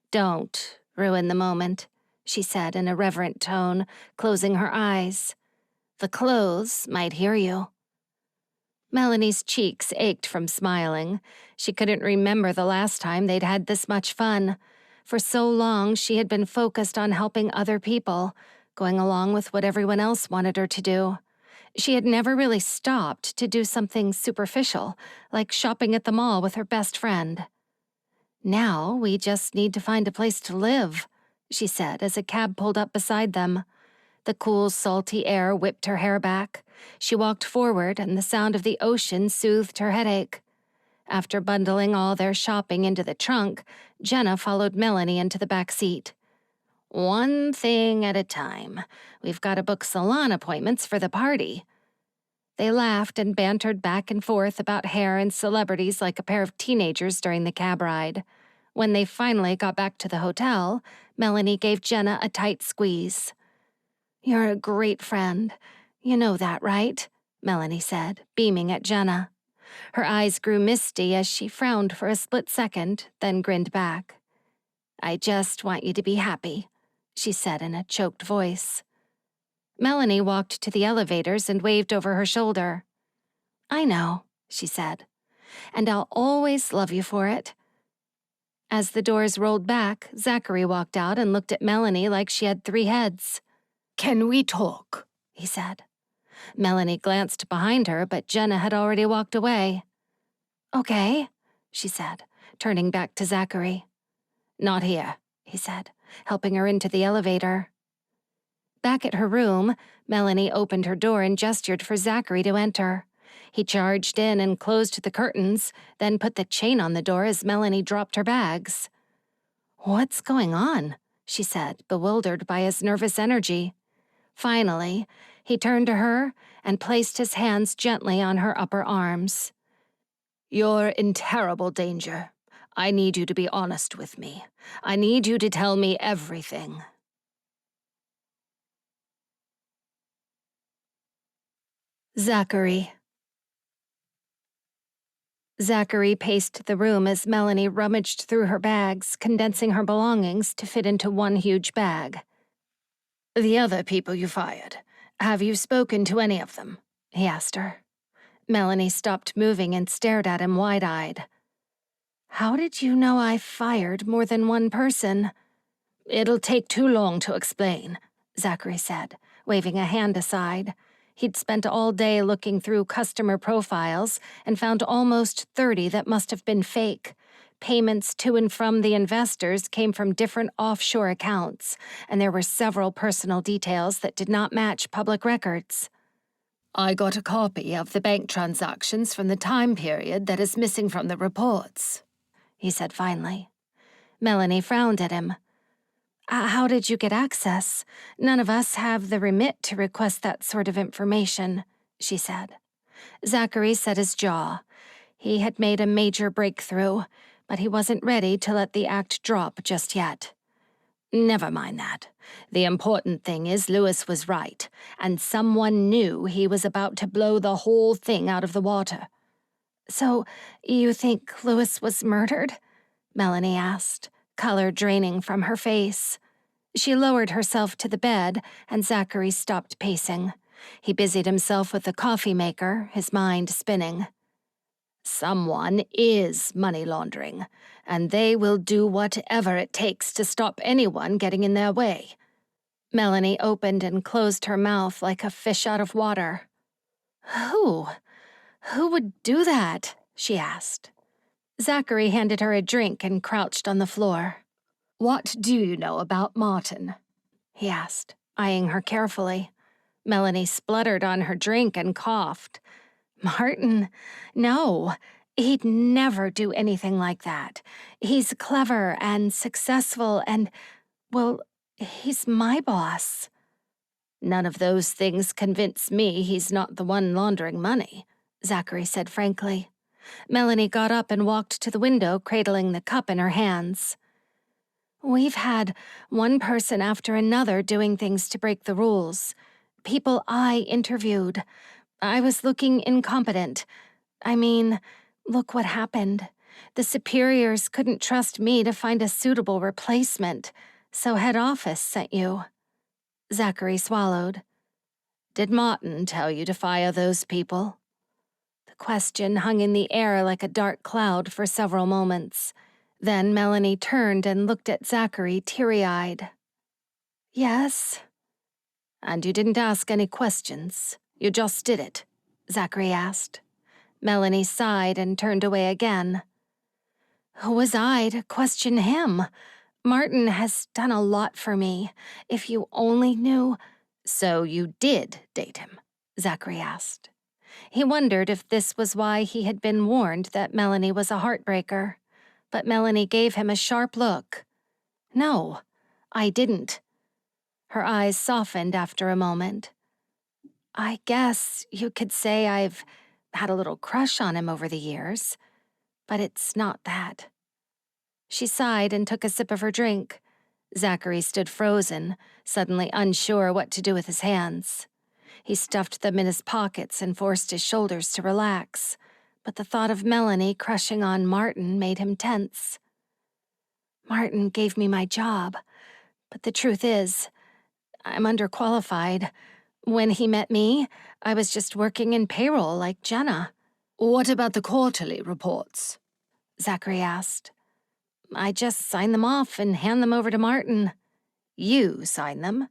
"Don't ruin the moment," she said in a reverent tone, closing her eyes. The clothes might hear you. Melanie's cheeks ached from smiling. She couldn't remember the last time they'd had this much fun. For so long, she had been focused on helping other people, going along with what everyone else wanted her to do. She had never really stopped to do something superficial, like shopping at the mall with her best friend. Now, we just need to find a place to live, she said as a cab pulled up beside them. The cool, salty air whipped her hair back. She walked forward, and the sound of the ocean soothed her headache. After bundling all their shopping into the trunk, Jenna followed Melanie into the back seat. One thing at a time. We've got to book salon appointments for the party. They laughed and bantered back and forth about hair and celebrities like a pair of teenagers during the cab ride. When they finally got back to the hotel, Melanie gave Jenna a tight squeeze. You're a great friend. You know that, right? Melanie said, beaming at Jenna. Her eyes grew misty as she frowned for a split second, then grinned back. I just want you to be happy, she said in a choked voice. Melanie walked to the elevators and waved over her shoulder. I know, she said, and I'll always love you for it. As the doors rolled back, Zachary walked out and looked at Melanie like she had 3 heads. Can we talk? He said. Melanie glanced behind her, but Jenna had already walked away. Okay, she said, turning back to Zachary. Not here, he said, helping her into the elevator. Back at her room, Melanie opened her door and gestured for Zachary to enter. He charged in and closed the curtains, then put the chain on the door as Melanie dropped her bags. What's going on? She said, bewildered by his nervous energy. Finally, he turned to her and placed his hands gently on her upper arms. You're in terrible danger. I need you to be honest with me. I need you to tell me everything. Zachary paced the room as Melanie rummaged through her bags, condensing her belongings to fit into one huge bag. The other people you fired, have you spoken to any of them? He asked her. Melanie stopped moving and stared at him wide-eyed. How did you know I fired more than one person? It'll take too long to explain, Zachary said, waving a hand aside. He'd spent all day looking through customer profiles and found almost 30 that must have been fake. Payments to and from the investors came from different offshore accounts, and there were several personal details that did not match public records. I got a copy of the bank transactions from the time period that is missing from the reports, he said finally. Melanie frowned at him. How did you get access? None of us have the remit to request that sort of information, she said. Zachary set his jaw. He had made a major breakthrough, but he wasn't ready to let the act drop just yet. Never mind that. The important thing is Lewis was right, and someone knew he was about to blow the whole thing out of the water. So, you think Lewis was murdered? Melanie asked, color draining from her face. She lowered herself to the bed, and Zachary stopped pacing. He busied himself with the coffee maker, his mind spinning. Someone is money laundering, and they will do whatever it takes to stop anyone getting in their way. Melanie opened and closed her mouth like a fish out of water. Who? Who would do that? She asked. Zachary handed her a drink and crouched on the floor. What do you know about Martin? He asked, eyeing her carefully. Melanie spluttered on her drink and coughed. Martin? No, he'd never do anything like that. He's clever and successful and, well, he's my boss. None of those things convince me he's not the one laundering money, Zachary said frankly. Melanie got up and walked to the window, cradling the cup in her hands. We've had one person after another doing things to break the rules. People I interviewed. I was looking incompetent. I mean, look what happened. The superiors couldn't trust me to find a suitable replacement. So head office sent you. Zachary swallowed. Did Martin tell you to fire those people? The question hung in the air like a dark cloud for several moments. Then Melanie turned and looked at Zachary teary-eyed. Yes. And you didn't ask any questions. You just did it, Zachary asked. Melanie sighed and turned away again. Who was I to question him? Martin has done a lot for me. If you only knew— So you did date him? Zachary asked. He wondered if this was why he had been warned that Melanie was a heartbreaker. But Melanie gave him a sharp look. No, I didn't. Her eyes softened after a moment. I guess you could say I've had a little crush on him over the years, but it's not that. She sighed and took a sip of her drink. Zachary stood frozen, suddenly unsure what to do with his hands. He stuffed them in his pockets and forced his shoulders to relax, but the thought of Melanie crushing on Martin made him tense. Martin gave me my job, but the truth is, I'm underqualified. When he met me, I was just working in payroll like Jenna. What about the quarterly reports? Zachary asked. I just sign them off and hand them over to Martin. You sign them?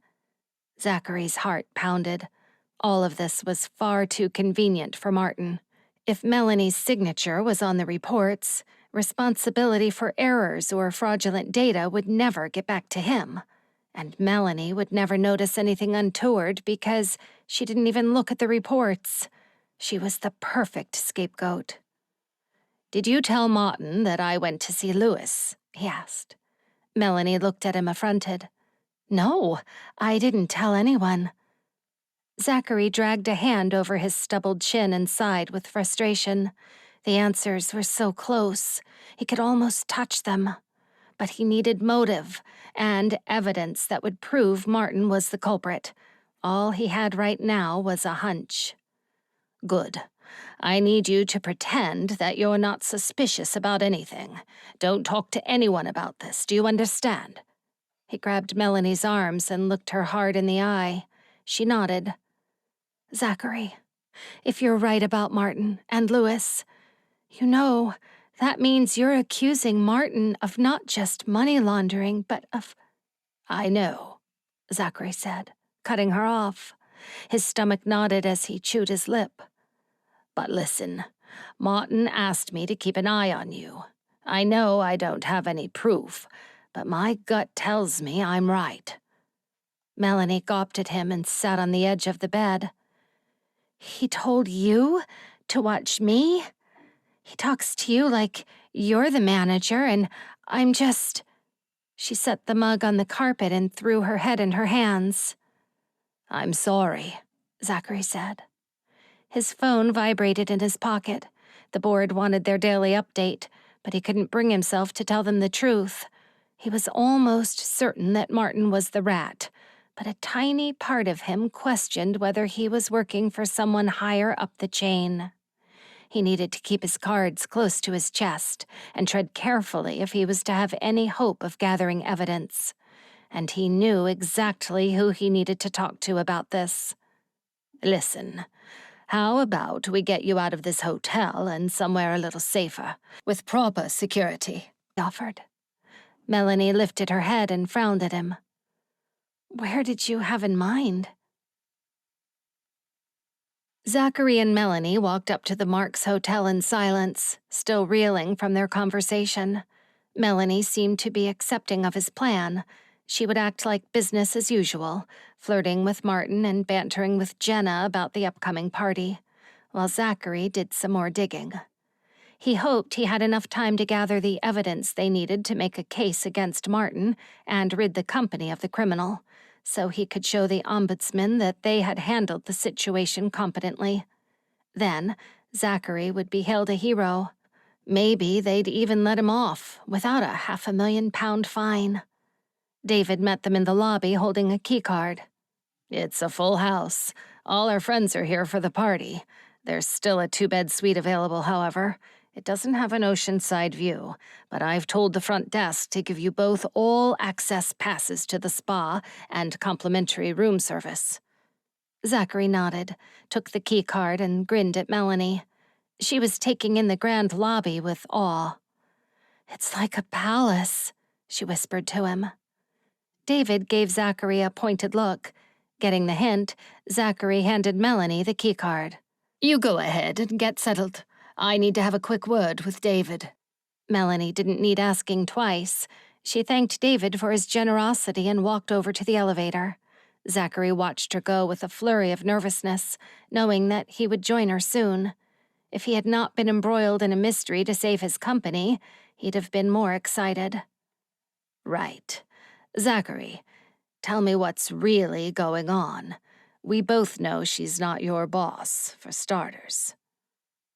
Zachary's heart pounded. All of this was far too convenient for Martin. If Melanie's signature was on the reports, responsibility for errors or fraudulent data would never get back to him. And Melanie would never notice anything untoward because she didn't even look at the reports. She was the perfect scapegoat. Did you tell Martin that I went to see Louis? He asked. Melanie looked at him affronted. No, I didn't tell anyone. Zachary dragged a hand over his stubbled chin and sighed with frustration. The answers were so close, he could almost touch them. But he needed motive and evidence that would prove Martin was the culprit. All he had right now was a hunch. Good. I need you to pretend that you're not suspicious about anything. Don't talk to anyone about this, do you understand? He grabbed Melanie's arms and looked her hard in the eye. She nodded. Zachary, if you're right about Martin and Louis, you know, that means you're accusing Martin of not just money laundering, but of— I know, Zachary said, cutting her off. His stomach knotted as he chewed his lip. But listen, Martin asked me to keep an eye on you. I know I don't have any proof, but my gut tells me I'm right. Melanie gawped at him and sat on the edge of the bed. He told you to watch me? He talks to you like you're the manager and I'm just— She set the mug on the carpet and threw her head in her hands. I'm sorry, Zachary said. His phone vibrated in his pocket. The board wanted their daily update, but he couldn't bring himself to tell them the truth. He was almost certain that Martin was the rat, but a tiny part of him questioned whether he was working for someone higher up the chain. He needed to keep his cards close to his chest and tread carefully if he was to have any hope of gathering evidence. And he knew exactly who he needed to talk to about this. Listen, how about we get you out of this hotel and somewhere a little safer, with proper security, he offered. Melanie lifted her head and frowned at him. Where did you have in mind? Zachary and Melanie walked up to the Marks Hotel in silence, still reeling from their conversation. Melanie seemed to be accepting of his plan. She would act like business as usual, flirting with Martin and bantering with Jenna about the upcoming party, while Zachary did some more digging. He hoped he had enough time to gather the evidence they needed to make a case against Martin and rid the company of the criminal, so he could show the ombudsman that they had handled the situation competently. Then, Zachary would be hailed a hero. Maybe they'd even let him off without a £500,000 fine. David met them in the lobby holding a keycard. It's a full house. All our friends are here for the party. There's still a 2-bed suite available, however. It doesn't have an oceanside view, but I've told the front desk to give you both all access passes to the spa and complimentary room service. Zachary nodded, took the key card, and grinned at Melanie. She was taking in the grand lobby with awe. "It's like a palace," she whispered to him. David gave Zachary a pointed look. Getting the hint, Zachary handed Melanie the key card. "You go ahead and get settled. I need to have a quick word with David." Melanie didn't need asking twice. She thanked David for his generosity and walked over to the elevator. Zachary watched her go with a flurry of nervousness, knowing that he would join her soon. If he had not been embroiled in a mystery to save his company, he'd have been more excited. "Right. Zachary, tell me what's really going on. We both know she's not your boss, for starters."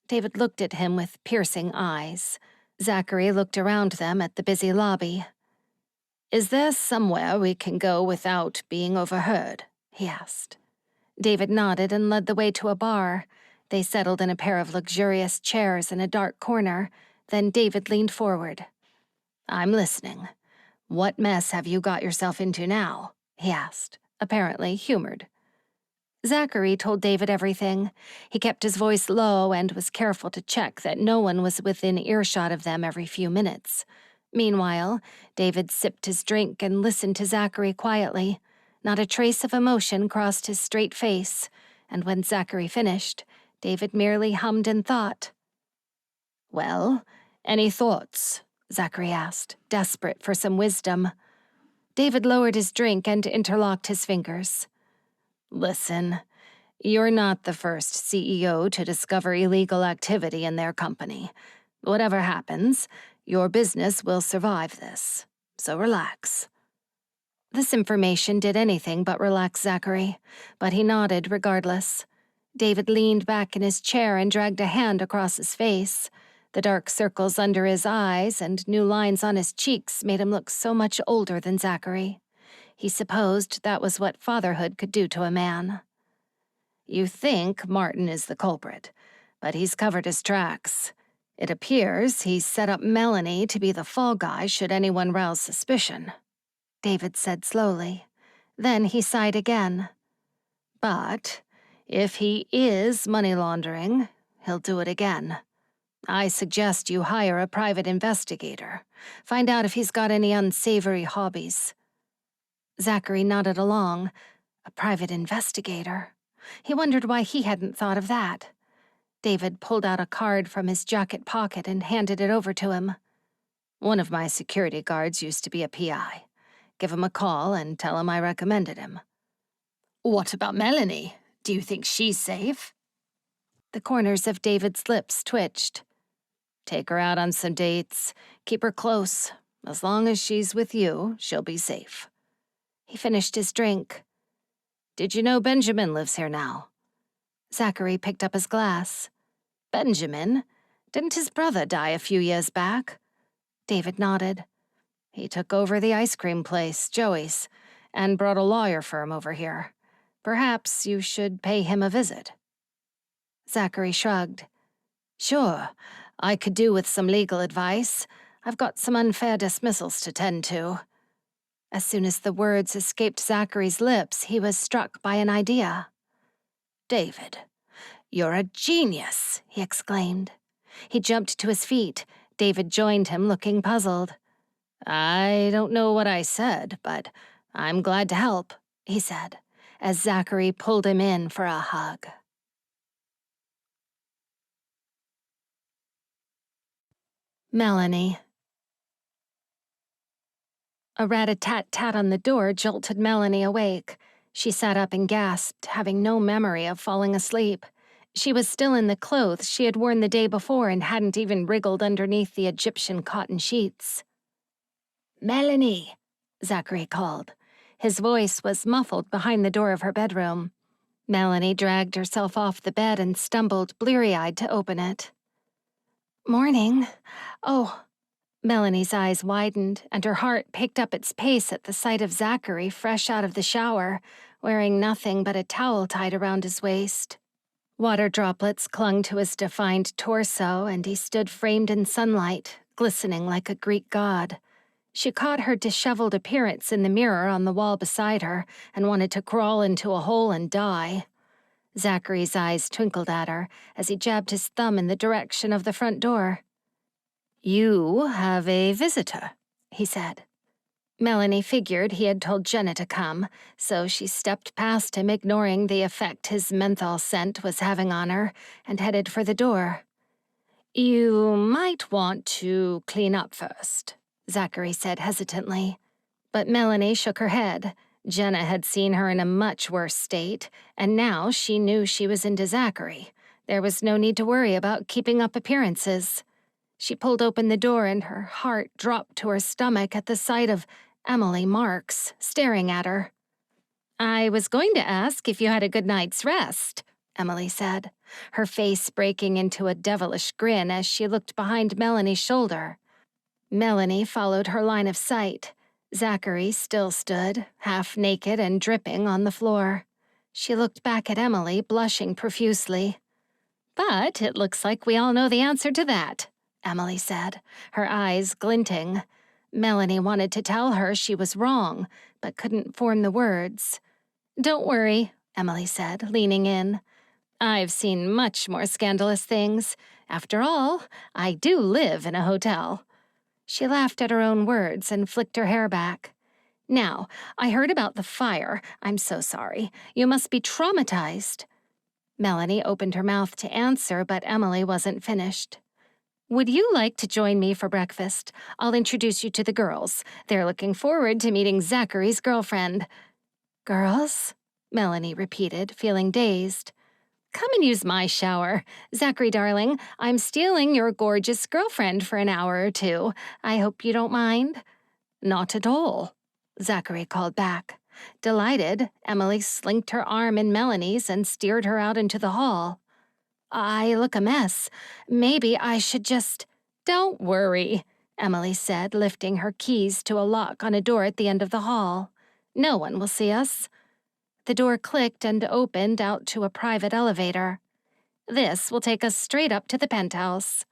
David looked at him with piercing eyes. Zachary looked around them at the busy lobby. "Is there somewhere we can go without being overheard?" he asked. David nodded and led the way to a bar. They settled in a pair of luxurious chairs in a dark corner. Then David leaned forward. "I'm listening. What mess have you got yourself into now?" he asked, apparently humored. Zachary told David everything. He kept his voice low and was careful to check that no one was within earshot of them every few minutes. Meanwhile, David sipped his drink and listened to Zachary quietly. Not a trace of emotion crossed his straight face, and when Zachary finished, David merely hummed in thought. "Well, any thoughts?" Zachary asked, desperate for some wisdom. David lowered his drink and interlocked his fingers. "Listen, you're not the first CEO to discover illegal activity in their company. Whatever happens, your business will survive this. So relax." This information did anything but relax Zachary, but he nodded regardless. David leaned back in his chair and dragged a hand across his face. The dark circles under his eyes and new lines on his cheeks made him look so much older than Zachary. He supposed that was what fatherhood could do to a man. "You think Martin is the culprit, but he's covered his tracks. It appears he's set up Melanie to be the fall guy should anyone rouse suspicion," David said slowly. Then he sighed again. "But if he is money laundering, he'll do it again. I suggest you hire a private investigator. Find out if he's got any unsavory hobbies." Zachary nodded along. A private investigator. He wondered why he hadn't thought of that. David pulled out a card from his jacket pocket and handed it over to him. "One of my security guards used to be a PI. Give him a call and tell him I recommended him." "What about Melanie? Do you think she's safe?" The corners of David's lips twitched. "Take her out on some dates. Keep her close. As long as she's with you, she'll be safe." He finished his drink. "Did you know Benjamin lives here now?" Zachary picked up his glass. "Benjamin? Didn't his brother die a few years back?" David nodded. "He took over the ice cream place, Joey's, and brought a lawyer firm over here. Perhaps you should pay him a visit." Zachary shrugged. "Sure, I could do with some legal advice. I've got some unfair dismissals to tend to." As soon as the words escaped Zachary's lips, he was struck by an idea. "David, you're a genius," he exclaimed. He jumped to his feet. David joined him, looking puzzled. "I don't know what I said, but I'm glad to help," he said, as Zachary pulled him in for a hug. Melanie. A rat-a-tat-tat on the door jolted Melanie awake. She sat up and gasped, having no memory of falling asleep. She was still in the clothes she had worn the day before and hadn't even wriggled underneath the Egyptian cotton sheets. "Melanie," Zachary called. His voice was muffled behind the door of her bedroom. Melanie dragged herself off the bed and stumbled bleary-eyed to open it. "Morning. Oh." Melanie's eyes widened, and her heart picked up its pace at the sight of Zachary fresh out of the shower, wearing nothing but a towel tied around his waist. Water droplets clung to his defined torso, and he stood framed in sunlight, glistening like a Greek god. She caught her disheveled appearance in the mirror on the wall beside her and wanted to crawl into a hole and die. Zachary's eyes twinkled at her as he jabbed his thumb in the direction of the front door. "You have a visitor," he said. Melanie figured he had told Jenna to come, so she stepped past him, ignoring the effect his menthol scent was having on her, and headed for the door. "You might want to clean up first," Zachary said hesitantly. But Melanie shook her head. Jenna had seen her in a much worse state, and now she knew she was into Zachary. There was no need to worry about keeping up appearances. She pulled open the door and her heart dropped to her stomach at the sight of Emily Marks staring at her. "I was going to ask if you had a good night's rest," Emily said, her face breaking into a devilish grin as she looked behind Melanie's shoulder. Melanie followed her line of sight. Zachary still stood, half naked and dripping, on the floor. She looked back at Emily, blushing profusely. "But it looks like we all know the answer to that," Emily said, her eyes glinting. Melanie wanted to tell her she was wrong, but couldn't form the words. "Don't worry," Emily said, leaning in. "I've seen much more scandalous things. After all, I do live in a hotel." She laughed at her own words and flicked her hair back. "Now, I heard about the fire. I'm so sorry. You must be traumatized." Melanie opened her mouth to answer, but Emily wasn't finished. "Would you like to join me for breakfast? I'll introduce you to the girls. They're looking forward to meeting Zachary's girlfriend." "Girls?" Melanie repeated, feeling dazed. "Come and use my shower. Zachary, darling, I'm stealing your gorgeous girlfriend for an hour or two. I hope you don't mind." "Not at all," Zachary called back. Delighted, Emily slinked her arm in Melanie's and steered her out into the hall. "I look a mess. Maybe I should just—" "Don't worry," Emily said, lifting her keys to a lock on a door at the end of the hall. "No one will see us." The door clicked and opened out to a private elevator. "This will take us straight up to the penthouse."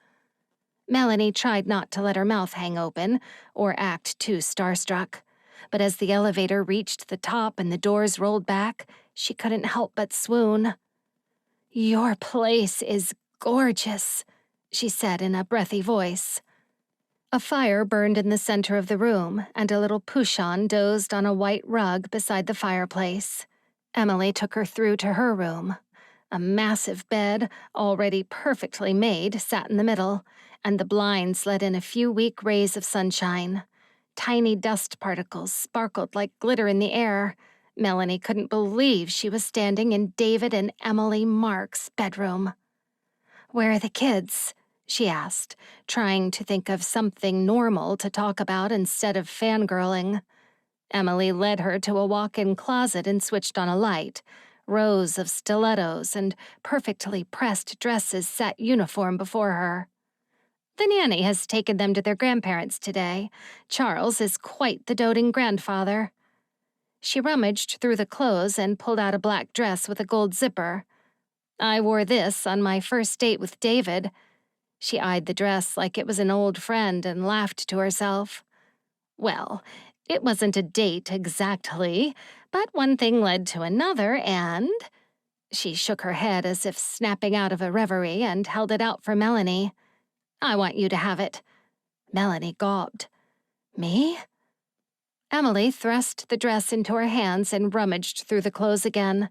Melanie tried not to let her mouth hang open or act too starstruck. But as the elevator reached the top and the doors rolled back, she couldn't help but swoon. "Your place is gorgeous," she said in a breathy voice. A fire burned in the center of the room, and a little Pouchon dozed on a white rug beside the fireplace. Emily took her through to her room. A massive bed, already perfectly made, sat in the middle, and the blinds let in a few weak rays of sunshine. Tiny dust particles sparkled like glitter in the air. Melanie couldn't believe she was standing in David and Emily Marks' bedroom. "Where are the kids?" she asked, trying to think of something normal to talk about instead of fangirling. Emily led her to a walk-in closet and switched on a light. Rows of stilettos and perfectly pressed dresses sat uniform before her. "The nanny has taken them to their grandparents today. Charles is quite the doting grandfather." She rummaged through the clothes and pulled out a black dress with a gold zipper. "I wore this on my first date with David." She eyed the dress like it was an old friend and laughed to herself. "Well, it wasn't a date exactly, but one thing led to another and—" She shook her head as if snapping out of a reverie and held it out for Melanie. "I want you to have it." Melanie gawped. "Me?" Emily thrust the dress into her hands and rummaged through the clothes again.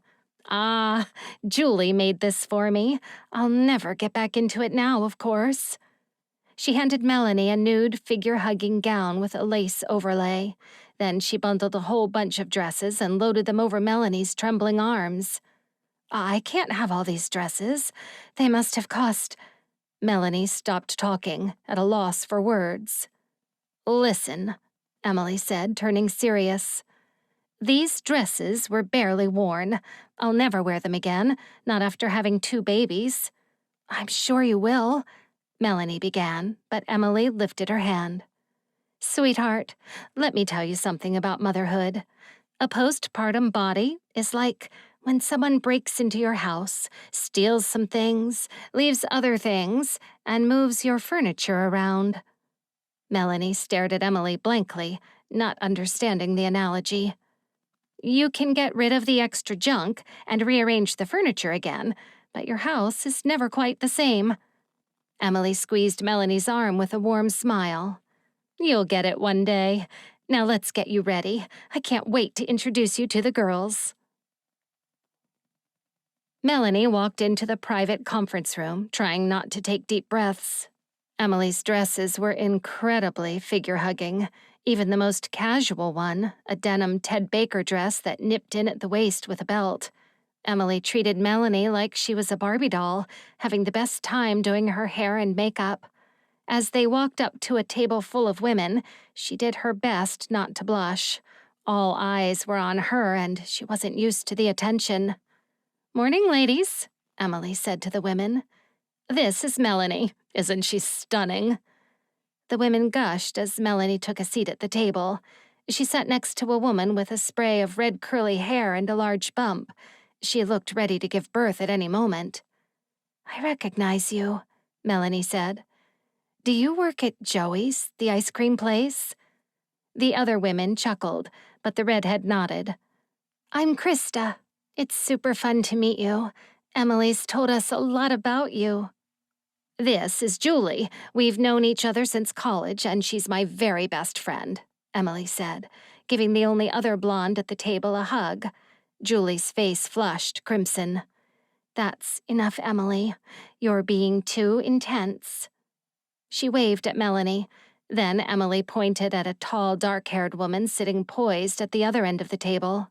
"Ah, Julie made this for me. I'll never get back into it now, of course." She handed Melanie a nude figure-hugging gown with a lace overlay. Then she bundled a whole bunch of dresses and loaded them over Melanie's trembling arms. "I can't have all these dresses. They must have cost—" Melanie stopped talking, at a loss for words. "Listen," Emily said, turning serious. "These dresses were barely worn. I'll never wear them again, not after having 2 babies." "I'm sure you will," Melanie began, but Emily lifted her hand. "Sweetheart, let me tell you something about motherhood. A postpartum body is like, When someone breaks into your house, steals some things, leaves other things, and moves your furniture around. Melanie stared at Emily blankly, not understanding the analogy. You can get rid of the extra junk and rearrange the furniture again, but your house is never quite the same. Emily squeezed Melanie's arm with a warm smile. You'll get it one day. Now let's get you ready. I can't wait to introduce you to the girls. Melanie walked into the private conference room, trying not to take deep breaths. Emily's dresses were incredibly figure-hugging. Even the most casual one, a denim Ted Baker dress that nipped in at the waist with a belt. Emily treated Melanie like she was a Barbie doll, having the best time doing her hair and makeup. As they walked up to a table full of women, she did her best not to blush. All eyes were on her, and she wasn't used to the attention. "Morning, ladies," Emily said to the women. "This is Melanie. Isn't she stunning?" The women gushed as Melanie took a seat at the table. She sat next to a woman with a spray of red curly hair and a large bump. She looked ready to give birth at any moment. "I recognize you," Melanie said. "Do you work at Joey's, the ice cream place?" The other women chuckled, but the redhead nodded. "I'm Krista. It's super fun to meet you. Emily's told us a lot about you." "This is Julie. We've known each other since college, and she's my very best friend," Emily said, giving the only other blonde at the table a hug. Julie's face flushed crimson. "That's enough, Emily. You're being too intense." She waved at Melanie. Then Emily pointed at a tall, dark-haired woman sitting poised at the other end of the table.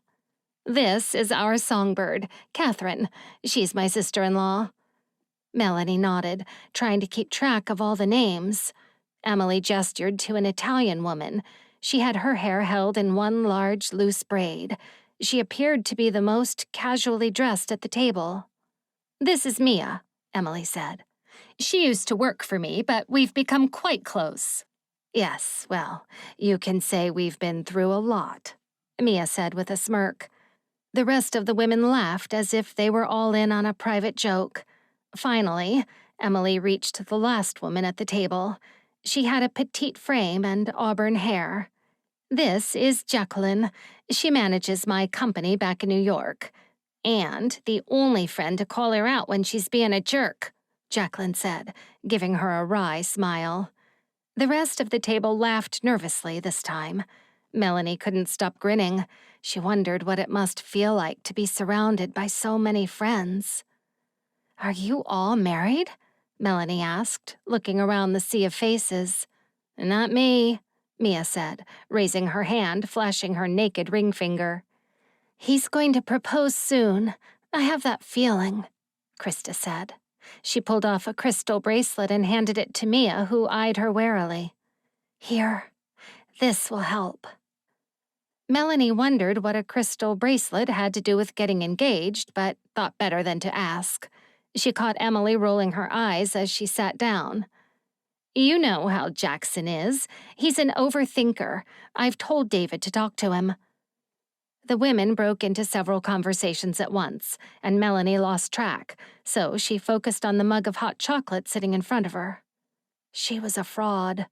"This is our songbird, Catherine. She's my sister-in-law." Melanie nodded, trying to keep track of all the names. Emily gestured to an Italian woman. She had her hair held in one large, loose braid. She appeared to be the most casually dressed at the table. "This is Mia," Emily said. "She used to work for me, but we've become quite close." "Yes, well, you can say we've been through a lot," Mia said with a smirk. The rest of the women laughed as if they were all in on a private joke. Finally, Emily reached the last woman at the table. She had a petite frame and auburn hair. "This is Jacqueline. She manages my company back in New York. And the only friend to call her out when she's being a jerk," Jacqueline said, giving her a wry smile. The rest of the table laughed nervously this time. Melanie couldn't stop grinning. She wondered what it must feel like to be surrounded by so many friends. "Are you all married?" Melanie asked, looking around the sea of faces. "Not me," Mia said, raising her hand, flashing her naked ring finger. "He's going to propose soon. I have that feeling," Krista said. She pulled off a crystal bracelet and handed it to Mia, who eyed her warily. "Here, this will help." Melanie wondered what a crystal bracelet had to do with getting engaged, but thought better than to ask. She caught Emily rolling her eyes as she sat down. "You know how Jackson is. He's an overthinker. I've told David to talk to him." The women broke into several conversations at once, and Melanie lost track, so she focused on the mug of hot chocolate sitting in front of her. She was a fraud,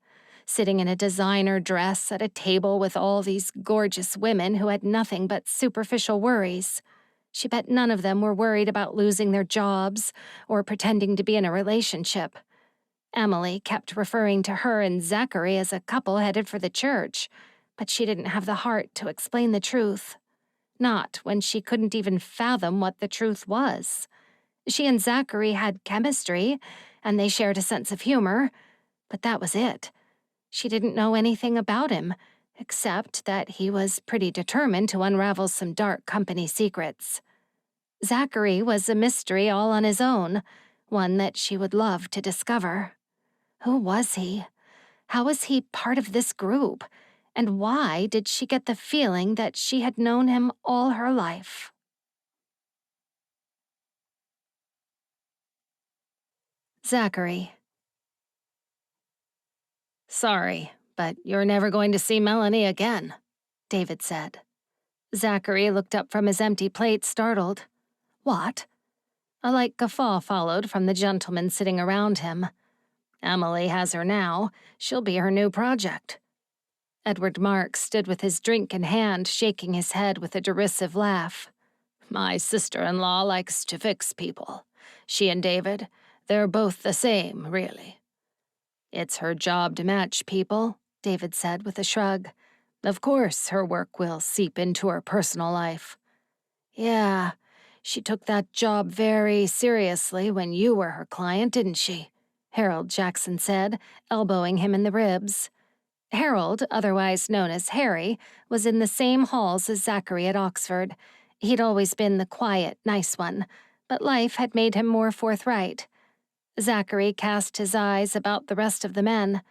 sitting in a designer dress at a table with all these gorgeous women who had nothing but superficial worries. She bet none of them were worried about losing their jobs or pretending to be in a relationship. Emily kept referring to her and Zachary as a couple headed for the church, but she didn't have the heart to explain the truth. Not when she couldn't even fathom what the truth was. She and Zachary had chemistry, and they shared a sense of humor, but that was it. She didn't know anything about him, except that he was pretty determined to unravel some dark company secrets. Zachary was a mystery all on his own, one that she would love to discover. Who was he? How was he part of this group? And why did she get the feeling that she had known him all her life? Zachary. "Sorry, but you're never going to see Melanie again," David said. Zachary looked up from his empty plate, startled. What? A light guffaw followed from the gentlemen sitting around him. Emily has her now. She'll be her new project. Edward Marks stood with his drink in hand, shaking his head with a derisive laugh. My sister-in-law likes to fix people. She and David, they're both the same, really. It's her job to match people, David said with a shrug. Of course, her work will seep into her personal life. Yeah, she took that job very seriously when you were her client, didn't she? Harold Jackson said, elbowing him in the ribs. Harold, otherwise known as Harry, was in the same halls as Zachary at Oxford. He'd always been the quiet, nice one, but life had made him more forthright. Zachary cast his eyes about the rest of the men.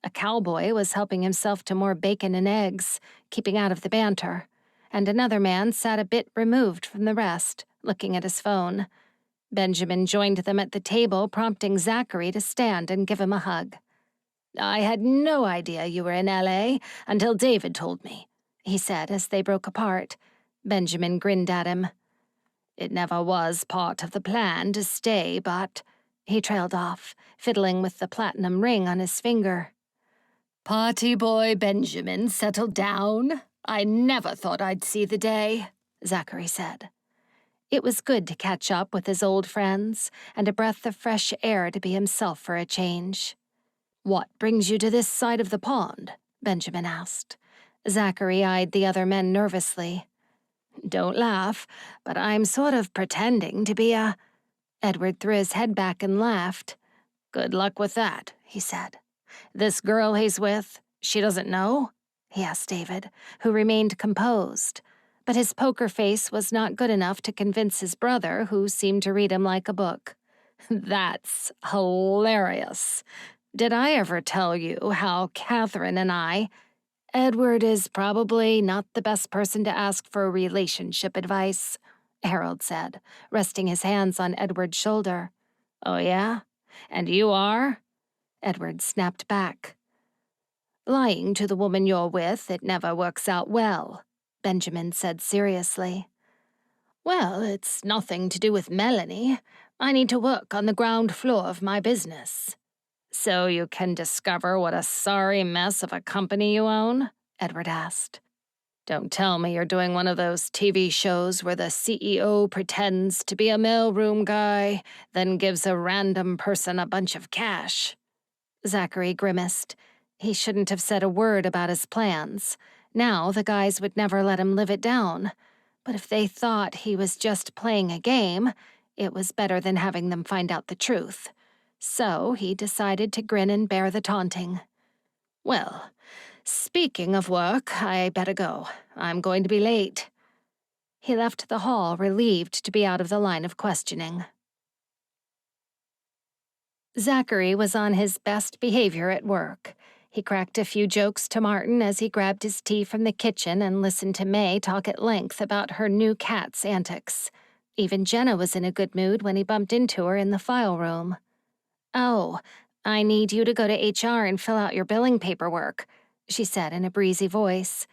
A cowboy was helping himself to more bacon and eggs, keeping out of the banter, and another man sat a bit removed from the rest, looking at his phone. Benjamin joined them at the table, prompting Zachary to stand and give him a hug. I had no idea you were in L.A. until David told me, he said as they broke apart. Benjamin grinned at him. It never was part of the plan to stay, but... He trailed off, fiddling with the platinum ring on his finger. Party boy Benjamin settled down? I never thought I'd see the day, Zachary said. It was good to catch up with his old friends, and a breath of fresh air to be himself for a change. What brings you to this side of the pond? Benjamin asked. Zachary eyed the other men nervously. Don't laugh, but I'm sort of pretending to be a... Edward threw his head back and laughed. Good luck with that, he said. This girl he's with, she doesn't know? He asked David, who remained composed. But his poker face was not good enough to convince his brother, who seemed to read him like a book. That's hilarious. Did I ever tell you how Catherine and I... Edward is probably not the best person to ask for relationship advice, Harold said, resting his hands on Edward's shoulder. Oh, yeah? And you are? Edward snapped back. Lying to the woman you're with, it never works out well, Benjamin said seriously. Well, it's nothing to do with Melanie. I need to work on the ground floor of my business. So you can discover what a sorry mess of a company you own? Edward asked. Don't tell me you're doing one of those TV shows where the CEO pretends to be a mailroom guy, then gives a random person a bunch of cash. Zachary grimaced. He shouldn't have said a word about his plans. Now the guys would never let him live it down. But if they thought he was just playing a game, it was better than having them find out the truth. So he decided to grin and bear the taunting. Well, speaking of work, I better go. I'm going to be late. He left the hall, relieved to be out of the line of questioning. Zachary was on his best behavior at work. He cracked a few jokes to Martin as he grabbed his tea from the kitchen and listened to May talk at length about her new cat's antics. Even Jenna was in a good mood when he bumped into her in the file room. Oh, I need you to go to HR and fill out your billing paperwork, she said in a breezy voice.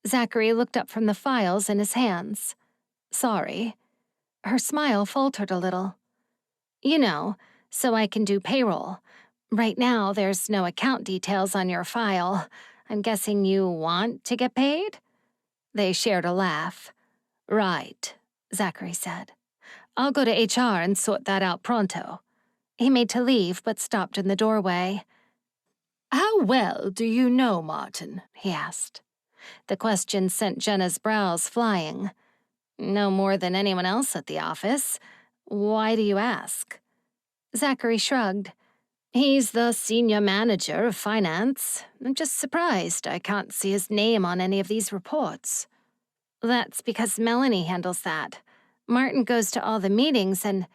Zachary looked up from the files in his hands. Sorry. Her smile faltered a little. You know, so I can do payroll. Right now, there's no account details on your file. I'm guessing you want to get paid? They shared a laugh. Right, Zachary said. I'll go to HR and sort that out pronto. He made to leave, but stopped in the doorway. How well do you know Martin? He asked. The question sent Jenna's brows flying. No more than anyone else at the office. Why do you ask? Zachary shrugged. He's the senior manager of finance. I'm just surprised I can't see his name on any of these reports. That's because Melanie handles that. Martin goes to all the meetings and,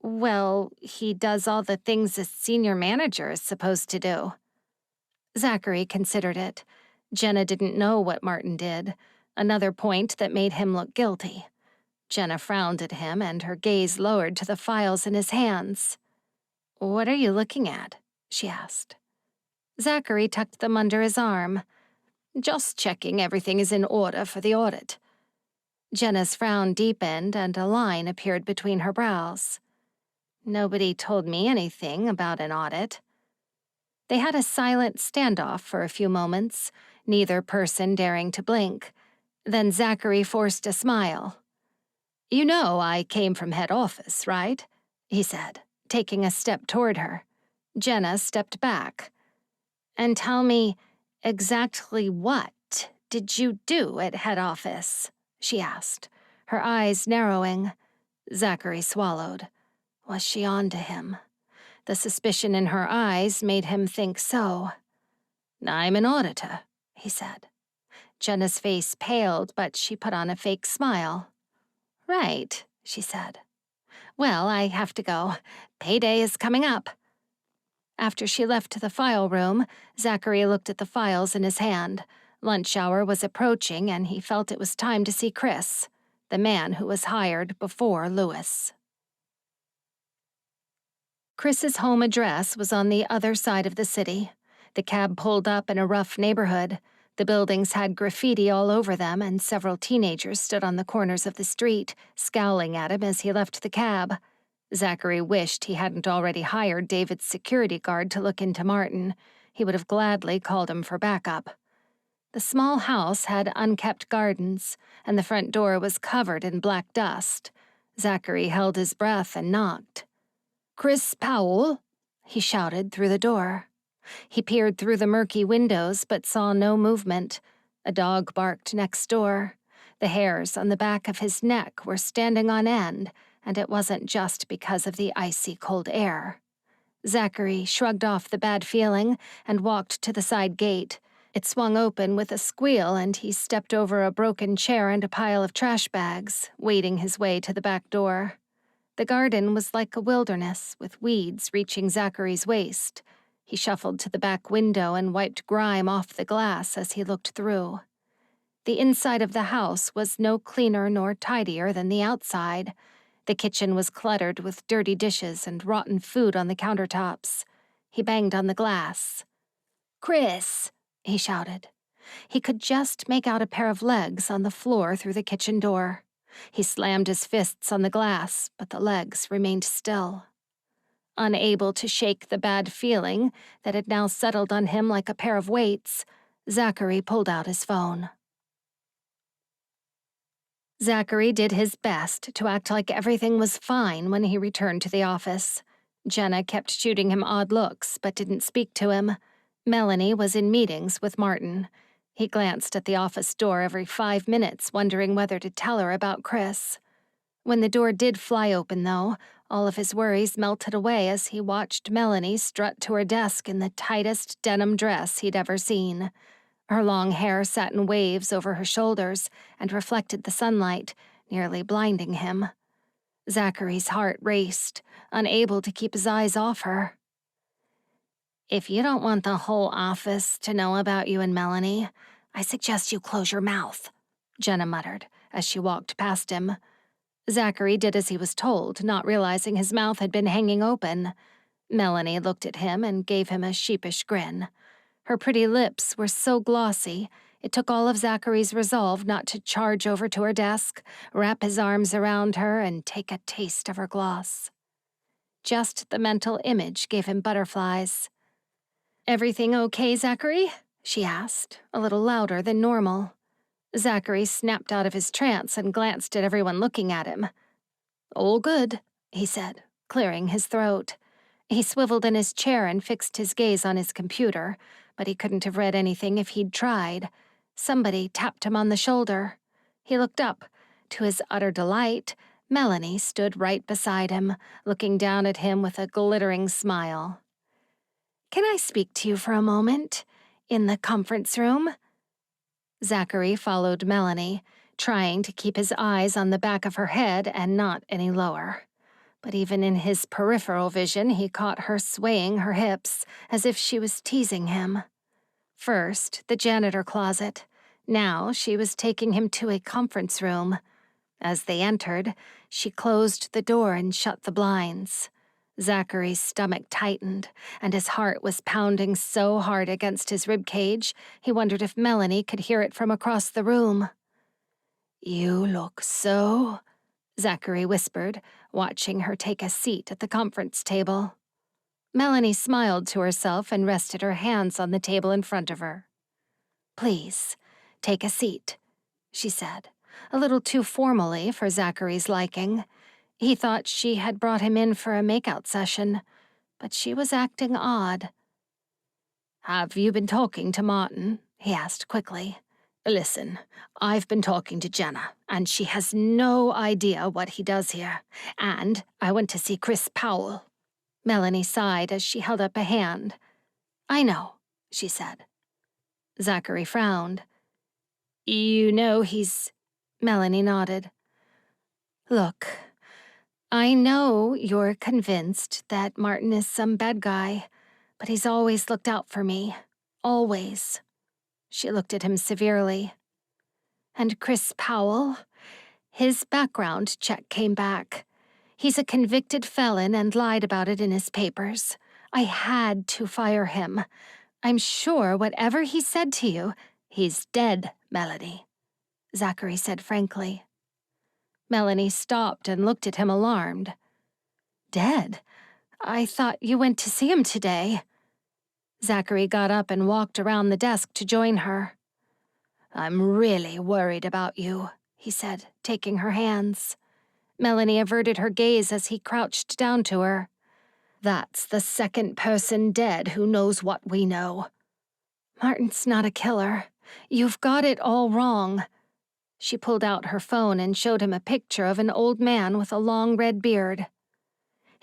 well, he does all the things a senior manager is supposed to do. Zachary considered it. Jenna didn't know what Martin did, another point that made him look guilty. Jenna frowned at him, and her gaze lowered to the files in his hands. What are you looking at? She asked. Zachary tucked them under his arm. Just checking everything is in order for the audit. Jenna's frown deepened and a line appeared between her brows. Nobody told me anything about an audit. They had a silent standoff for a few moments, neither person daring to blink. Then Zachary forced a smile. "You know I came from head office, right?" he said, taking a step toward her. Jenna stepped back. "And tell me, exactly what did you do at head office?" she asked, her eyes narrowing. Zachary swallowed. Was she on to him? The suspicion in her eyes made him think so. "I'm an auditor," he said. Jenna's face paled, but she put on a fake smile. "Right," she said. "Well, I have to go. Payday is coming up." After she left the file room, Zachary looked at the files in his hand. Lunch hour was approaching, and he felt it was time to see Chris, the man who was hired before Lewis. Chris's home address was on the other side of the city. The cab pulled up in a rough neighborhood. The buildings had graffiti all over them, and several teenagers stood on the corners of the street, scowling at him as he left the cab. Zachary wished he hadn't already hired David's security guard to look into Martin. He would have gladly called him for backup. The small house had unkept gardens, and the front door was covered in black dust. Zachary held his breath and knocked. "Chris Powell," he shouted through the door. He peered through the murky windows but saw no movement. A dog barked next door. The hairs on the back of his neck were standing on end, and it wasn't just because of the icy cold air. Zachary shrugged off the bad feeling and walked to the side gate. It swung open with a squeal, and he stepped over a broken chair and a pile of trash bags, wading his way to the back door. The garden was like a wilderness, with weeds reaching Zachary's waist. He shuffled to the back window and wiped grime off the glass as he looked through. The inside of the house was no cleaner nor tidier than the outside. The kitchen was cluttered with dirty dishes and rotten food on the countertops. He banged on the glass. "Chris!" he shouted. He could just make out a pair of legs on the floor through the kitchen door. He slammed his fists on the glass, but the legs remained still. Unable to shake the bad feeling that had now settled on him like a pair of weights, Zachary pulled out his phone. Zachary did his best to act like everything was fine when he returned to the office. Jenna kept shooting him odd looks, but didn't speak to him. Melanie was in meetings with Martin. He glanced at the office door every 5 minutes, wondering whether to tell her about Chris. When the door did fly open, though, all of his worries melted away as he watched Melanie strut to her desk in the tightest denim dress he'd ever seen. Her long hair sat in waves over her shoulders and reflected the sunlight, nearly blinding him. Zachary's heart raced, unable to keep his eyes off her. "If you don't want the whole office to know about you and Melanie, I suggest you close your mouth," Jenna muttered as she walked past him. Zachary did as he was told, not realizing his mouth had been hanging open. Melanie looked at him and gave him a sheepish grin. Her pretty lips were so glossy, it took all of Zachary's resolve not to charge over to her desk, wrap his arms around her, and take a taste of her gloss. Just the mental image gave him butterflies. "Everything okay, Zachary?" she asked, a little louder than normal. Zachary snapped out of his trance and glanced at everyone looking at him. "All good," he said, clearing his throat. He swiveled in his chair and fixed his gaze on his computer, but he couldn't have read anything if he'd tried. Somebody tapped him on the shoulder. He looked up. To his utter delight, Melanie stood right beside him, looking down at him with a glittering smile. "Can I speak to you for a moment? In the conference room?" Zachary followed Melanie, trying to keep his eyes on the back of her head and not any lower. But even in his peripheral vision, he caught her swaying her hips as if she was teasing him. First, the janitor closet. Now she was taking him to a conference room. As they entered, she closed the door and shut the blinds. Zachary's stomach tightened, and his heart was pounding so hard against his ribcage, he wondered if Melanie could hear it from across the room. You look so... Zachary whispered, watching her take a seat at the conference table. Melanie smiled to herself and rested her hands on the table in front of her. Please, take a seat, she said, a little too formally for Zachary's liking. He thought she had brought him in for a makeout session, but she was acting odd. Have you been talking to Martin? He asked quickly. Listen, I've been talking to Jenna, and she has no idea what he does here. And I went to see Chris Powell. Melanie sighed as she held up a hand. I know, she said. Zachary frowned. You know he's... Melanie nodded. Look, I know you're convinced that Martin is some bad guy, but he's always looked out for me. Always. She looked at him severely. And Chris Powell? His background check came back. He's a convicted felon and lied about it in his papers. I had to fire him. I'm sure whatever he said to you, he's dead, Melanie, Zachary said frankly. Melanie stopped and looked at him alarmed. Dead? I thought you went to see him today. Zachary got up and walked around the desk to join her. I'm really worried about you, he said, taking her hands. Melanie averted her gaze as he crouched down to her. That's the second person dead who knows what we know. Martin's not a killer. You've got it all wrong. She pulled out her phone and showed him a picture of an old man with a long red beard.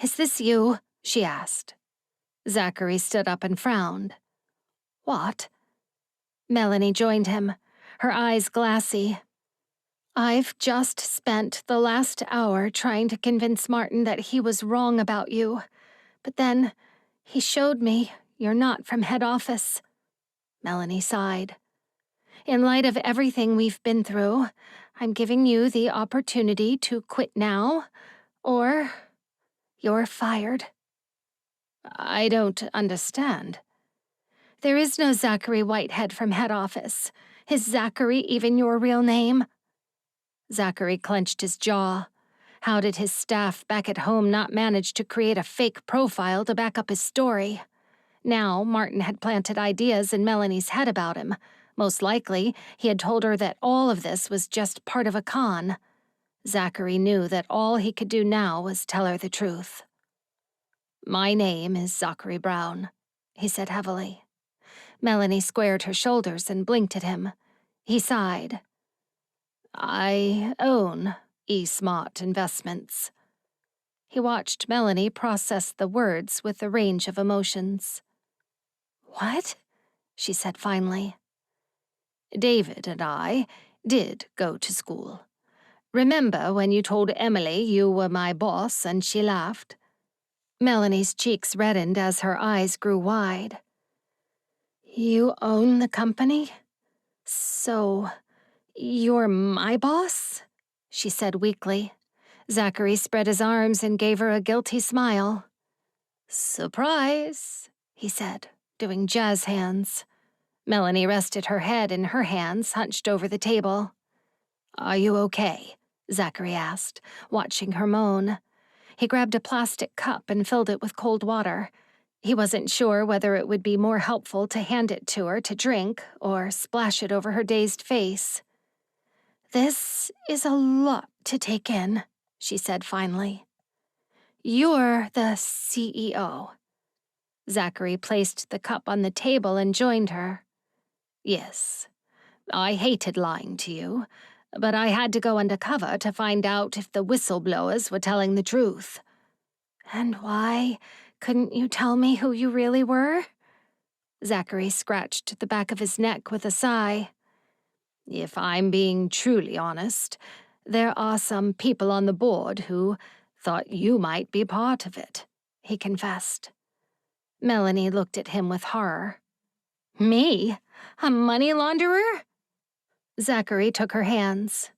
Is this you? She asked. Zachary stood up and frowned. What? Melanie joined him, her eyes glassy. I've just spent the last hour trying to convince Martin that he was wrong about you. But then he showed me you're not from head office. Melanie sighed. In light of everything we've been through, I'm giving you the opportunity to quit now, or you're fired. I don't understand. There is no Zachary Whitehead from head office. Is Zachary even your real name? Zachary clenched his jaw. How did his staff back at home not manage to create a fake profile to back up his story? Now, Martin had planted ideas in Melanie's head about him. Most likely, he had told her that all of this was just part of a con. Zachary knew that all he could do now was tell her the truth. My name is Zachary Brown, he said heavily. Melanie squared her shoulders and blinked at him. He sighed. I own eSmart Investments. He watched Melanie process the words with a range of emotions. What? She said finally. David and I did go to school. Remember when you told Emily you were my boss and she laughed? Melanie's cheeks reddened as her eyes grew wide. You own the company? So, you're my boss? She said weakly. Zachary spread his arms and gave her a guilty smile. Surprise, he said, doing jazz hands. Melanie rested her head in her hands, hunched over the table. Are you okay? Zachary asked, watching her moan. He grabbed a plastic cup and filled it with cold water. He wasn't sure whether it would be more helpful to hand it to her to drink or splash it over her dazed face. This is a lot to take in, she said finally. You're the CEO. Zachary placed the cup on the table and joined her. Yes, I hated lying to you, but I had to go undercover to find out if the whistleblowers were telling the truth. And why couldn't you tell me who you really were? Zachary scratched the back of his neck with a sigh. If I'm being truly honest, there are some people on the board who thought you might be part of it, he confessed. Melanie looked at him with horror. Me? A money launderer? Zachary took her hands.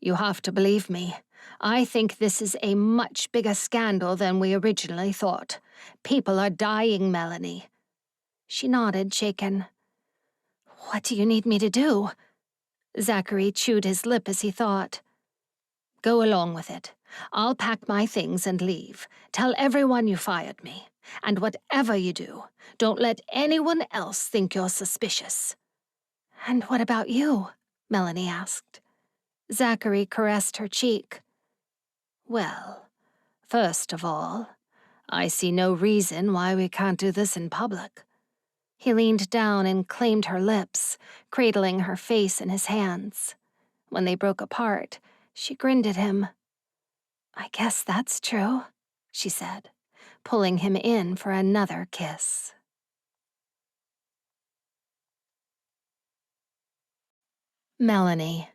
You have to believe me. I think this is a much bigger scandal than we originally thought. People are dying, Melanie. She nodded, shaken. What do you need me to do? Zachary chewed his lip as he thought. Go along with it. I'll pack my things and leave. Tell everyone you fired me. And whatever you do, don't let anyone else think you're suspicious. And what about you? Melanie asked. Zachary caressed her cheek. Well, first of all, I see no reason why we can't do this in public. He leaned down and claimed her lips, cradling her face in his hands. When they broke apart, she grinned at him. I guess that's true, she said, pulling him in for another kiss. Melanie.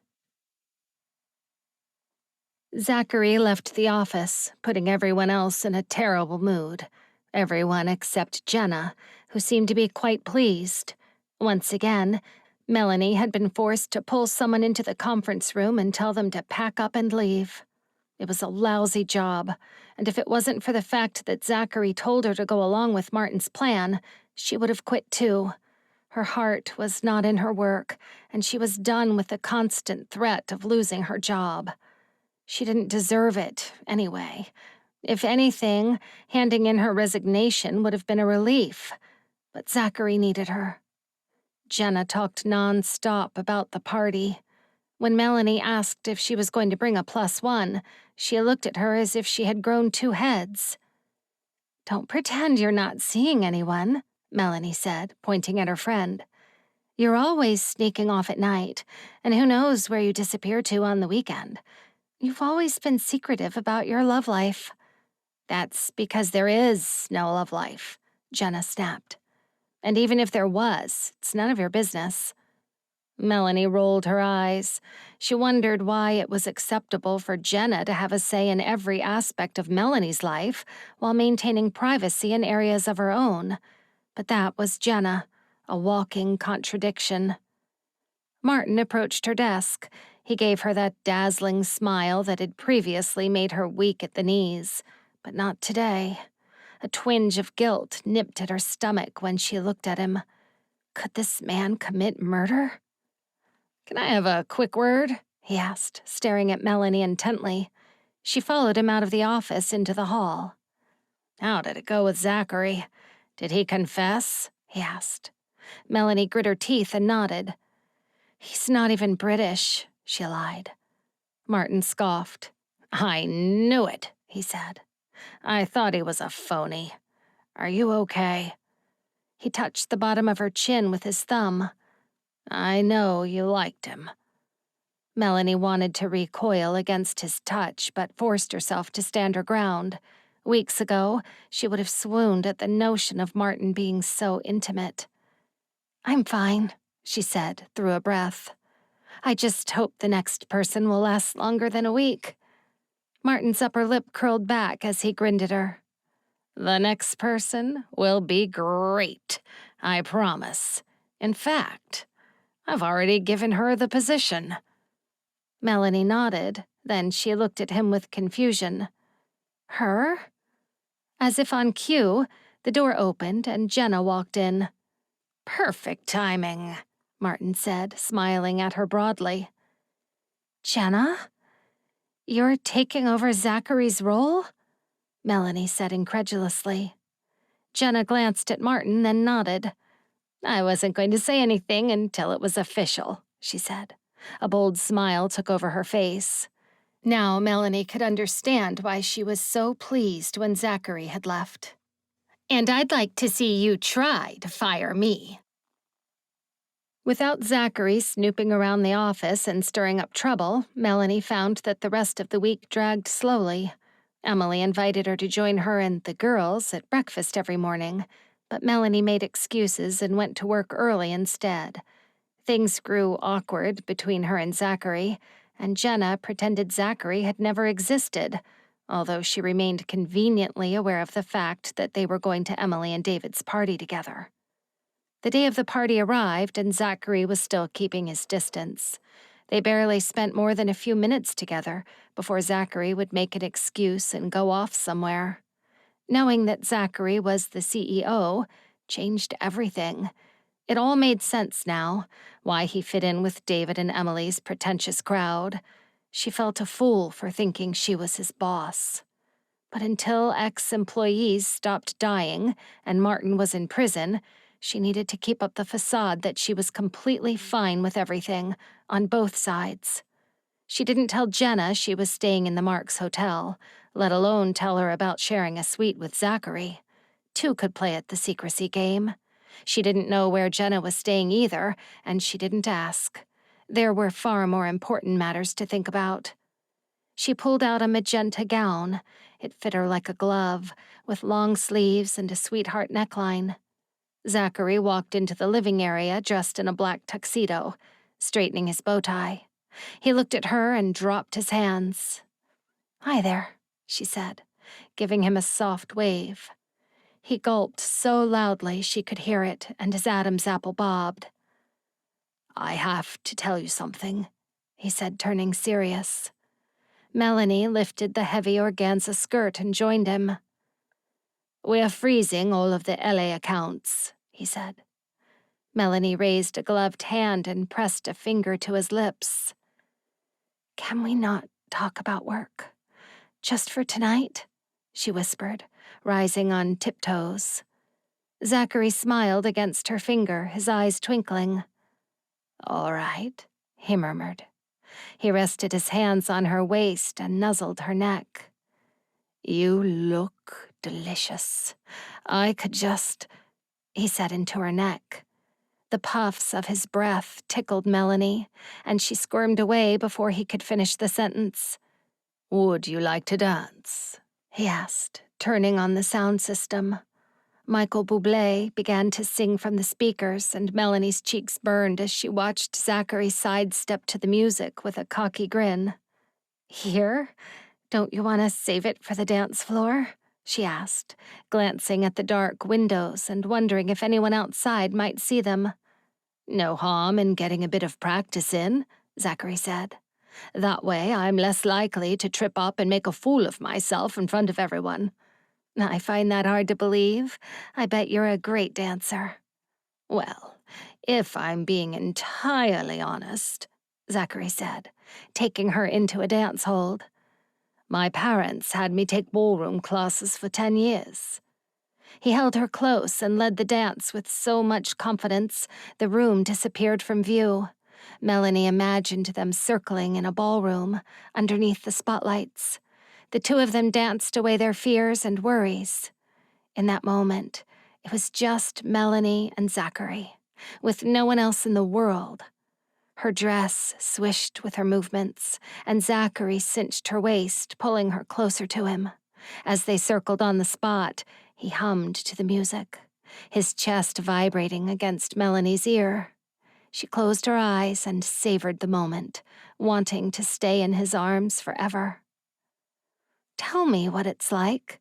Zachary left the office, putting everyone else in a terrible mood. Everyone except Jenna, who seemed to be quite pleased. Once again, Melanie had been forced to pull someone into the conference room and tell them to pack up and leave. It was a lousy job, and if it wasn't for the fact that Zachary told her to go along with Martin's plan, she would have quit too. Her heart was not in her work, and she was done with the constant threat of losing her job. She didn't deserve it, anyway. If anything, handing in her resignation would have been a relief. But Zachary needed her. Jenna talked non-stop about the party. When Melanie asked if she was going to bring a +1, she looked at her as if she had grown 2 heads. Don't pretend you're not seeing anyone, Melanie said, pointing at her friend. You're always sneaking off at night, and who knows where you disappear to on the weekend. You've always been secretive about your love life. That's because there is no love life, Jenna snapped. And even if there was, it's none of your business. Melanie rolled her eyes. She wondered why it was acceptable for Jenna to have a say in every aspect of Melanie's life while maintaining privacy in areas of her own. But that was Jenna, a walking contradiction. Martin approached her desk. He gave her that dazzling smile that had previously made her weak at the knees, but not today. A twinge of guilt nipped at her stomach when she looked at him. Could this man commit murder? Can I have a quick word? He asked, staring at Melanie intently. She followed him out of the office into the hall. How did it go with Zachary? Did he confess? He asked. Melanie grit her teeth and nodded. He's not even British, she lied. Martin scoffed. I knew it, he said. I thought he was a phony. Are you okay? He touched the bottom of her chin with his thumb. I know you liked him. Melanie wanted to recoil against his touch, but forced herself to stand her ground. Weeks ago, she would have swooned at the notion of Martin being so intimate. I'm fine, she said through a breath. I just hope the next person will last longer than a week. Martin's upper lip curled back as he grinned at her. The next person will be great, I promise. In fact, I've already given her the position. Melanie nodded, then she looked at him with confusion. Her? As if on cue, the door opened and Jenna walked in. Perfect timing, Martin said, smiling at her broadly. Jenna? You're taking over Zachary's role? Melanie said incredulously. Jenna glanced at Martin, then nodded. I wasn't going to say anything until it was official, she said. A bold smile took over her face. Now Melanie could understand why she was so pleased when Zachary had left. And I'd like to see you try to fire me. Without Zachary snooping around the office and stirring up trouble, Melanie found that the rest of the week dragged slowly. Emily invited her to join her and the girls at breakfast every morning, but Melanie made excuses and went to work early instead. Things grew awkward between her and Zachary, and Jenna pretended Zachary had never existed, although she remained conveniently aware of the fact that they were going to Emily and David's party together. The day of the party arrived, and Zachary was still keeping his distance. They barely spent more than a few minutes together before Zachary would make an excuse and go off somewhere. Knowing that Zachary was the CEO changed everything. It all made sense now, why he fit in with David and Emily's pretentious crowd. She felt a fool for thinking she was his boss. But until ex-employees stopped dying and Martin was in prison, she needed to keep up the facade that she was completely fine with everything, on both sides. She didn't tell Jenna she was staying in the Marks Hotel, let alone tell her about sharing a suite with Zachary. Two could play at the secrecy game. She didn't know where Jenna was staying either, and she didn't ask. There were far more important matters to think about. She pulled out a magenta gown. It fit her like a glove, with long sleeves and a sweetheart neckline. Zachary walked into the living area dressed in a black tuxedo, straightening his bow tie. He looked at her and dropped his hands. "Hi there," she said, giving him a soft wave. He gulped so loudly she could hear it, and his Adam's apple bobbed. "I have to tell you something," he said, turning serious. Melanie lifted the heavy organza skirt and joined him. "We're freezing all of the LA accounts," he said. Melanie raised a gloved hand and pressed a finger to his lips. "Can we not talk about work? Just for tonight?" she whispered, rising on tiptoes. Zachary smiled against her finger, his eyes twinkling. "All right," he murmured. He rested his hands on her waist and nuzzled her neck. "You look delicious. I could just—" he said into her neck. The puffs of his breath tickled Melanie, and she squirmed away before he could finish the sentence. "Would you like to dance?" he asked, turning on the sound system. Michael Bublé began to sing from the speakers, and Melanie's cheeks burned as she watched Zachary sidestep to the music with a cocky grin. "Here? Don't you want to save it for the dance floor?" she asked, glancing at the dark windows and wondering if anyone outside might see them. "No harm in getting a bit of practice in," Zachary said. "That way I'm less likely to trip up and make a fool of myself in front of everyone." "I find that hard to believe. I bet you're a great dancer." "Well, if I'm being entirely honest," Zachary said, taking her into a dance hold. "My parents had me take ballroom classes for 10 years. He held her close and led the dance with so much confidence the room disappeared from view. Melanie imagined them circling in a ballroom, underneath the spotlights. The two of them danced away their fears and worries. In that moment, it was just Melanie and Zachary, with no one else in the world. Her dress swished with her movements, and Zachary cinched her waist, pulling her closer to him. As they circled on the spot, he hummed to the music, his chest vibrating against Melanie's ear. She closed her eyes and savored the moment, wanting to stay in his arms forever. "Tell me what it's like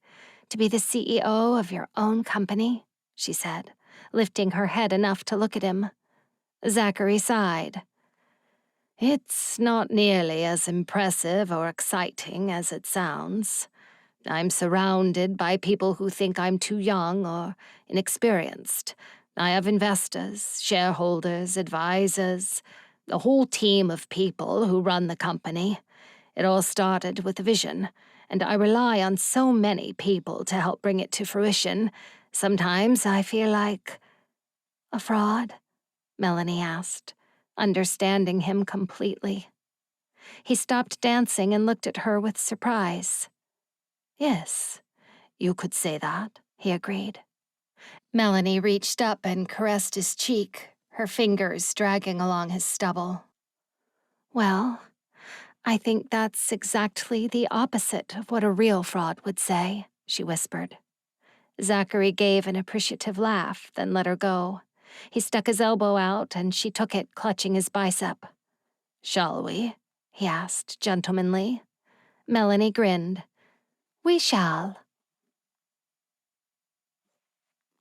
to be the CEO of your own company," she said, lifting her head enough to look at him. Zachary sighed. "It's not nearly as impressive or exciting as it sounds. I'm surrounded by people who think I'm too young or inexperienced. I have investors, shareholders, advisors, a whole team of people who run the company. It all started with a vision, and I rely on so many people to help bring it to fruition. Sometimes I feel like—" "A fraud?" Melanie asked, understanding him completely. He stopped dancing and looked at her with surprise. "Yes, you could say that," he agreed. Melanie reached up and caressed his cheek, her fingers dragging along his stubble. "Well, I think that's exactly the opposite of what a real fraud would say," she whispered. Zachary gave an appreciative laugh, then let her go. He stuck his elbow out, and she took it, clutching his bicep. "Shall we?" he asked, gentlemanly. Melanie grinned. "We shall."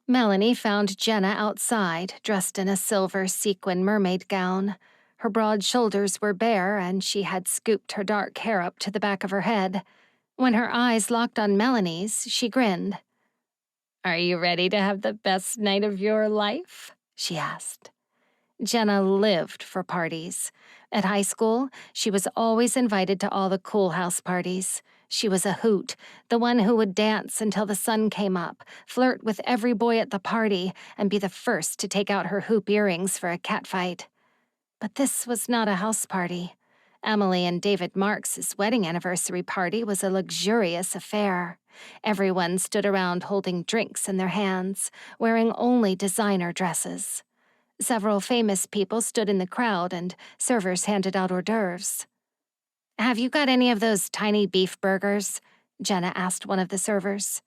Melanie found Jenna outside, dressed in a silver sequin mermaid gown. Her broad shoulders were bare, and she had scooped her dark hair up to the back of her head. When her eyes locked on Melanie's, she grinned. "Are you ready to have the best night of your life?" she asked. Jenna lived for parties. At high school, she was always invited to all the cool house parties. She was a hoot, the one who would dance until the sun came up, flirt with every boy at the party, and be the first to take out her hoop earrings for a catfight. But this was not a house party. Emily and David Marks' wedding anniversary party was a luxurious affair. Everyone stood around holding drinks in their hands, wearing only designer dresses. Several famous people stood in the crowd and servers handed out hors d'oeuvres. "Have you got any of those tiny beef burgers?" Jenna asked one of the servers.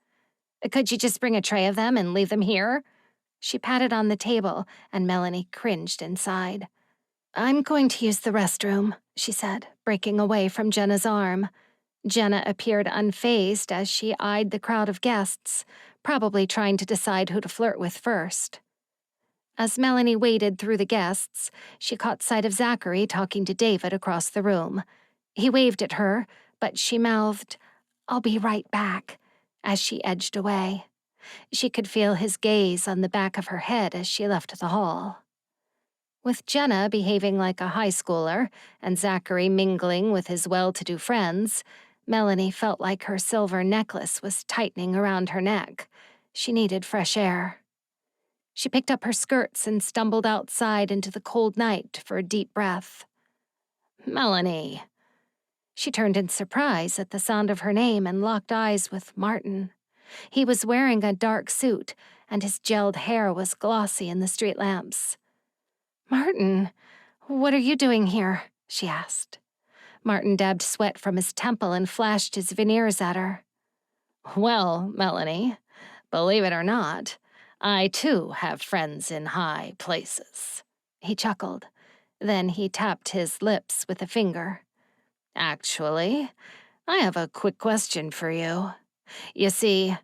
"Could you just bring a tray of them and leave them here?" She patted on the table, and Melanie cringed inside. "I'm going to use the restroom," she said, breaking away from Jenna's arm. Jenna appeared unfazed as she eyed the crowd of guests, probably trying to decide who to flirt with first. As Melanie waded through the guests, she caught sight of Zachary talking to David across the room. He waved at her, but she mouthed, "I'll be right back," as she edged away. She could feel his gaze on the back of her head as she left the hall. With Jenna behaving like a high schooler and Zachary mingling with his well-to-do friends, Melanie felt like her silver necklace was tightening around her neck. She needed fresh air. She picked up her skirts and stumbled outside into the cold night for a deep breath. "Melanie." She turned in surprise at the sound of her name and locked eyes with Martin. He was wearing a dark suit, and his gelled hair was glossy in the street lamps. "Martin, what are you doing here?" she asked. Martin dabbed sweat from his temple and flashed his veneers at her. "Well, Melanie, believe it or not, I too have friends in high places." He chuckled. Then he tapped his lips with a finger. "Actually, I have a quick question for you. You see,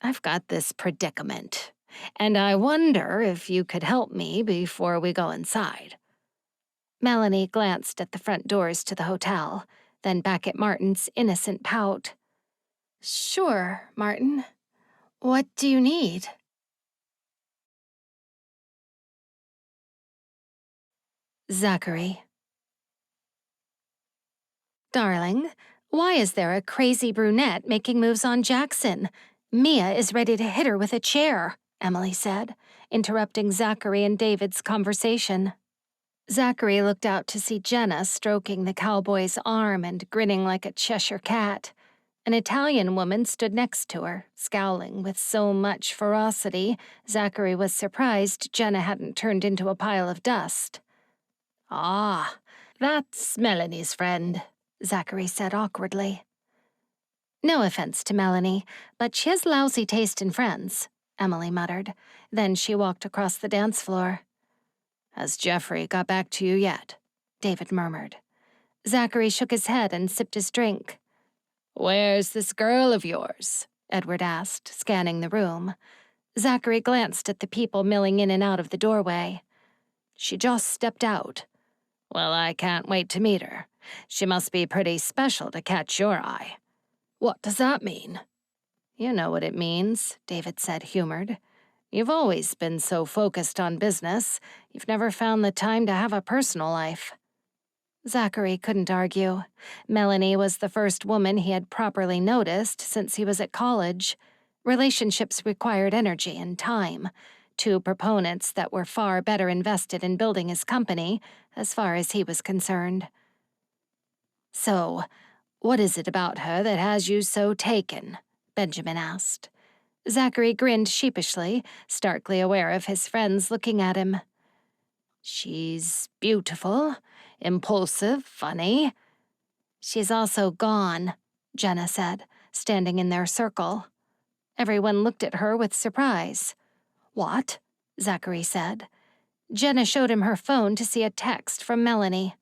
I've got this predicament, and I wonder if you could help me before we go inside." Melanie glanced at the front doors to the hotel, then back at Martin's innocent pout. "Sure, Martin. What do you need?" Zachary. "Darling, why is there a crazy brunette making moves on Jackson? Mia is ready to hit her with a chair," Emily said, interrupting Zachary and David's conversation. Zachary looked out to see Jenna stroking the cowboy's arm and grinning like a Cheshire cat. An Italian woman stood next to her, scowling with so much ferocity, Zachary was surprised Jenna hadn't turned into a pile of dust. "Ah, that's Melanie's friend," Zachary said awkwardly. "No offense to Melanie, but she has lousy taste in friends," Emily muttered. Then she walked across the dance floor. "Has Jeffrey got back to you yet?" David murmured. Zachary shook his head and sipped his drink. "Where's this girl of yours?" Edward asked, scanning the room. Zachary glanced at the people milling in and out of the doorway. "She just stepped out." "Well, I can't wait to meet her. She must be pretty special to catch your eye." "What does that mean?" "You know what it means," David said, humored. "You've always been so focused on business, you've never found the time to have a personal life." Zachary couldn't argue. Melanie was the first woman he had properly noticed since he was at college. Relationships required energy and time, two proponents that were far better invested in building his company, as far as he was concerned. "So, what is it about her that has you so taken?" Benjamin asked. Zachary grinned sheepishly, starkly aware of his friends looking at him. "She's beautiful, impulsive, funny." "She's also gone," Jenna said, standing in their circle. Everyone looked at her with surprise. "What?" Zachary said. Jenna showed him her phone to see a text from Melanie.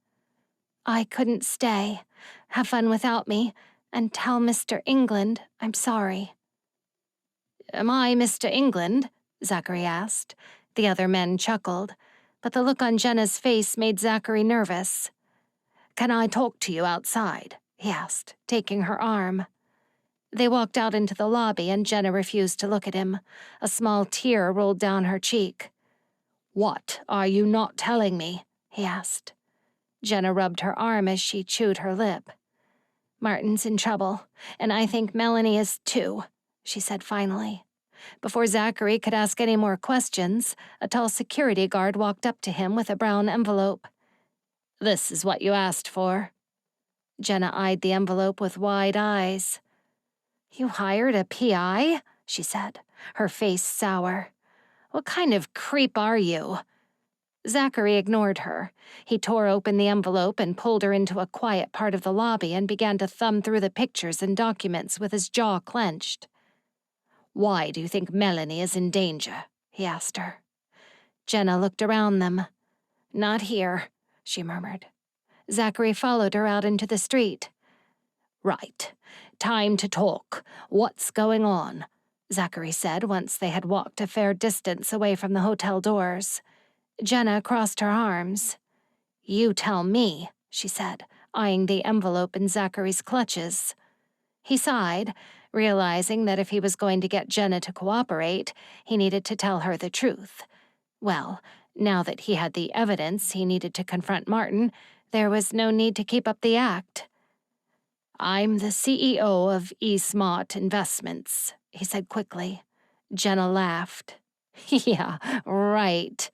"I couldn't stay. Have fun without me, and tell Mr. England I'm sorry." "Am I Mr. England?" Zachary asked. The other men chuckled, but the look on Jenna's face made Zachary nervous. "Can I talk to you outside?" he asked, taking her arm. They walked out into the lobby and Jenna refused to look at him. A small tear rolled down her cheek. "What are you not telling me?" he asked. Jenna rubbed her arm as she chewed her lip. "Martin's in trouble, and I think Melanie is too," she said finally. Before Zachary could ask any more questions, a tall security guard walked up to him with a brown envelope. "This is what you asked for." Jenna eyed the envelope with wide eyes. "You hired a PI?" she said, her face sour. "What kind of creep are you?" Zachary ignored her. He tore open the envelope and pulled her into a quiet part of the lobby and began to thumb through the pictures and documents with his jaw clenched. "Why do you think Melanie is in danger?" he asked her. Jenna looked around them. "Not here," she murmured. Zachary followed her out into the street. "Right. Time to talk. What's going on?" Zachary said once they had walked a fair distance away from the hotel doors. Jenna crossed her arms. "You tell me," she said, eyeing the envelope in Zachary's clutches. He sighed, realizing that if he was going to get Jenna to cooperate, he needed to tell her the truth. Well, now that he had the evidence he needed to confront Martin, there was no need to keep up the act. "I'm the CEO of eSmart Investments," he said quickly. Jenna laughed. "Yeah, right."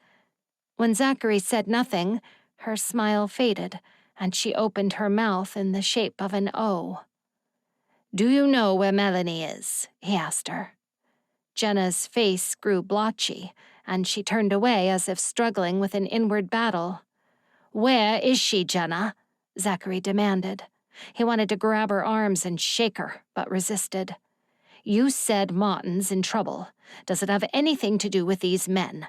When Zachary said nothing, her smile faded, and she opened her mouth in the shape of an O. "Do you know where Melanie is?" he asked her. Jenna's face grew blotchy, and she turned away as if struggling with an inward battle. "Where is she, Jenna?" Zachary demanded. He wanted to grab her arms and shake her, but resisted. "You said Martin's in trouble. Does it have anything to do with these men?"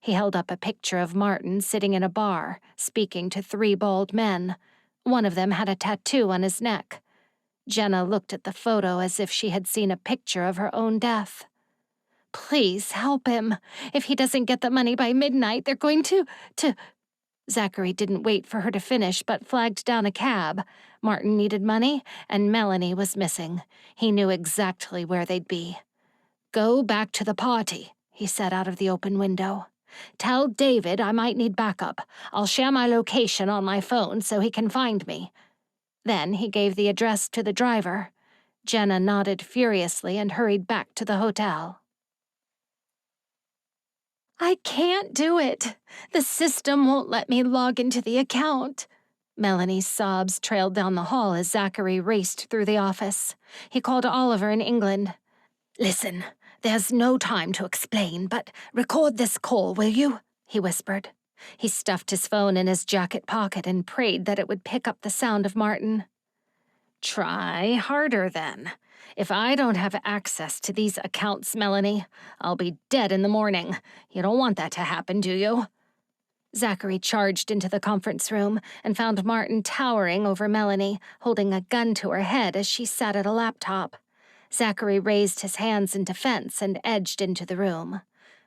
He held up a picture of Martin sitting in a bar, speaking to 3 bald men. One of them had a tattoo on his neck. Jenna looked at the photo as if she had seen a picture of her own death. "Please help him. If he doesn't get the money by midnight, they're going to... Zachary didn't wait for her to finish, but flagged down a cab. Martin needed money, and Melanie was missing. He knew exactly where they'd be. "Go back to the party," he said out of the open window. "Tell David I might need backup. I'll share my location on my phone so he can find me." Then he gave the address to the driver. Jenna nodded furiously and hurried back to the hotel. "I can't do it. The system won't let me log into the account." Melanie's sobs trailed down the hall as Zachary raced through the office. He called Oliver in England. "Listen, there's no time to explain, but record this call, will you?" he whispered. He stuffed his phone in his jacket pocket and prayed that it would pick up the sound of Martin. "Try harder, then. If I don't have access to these accounts, Melanie, I'll be dead in the morning. You don't want that to happen, do you?" Zachary charged into the conference room and found Martin towering over Melanie, holding a gun to her head as she sat at a laptop. Zachary raised his hands in defense and edged into the room.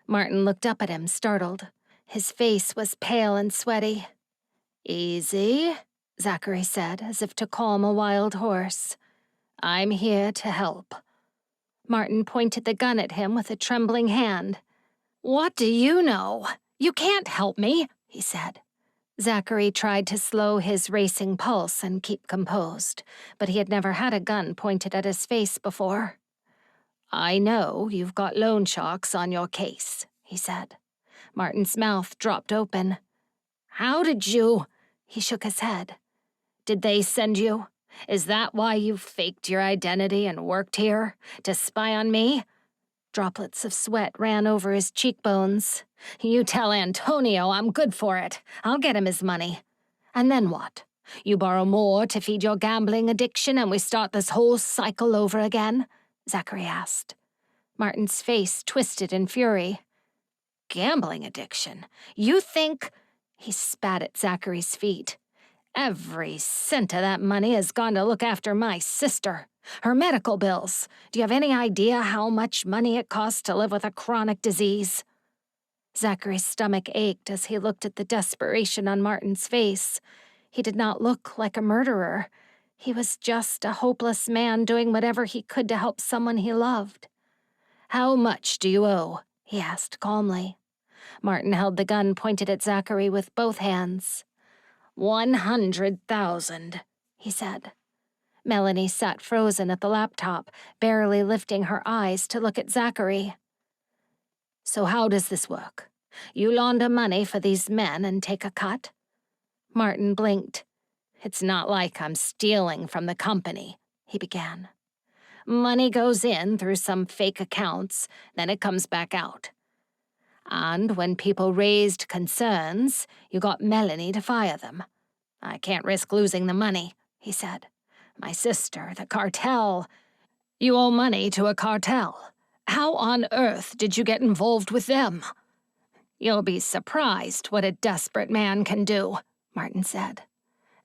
Martin looked up at him, startled. His face was pale and sweaty. "Easy," Zachary said, as if to calm a wild horse. "I'm here to help." Martin pointed the gun at him with a trembling hand. "What do you know? You can't help me," he said. Zachary tried to slow his racing pulse and keep composed, but he had never had a gun pointed at his face before. "I know you've got loan sharks on your case," he said. Martin's mouth dropped open. "How did you—" He shook his head. "Did they send you? Is that why you faked your identity and worked here? To spy on me?" Droplets of sweat ran over his cheekbones. "You tell Antonio I'm good for it. I'll get him his money. And then what? You borrow more to feed your gambling addiction and we start this whole cycle over again?" Zachary asked. Martin's face twisted in fury. "Gambling addiction? You think—" He spat at Zachary's feet. "Every cent of that money has gone to look after my sister. Her medical bills. Do you have any idea how much money it costs to live with a chronic disease?" Zachary's stomach ached as he looked at the desperation on Martin's face. He did not look like a murderer. He was just a hopeless man doing whatever he could to help someone he loved. "How much do you owe?" he asked calmly. Martin held the gun pointed at Zachary with both hands. 100,000, he said. Melanie sat frozen at the laptop, barely lifting her eyes to look at Zachary. So how does this work? You launder money for these men and take a cut? Martin blinked. It's not like I'm stealing from the company, he began. Money goes in through some fake accounts, then it comes back out. And when people raised concerns, you got Melanie to fire them. I can't risk losing the money, he said. My sister, the cartel. You owe money to a cartel. How on earth did you get involved with them? You'll be surprised what a desperate man can do, Martin said.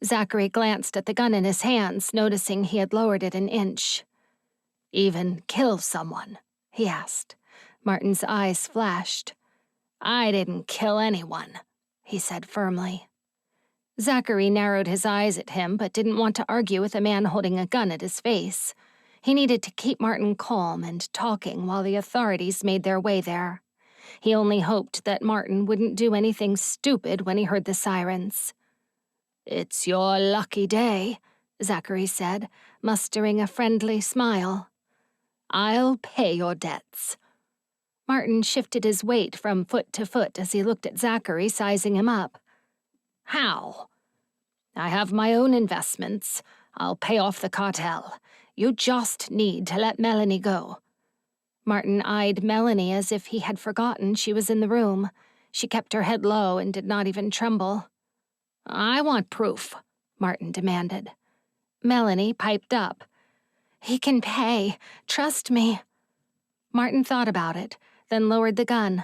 Zachary glanced at the gun in his hands, noticing he had lowered it an inch. Even kill someone? He asked. Martin's eyes flashed. I didn't kill anyone, he said firmly. Zachary narrowed his eyes at him, but didn't want to argue with a man holding a gun at his face. He needed to keep Martin calm and talking while the authorities made their way there. He only hoped that Martin wouldn't do anything stupid when he heard the sirens. It's your lucky day, Zachary said, mustering a friendly smile. I'll pay your debts. Martin shifted his weight from foot to foot as he looked at Zachary, sizing him up. How? I have my own investments. I'll pay off the cartel. You just need to let Melanie go. Martin eyed Melanie as if he had forgotten she was in the room. She kept her head low and did not even tremble. I want proof, Martin demanded. Melanie piped up. He can pay. Trust me. Martin thought about it, then lowered the gun.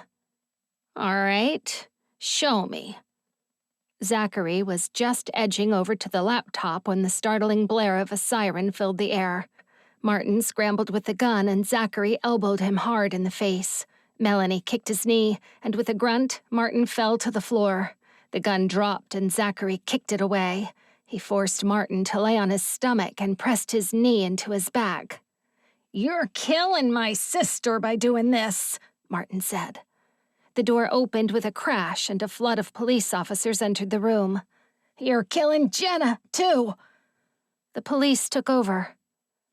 All right, show me. Zachary was just edging over to the laptop when the startling blare of a siren filled the air. Martin scrambled with the gun and Zachary elbowed him hard in the face. Melanie kicked his knee, and with a grunt, Martin fell to the floor. The gun dropped and Zachary kicked it away. He forced Martin to lay on his stomach and pressed his knee into his back. You're killing my sister by doing this, Martin said. The door opened with a crash and a flood of police officers entered the room. You're killing Jenna, too. The police took over.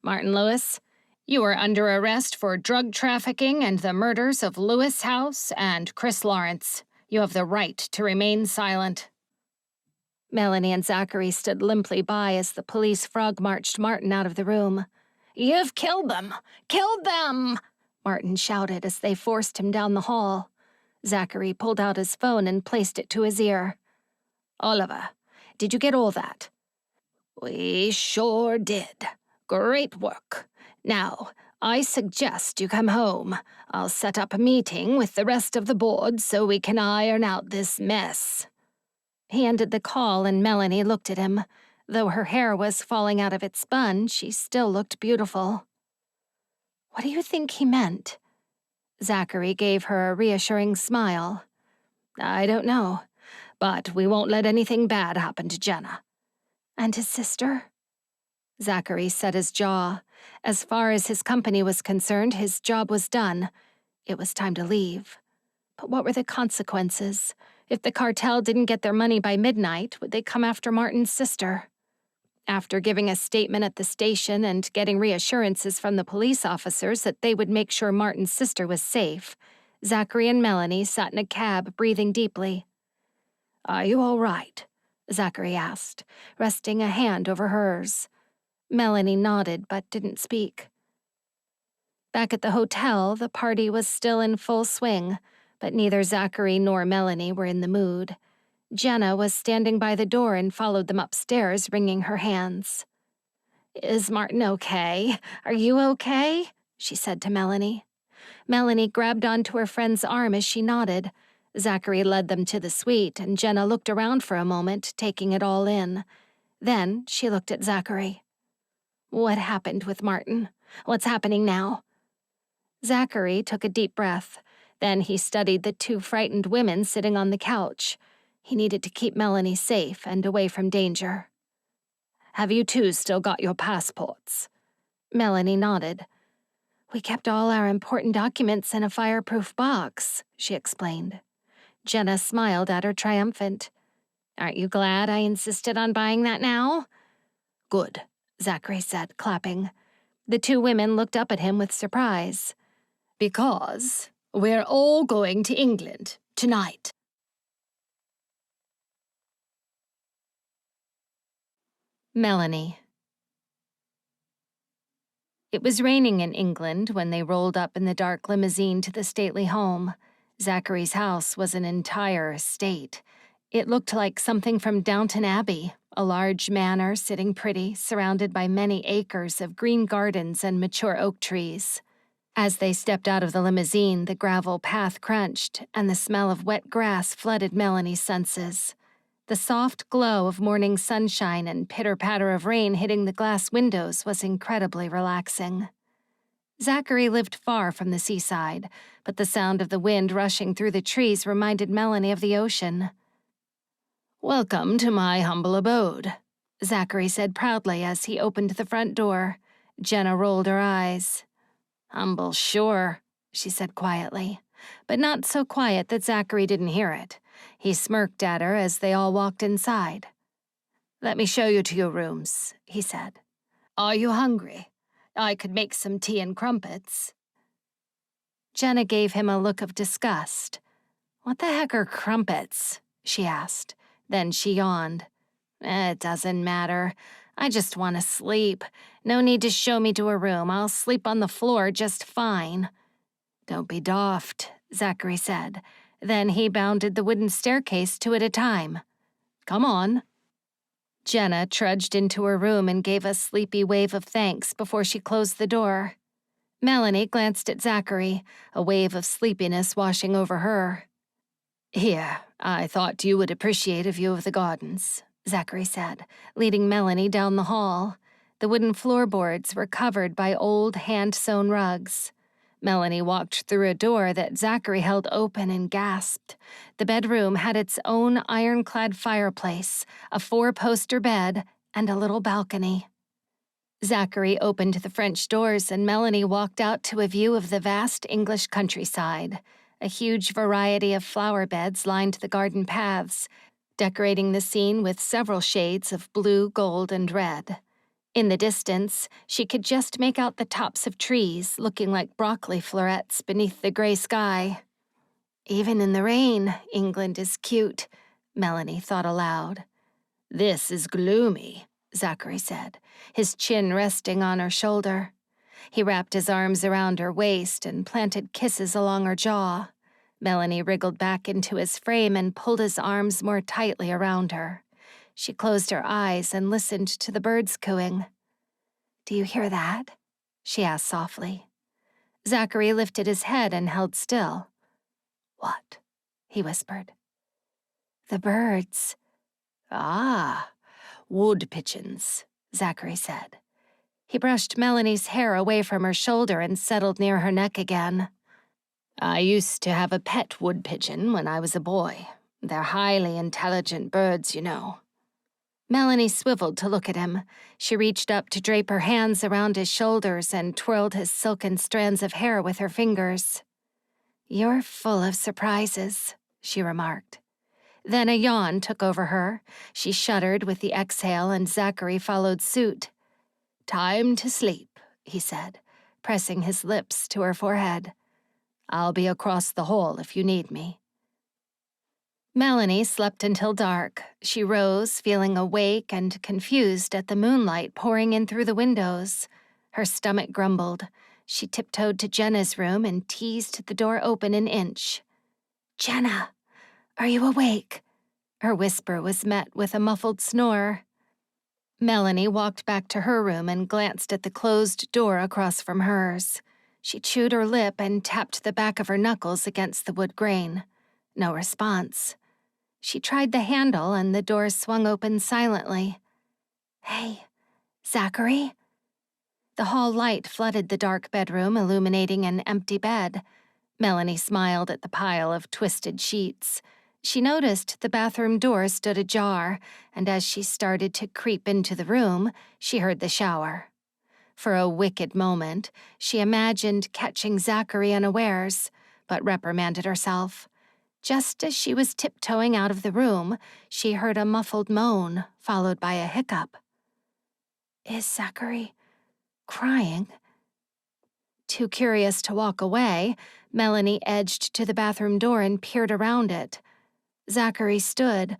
Martin Lewis, you are under arrest for drug trafficking and the murders of Lewis House and Chris Lawrence. You have the right to remain silent. Melanie and Zachary stood limply by as the police frog-marched Martin out of the room. You've killed them! Killed them! Martin shouted as they forced him down the hall. Zachary pulled out his phone and placed it to his ear. Oliver, did you get all that? We sure did. Great work. Now, I suggest you come home. I'll set up a meeting with the rest of the board so we can iron out this mess. He ended the call and Melanie looked at him. Though her hair was falling out of its bun, she still looked beautiful. What do you think he meant? Zachary gave her a reassuring smile. I don't know, but we won't let anything bad happen to Jenna. And his sister? Zachary set his jaw. As far as his company was concerned, his job was done. It was time to leave. But what were the consequences? If the cartel didn't get their money by midnight, would they come after Martin's sister? After giving a statement at the station and getting reassurances from the police officers that they would make sure Martin's sister was safe, Zachary and Melanie sat in a cab, breathing deeply. Are you all right? Zachary asked, resting a hand over hers. Melanie nodded but didn't speak. Back at the hotel, the party was still in full swing, but neither Zachary nor Melanie were in the mood. Jenna was standing by the door and followed them upstairs, wringing her hands. Is Martin okay? Are you okay? She said to Melanie. Melanie grabbed onto her friend's arm as she nodded. Zachary led them to the suite, and Jenna looked around for a moment, taking it all in. Then she looked at Zachary. What happened with Martin? What's happening now? Zachary took a deep breath. Then he studied the two frightened women sitting on the couch. He needed to keep Melanie safe and away from danger. Have you two still got your passports? Melanie nodded. We kept all our important documents in a fireproof box, she explained. Jenna smiled at her, triumphant. Aren't you glad I insisted on buying that now? Good, Zachary said, clapping. The two women looked up at him with surprise. Because we're all going to England tonight. Melanie. It was raining in England when they rolled up in the dark limousine to the stately home. Zachary's house was an entire estate. It looked like something from Downton Abbey, a large manor sitting pretty, surrounded by many acres of green gardens and mature oak trees. As they stepped out of the limousine, the gravel path crunched, and the smell of wet grass flooded Melanie's senses. The soft glow of morning sunshine and pitter-patter of rain hitting the glass windows was incredibly relaxing. Zachary lived far from the seaside, but the sound of the wind rushing through the trees reminded Melanie of the ocean. Welcome to my humble abode, Zachary said proudly as he opened the front door. Jenna rolled her eyes. Humble, sure, she said quietly, but not so quiet that Zachary didn't hear it. He smirked at her as they all walked inside. Let me show you to your rooms, he said. Are you hungry? I could make some tea and crumpets. Jenna gave him a look of disgust. What the heck are crumpets? She asked. Then she yawned. It doesn't matter. I just want to sleep. No need to show me to a room. I'll sleep on the floor just fine. Don't be daft, Zachary said. Then he bounded the wooden staircase 2 at a time. Come on. Jenna trudged into her room and gave a sleepy wave of thanks before she closed the door. Melanie glanced at Zachary, a wave of sleepiness washing over her. Here, I thought you would appreciate a view of the gardens, Zachary said, leading Melanie down the hall. The wooden floorboards were covered by old hand-sewn rugs. Melanie walked through a door that Zachary held open and gasped. The bedroom had its own ironclad fireplace, a 4-poster bed, and a little balcony. Zachary opened the French doors and Melanie walked out to a view of the vast English countryside. A huge variety of flower beds lined the garden paths, decorating the scene with several shades of blue, gold, and red. In the distance, she could just make out the tops of trees looking like broccoli florets beneath the gray sky. Even in the rain, England is cute, Melanie thought aloud. This is gloomy, Zachary said, his chin resting on her shoulder. He wrapped his arms around her waist and planted kisses along her jaw. Melanie wriggled back into his frame and pulled his arms more tightly around her. She closed her eyes and listened to the birds cooing. Do you hear that? She asked softly. Zachary lifted his head and held still. What? He whispered. The birds. Ah, wood pigeons, Zachary said. He brushed Melanie's hair away from her shoulder and settled near her neck again. I used to have a pet wood pigeon when I was a boy. They're highly intelligent birds, you know. Melanie swiveled to look at him. She reached up to drape her hands around his shoulders and twirled his silken strands of hair with her fingers. You're full of surprises, she remarked. Then a yawn took over her. She shuddered with the exhale and Zachary followed suit. Time to sleep, he said, pressing his lips to her forehead. I'll be across the hall if you need me. Melanie slept until dark. She rose, feeling awake and confused at the moonlight pouring in through the windows. Her stomach grumbled. She tiptoed to Jenna's room and teased the door open an inch. Jenna, are you awake? Her whisper was met with a muffled snore. Melanie walked back to her room and glanced at the closed door across from hers. She chewed her lip and tapped the back of her knuckles against the wood grain. No response. She tried the handle and the door swung open silently. Hey, Zachary? The hall light flooded the dark bedroom, illuminating an empty bed. Melanie smiled at the pile of twisted sheets. She noticed the bathroom door stood ajar, and as she started to creep into the room, she heard the shower. For a wicked moment, she imagined catching Zachary unawares, but reprimanded herself. Just as she was tiptoeing out of the room, she heard a muffled moan, followed by a hiccup. Is Zachary crying? Too curious to walk away, Melanie edged to the bathroom door and peered around it. Zachary stood,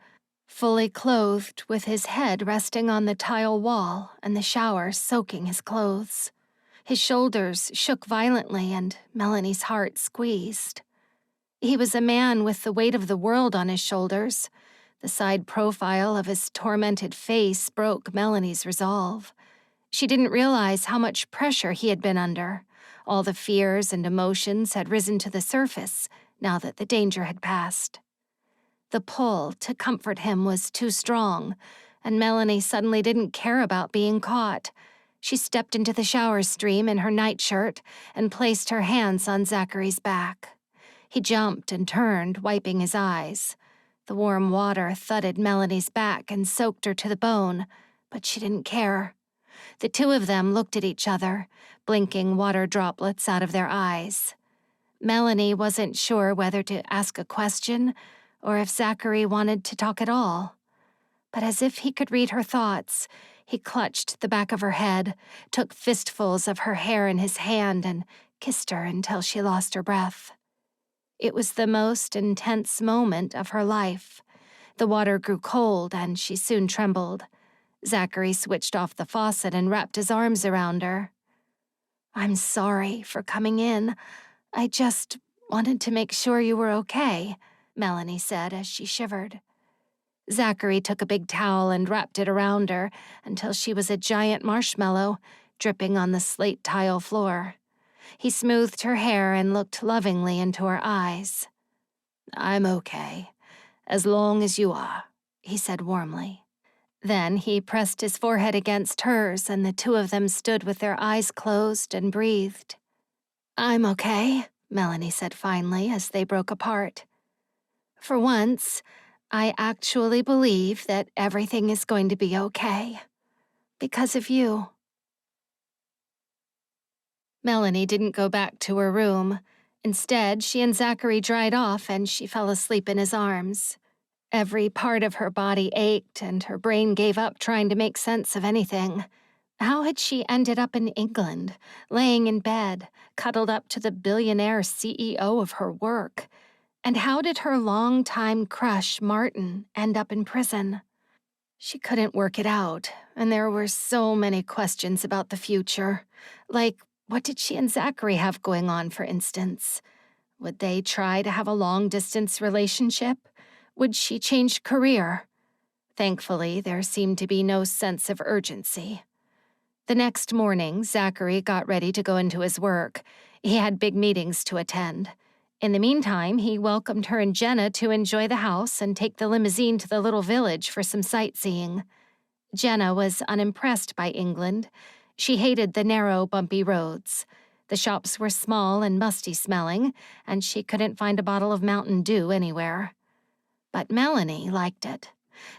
fully clothed, with his head resting on the tile wall and the shower soaking his clothes. His shoulders shook violently and Melanie's heart squeezed. He was a man with the weight of the world on his shoulders. The side profile of his tormented face broke Melanie's resolve. She didn't realize how much pressure he had been under. All the fears and emotions had risen to the surface now that the danger had passed. The pull to comfort him was too strong, and Melanie suddenly didn't care about being caught. She stepped into the shower stream in her nightshirt and placed her hands on Zachary's back. He jumped and turned, wiping his eyes. The warm water thudded Melanie's back and soaked her to the bone, but she didn't care. The two of them looked at each other, blinking water droplets out of their eyes. Melanie wasn't sure whether to ask a question or if Zachary wanted to talk at all. But as if he could read her thoughts, he clutched the back of her head, took fistfuls of her hair in his hand, and kissed her until she lost her breath. It was the most intense moment of her life. The water grew cold, and she soon trembled. Zachary switched off the faucet and wrapped his arms around her. I'm sorry for coming in. I just wanted to make sure you were okay, Melanie said as she shivered. Zachary took a big towel and wrapped it around her until she was a giant marshmallow, dripping on the slate tile floor. He smoothed her hair and looked lovingly into her eyes. I'm okay, as long as you are, he said warmly. Then he pressed his forehead against hers, and the two of them stood with their eyes closed and breathed. I'm okay, Melanie said finally as they broke apart. For once, I actually believe that everything is going to be okay. Because of you. Melanie didn't go back to her room. Instead, she and Zachary dried off and she fell asleep in his arms. Every part of her body ached and her brain gave up trying to make sense of anything. How had she ended up in England, laying in bed, cuddled up to the billionaire CEO of her work? And how did her longtime crush, Martin, end up in prison? She couldn't work it out, and there were so many questions about the future. Like, what did she and Zachary have going on, for instance? Would they try to have a long-distance relationship? Would she change career? Thankfully, there seemed to be no sense of urgency. The next morning, Zachary got ready to go into his work. He had big meetings to attend. In the meantime, he welcomed her and Jenna to enjoy the house and take the limousine to the little village for some sightseeing. Jenna was unimpressed by England. She hated the narrow, bumpy roads. The shops were small and musty-smelling, and she couldn't find a bottle of Mountain Dew anywhere. But Melanie liked it.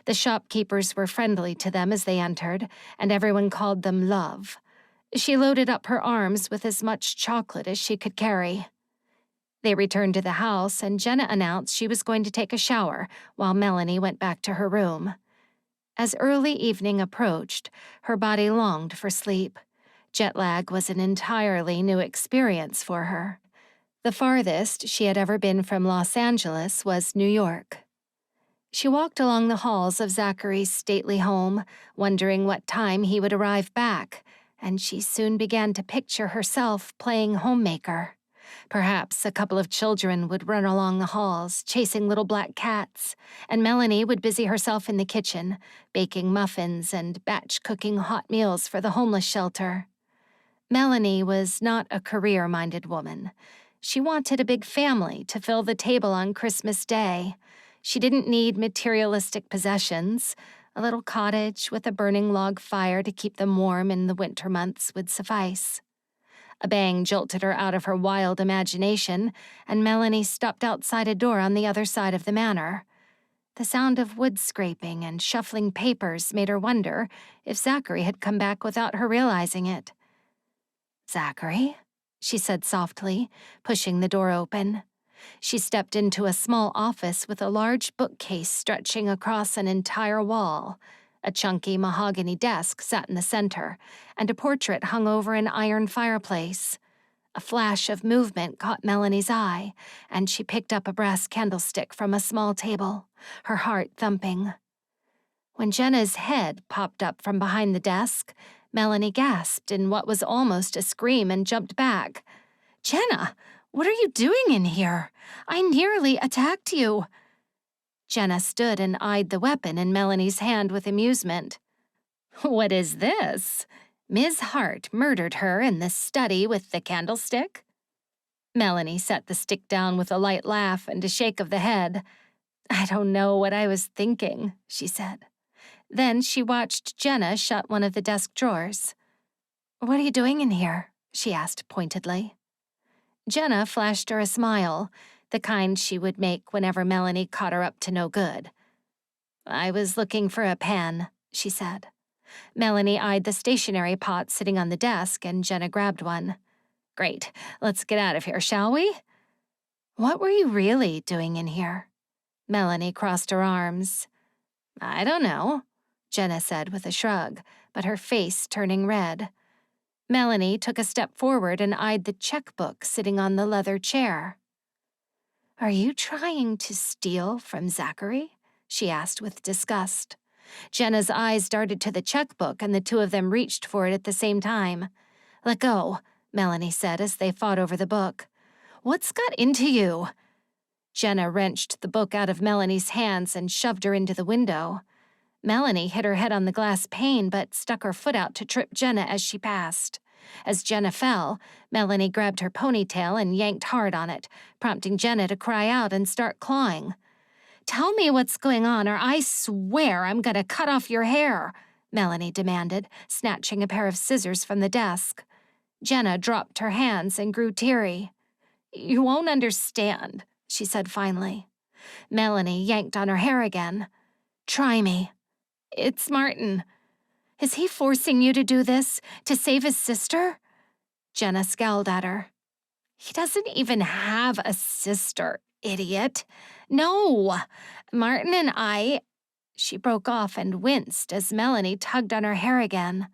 The shopkeepers were friendly to them as they entered, and everyone called them Love. She loaded up her arms with as much chocolate as she could carry. They returned to the house, and Jenna announced she was going to take a shower while Melanie went back to her room. As early evening approached, her body longed for sleep. Jet lag was an entirely new experience for her. The farthest she had ever been from Los Angeles was New York. She walked along the halls of Zachary's stately home, wondering what time he would arrive back, and she soon began to picture herself playing homemaker. Perhaps a couple of children would run along the halls, chasing little black cats, and Melanie would busy herself in the kitchen, baking muffins and batch-cooking hot meals for the homeless shelter. Melanie was not a career-minded woman. She wanted a big family to fill the table on Christmas Day. She didn't need materialistic possessions. A little cottage with a burning log fire to keep them warm in the winter months would suffice. A bang jolted her out of her wild imagination, and Melanie stopped outside a door on the other side of the manor. The sound of wood scraping and shuffling papers made her wonder if Zachary had come back without her realizing it. "Zachary?" she said softly, pushing the door open. She stepped into a small office with a large bookcase stretching across an entire wall. A chunky mahogany desk sat in the center, and a portrait hung over an iron fireplace. A flash of movement caught Melanie's eye, and she picked up a brass candlestick from a small table, her heart thumping. When Jenna's head popped up from behind the desk, Melanie gasped in what was almost a scream and jumped back. "Jenna, what are you doing in here? I nearly attacked you." Jenna stood and eyed the weapon in Melanie's hand with amusement. "What is this? Ms. Hart murdered her in the study with the candlestick?" Melanie set the stick down with a light laugh and a shake of the head. "I don't know what I was thinking," she said. Then she watched Jenna shut one of the desk drawers. "What are you doing in here?" she asked pointedly. Jenna flashed her a smile, the kind she would make whenever Melanie caught her up to no good. "I was looking for a pen," she said. Melanie eyed the stationery pot sitting on the desk, and Jenna grabbed one. "Great, let's get out of here, shall we?" "What were you really doing in here?" Melanie crossed her arms. "I don't know," Jenna said with a shrug, but her face turning red. Melanie took a step forward and eyed the checkbook sitting on the leather chair. "Are you trying to steal from Zachary?" she asked with disgust. Jenna's eyes darted to the checkbook, and the two of them reached for it at the same time. "Let go," Melanie said as they fought over the book. "What's got into you?" Jenna wrenched the book out of Melanie's hands and shoved her into the window. Melanie hit her head on the glass pane but stuck her foot out to trip Jenna as she passed. As Jenna fell, Melanie grabbed her ponytail and yanked hard on it, prompting Jenna to cry out and start clawing. "Tell me what's going on, or I swear I'm gonna cut off your hair," Melanie demanded, snatching a pair of scissors from the desk. Jenna dropped her hands and grew teary. "You won't understand," she said finally. Melanie yanked on her hair again. "Try me." "It's Martin. Is he forcing you to do this, to save his sister?" Jenna scowled at her. "He doesn't even have a sister, idiot. No, Martin and I—" She broke off and winced as Melanie tugged on her hair again.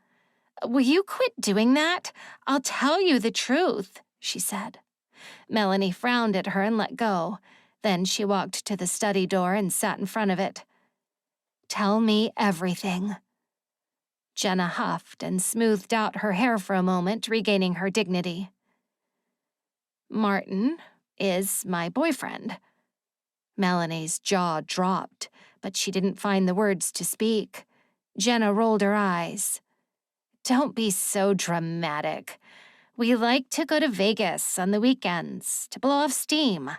"Will you quit doing that? I'll tell you the truth," she said. Melanie frowned at her and let go. Then she walked to the study door and sat in front of it. "Tell me everything." Jenna huffed and smoothed out her hair for a moment, regaining her dignity. "Martin is my boyfriend." Melanie's jaw dropped, but she didn't find the words to speak. Jenna rolled her eyes. "Don't be so dramatic. We like to go to Vegas on the weekends to blow off steam.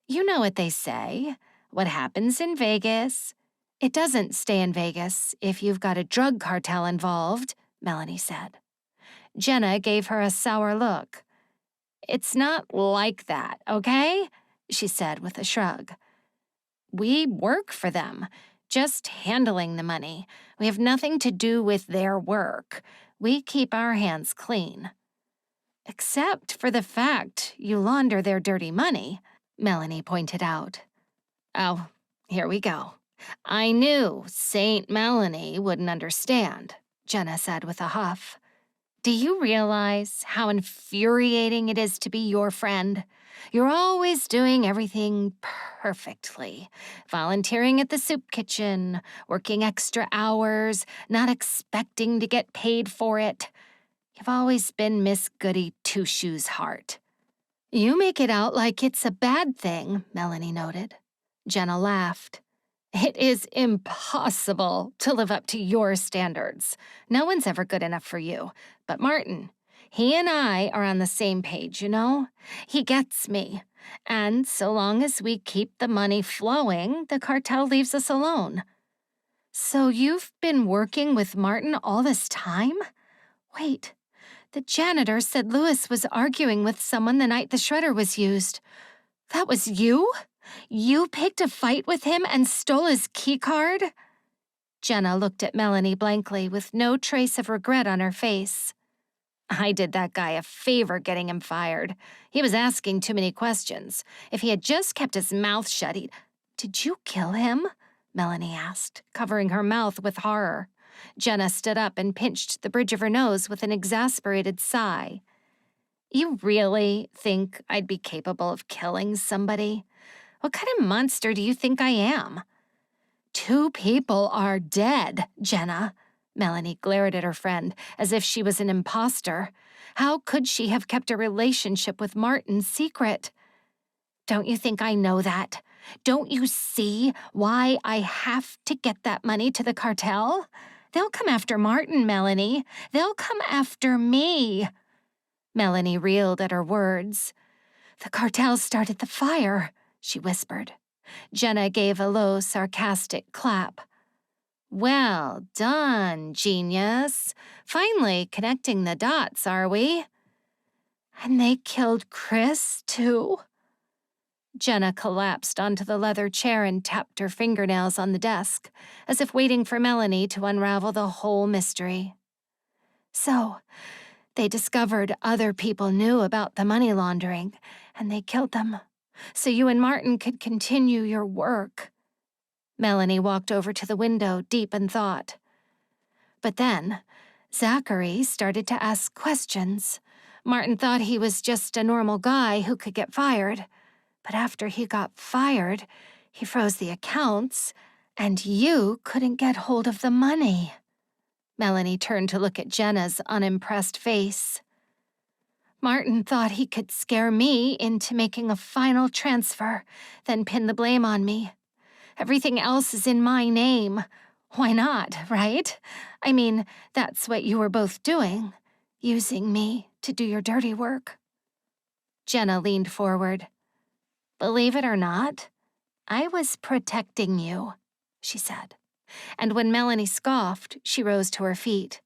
You know what they say. What happens in Vegas? It doesn't stay in Vegas if you've got a drug cartel involved," Melanie said. Jenna gave her a sour look. "It's not like that, okay?" she said with a shrug. "We work for them, just handling the money. We have nothing to do with their work. We keep our hands clean." "Except for the fact you launder their dirty money," Melanie pointed out. "Oh, here we go. I knew Saint Melanie wouldn't understand," Jenna said with a huff. "Do you realize how infuriating it is to be your friend? You're always doing everything perfectly. Volunteering at the soup kitchen, working extra hours, not expecting to get paid for it. You've always been Miss Goody Two-Shoes Hart." "You make it out like it's a bad thing," Melanie noted. Jenna laughed. "It is impossible to live up to your standards. No one's ever good enough for you. But Martin, he and I are on the same page, you know? He gets me. And so long as we keep the money flowing, the cartel leaves us alone." "So you've been working with Martin all this time? Wait, the janitor said Lewis was arguing with someone the night the shredder was used. That was you? You picked a fight with him and stole his keycard?" Jenna looked at Melanie blankly with no trace of regret on her face. I did that guy a favor getting him fired. He was asking too many questions. If he had just kept his mouth shut, he'd... Did you kill him? Melanie asked, covering her mouth with horror. Jenna stood up and pinched the bridge of her nose with an exasperated sigh. You really think I'd be capable of killing somebody? What kind of monster do you think I am? 2 people are dead, Jenna. Melanie glared at her friend as if she was an imposter. How could she have kept a relationship with Martin secret? Don't you think I know that? Don't you see why I have to get that money to the cartel? They'll come after Martin, Melanie. They'll come after me. Melanie reeled at her words. The cartel started the fire, she whispered. Jenna gave a low, sarcastic clap. Well done, genius. Finally connecting the dots, are we? And they killed Chris, too? Jenna collapsed onto the leather chair and tapped her fingernails on the desk, as if waiting for Melanie to unravel the whole mystery. So, they discovered other people knew about the money laundering, and they killed them, so you and Martin could continue your work. Melanie walked over to the window, deep in thought. But then, Zachary started to ask questions. Martin thought he was just a normal guy who could get fired. But after he got fired, he froze the accounts, and you couldn't get hold of the money. Melanie turned to look at Jenna's unimpressed face. Martin thought he could scare me into making a final transfer, then pin the blame on me. Everything else is in my name. Why not, right? I mean, that's what you were both doing, using me to do your dirty work. Jenna leaned forward. Believe it or not, I was protecting you, she said. And when Melanie scoffed, she rose to her feet.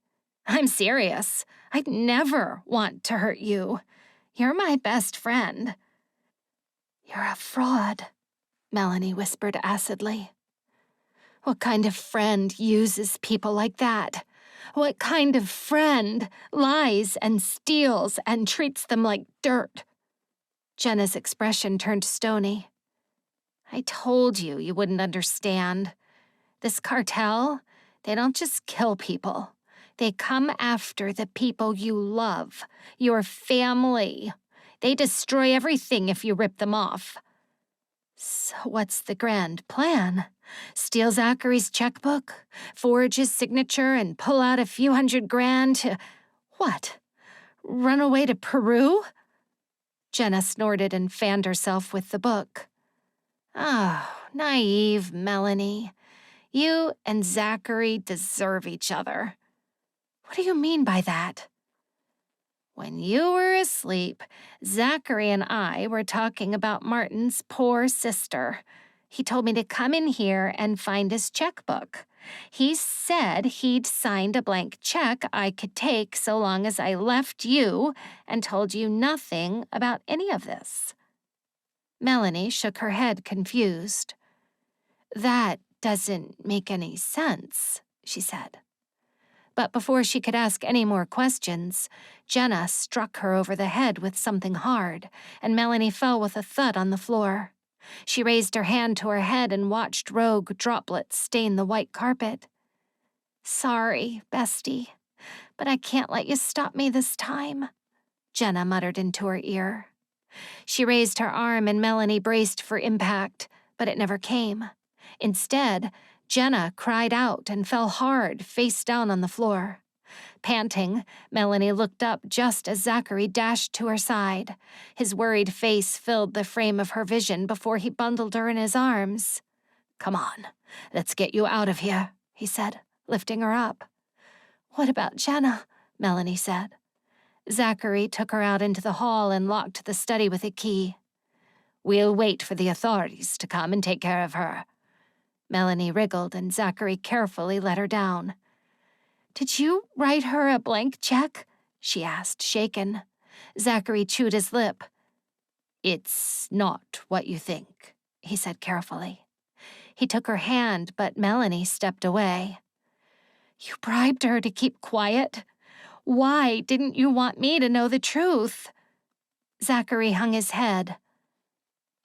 I'm serious. I'd never want to hurt you. You're my best friend. You're a fraud, Melanie whispered acidly. What kind of friend uses people like that? What kind of friend lies and steals and treats them like dirt? Jenna's expression turned stony. I told you you wouldn't understand. This cartel, they don't just kill people. They come after the people you love, your family. They destroy everything if you rip them off. So what's the grand plan? Steal Zachary's checkbook, forge his signature, and pull out a few $100,000 to... What? Run away to Peru? Jenna snorted and fanned herself with the book. Oh, naive Melanie. You and Zachary deserve each other. What do you mean by that? When you were asleep, Zachary and I were talking about Martin's poor sister. He told me to come in here and find his checkbook. He said he'd signed a blank check I could take so long as I left you and told you nothing about any of this. Melanie shook her head, confused. That doesn't make any sense, she said. But before she could ask any more questions, Jenna struck her over the head with something hard, and Melanie fell with a thud on the floor. She raised her hand to her head and watched rogue droplets stain the white carpet. Sorry, bestie, but I can't let you stop me this time, Jenna muttered into her ear. She raised her arm and Melanie braced for impact, but it never came. Instead, Jenna cried out and fell hard, face down on the floor. Panting, Melanie looked up just as Zachary dashed to her side. His worried face filled the frame of her vision before he bundled her in his arms. Come on, let's get you out of here, he said, lifting her up. What about Jenna? Melanie said. Zachary took her out into the hall and locked the study with a key. We'll wait for the authorities to come and take care of her. Melanie wriggled and Zachary carefully let her down. Did you write her a blank check? She asked, shaken. Zachary chewed his lip. It's not what you think, he said carefully. He took her hand, but Melanie stepped away. You bribed her to keep quiet? Why didn't you want me to know the truth? Zachary hung his head.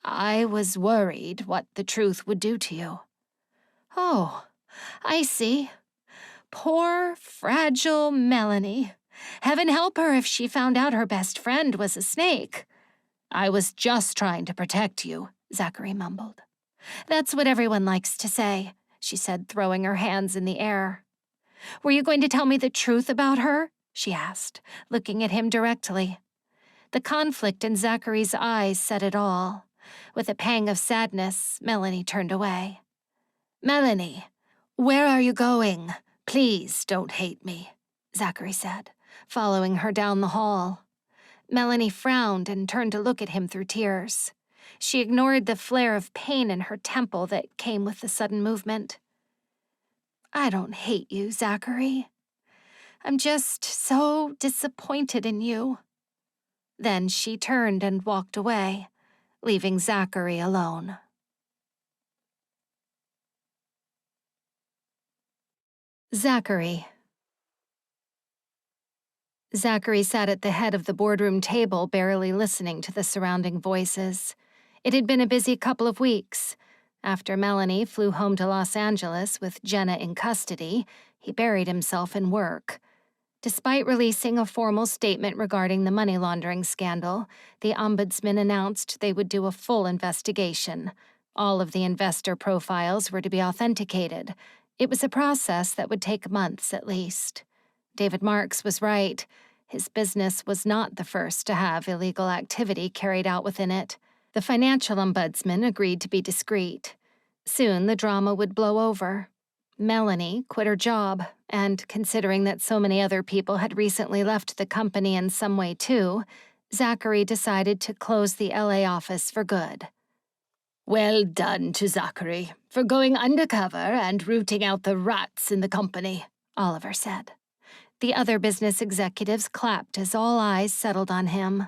I was worried what the truth would do to you. Oh, I see. Poor, fragile Melanie. Heaven help her if she found out her best friend was a snake. I was just trying to protect you, Zachary mumbled. That's what everyone likes to say, she said, throwing her hands in the air. Were you going to tell me the truth about her? She asked, looking at him directly. The conflict in Zachary's eyes said it all. With a pang of sadness, Melanie turned away. Melanie, where are you going? Please don't hate me, Zachary said, following her down the hall. Melanie frowned and turned to look at him through tears. She ignored the flare of pain in her temple that came with the sudden movement. I don't hate you, Zachary. I'm just so disappointed in you. Then she turned and walked away, leaving Zachary alone. Zachary sat at the head of the boardroom table, barely listening to the surrounding voices. It had been a busy couple of weeks. After Melanie flew home to Los Angeles with Jenna in custody, he buried himself in work. Despite releasing a formal statement regarding the money laundering scandal, the ombudsman announced they would do a full investigation. All of the investor profiles were to be authenticated. It was a process that would take months at least. David Marks was right. His business was not the first to have illegal activity carried out within it. The financial ombudsman agreed to be discreet. Soon the drama would blow over. Melanie quit her job, and considering that so many other people had recently left the company in some way too, Zachary decided to close the LA office for good. Well done to Zachary for going undercover and rooting out the rats in the company, Oliver said. The other business executives clapped as all eyes settled on him.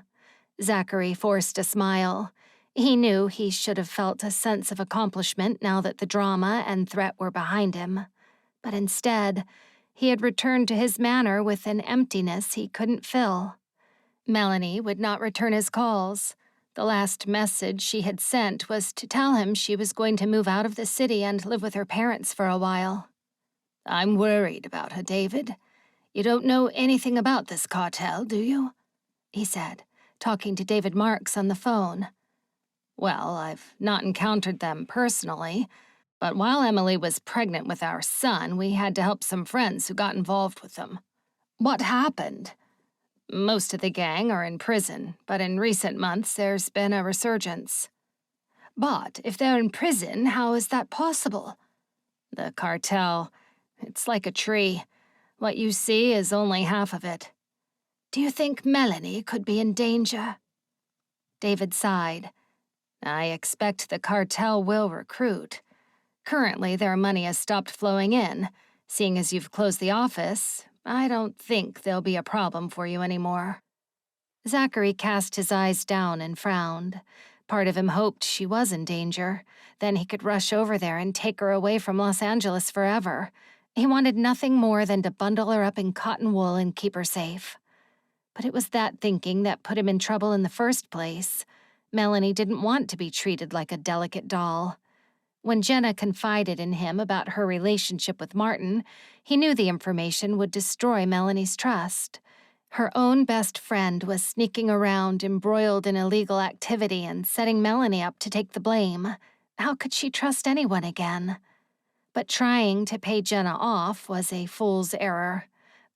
Zachary forced a smile. He knew he should have felt a sense of accomplishment now that the drama and threat were behind him. But instead, he had returned to his manor with an emptiness he couldn't fill. Melanie would not return his calls. The last message she had sent was to tell him she was going to move out of the city and live with her parents for a while. I'm worried about her, David. You don't know anything about this cartel, do you? He said, talking to David Marks on the phone. Well, I've not encountered them personally, but while Emily was pregnant with our son, we had to help some friends who got involved with them. What happened? Most of the gang are in prison, but in recent months there's been a resurgence. But if they're in prison, how is that possible? The cartel, it's like a tree. What you see is only half of it. Do you think Melanie could be in danger? David sighed. I expect the cartel will recruit. Currently, their money has stopped flowing in. Seeing as you've closed the office, I don't think there'll be a problem for you anymore. Zachary cast his eyes down and frowned. Part of him hoped she was in danger. Then he could rush over there and take her away from Los Angeles forever. He wanted nothing more than to bundle her up in cotton wool and keep her safe. But it was that thinking that put him in trouble in the first place. Melanie didn't want to be treated like a delicate doll. When Jenna confided in him about her relationship with Martin, he knew the information would destroy Melanie's trust. Her own best friend was sneaking around embroiled in illegal activity and setting Melanie up to take the blame. How could she trust anyone again? But trying to pay Jenna off was a fool's error.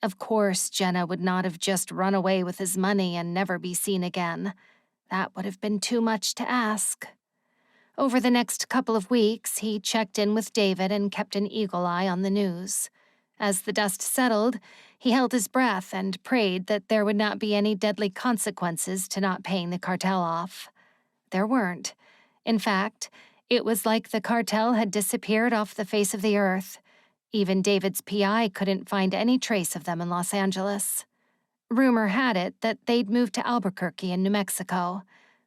Of course, Jenna would not have just run away with his money and never be seen again. That would have been too much to ask. Over the next couple of weeks, he checked in with David and kept an eagle eye on the news. As the dust settled, he held his breath and prayed that there would not be any deadly consequences to not paying the cartel off. There weren't. In fact, it was like the cartel had disappeared off the face of the earth. Even David's PI couldn't find any trace of them in Los Angeles. Rumor had it that they'd moved to Albuquerque in New Mexico.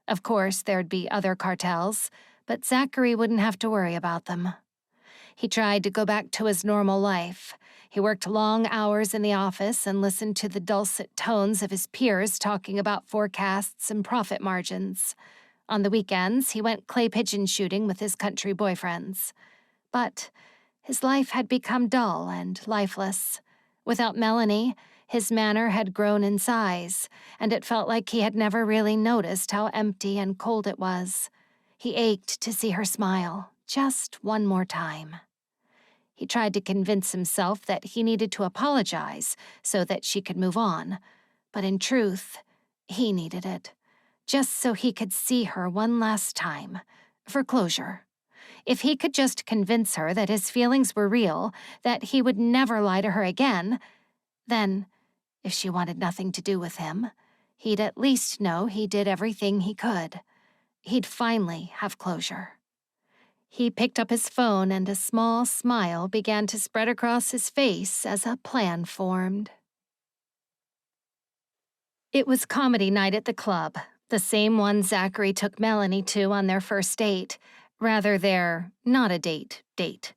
Of course, there'd be other cartels, but Zachary wouldn't have to worry about them. He tried to go back to his normal life. He worked long hours in the office and listened to the dulcet tones of his peers talking about forecasts and profit margins. On the weekends, he went clay pigeon shooting with his country boyfriends. But his life had become dull and lifeless. Without Melanie, his manor had grown in size, and it felt like he had never really noticed how empty and cold it was. He ached to see her smile, just one more time. He tried to convince himself that he needed to apologize so that she could move on, but in truth, he needed it, just so he could see her one last time, for closure. If he could just convince her that his feelings were real, that he would never lie to her again, then, if she wanted nothing to do with him, he'd at least know he did everything he could. He'd finally have closure. He picked up his phone and a small smile began to spread across his face as a plan formed. It was comedy night at the club, the same one Zachary took Melanie to on their first date. Rather, their not-a-date date.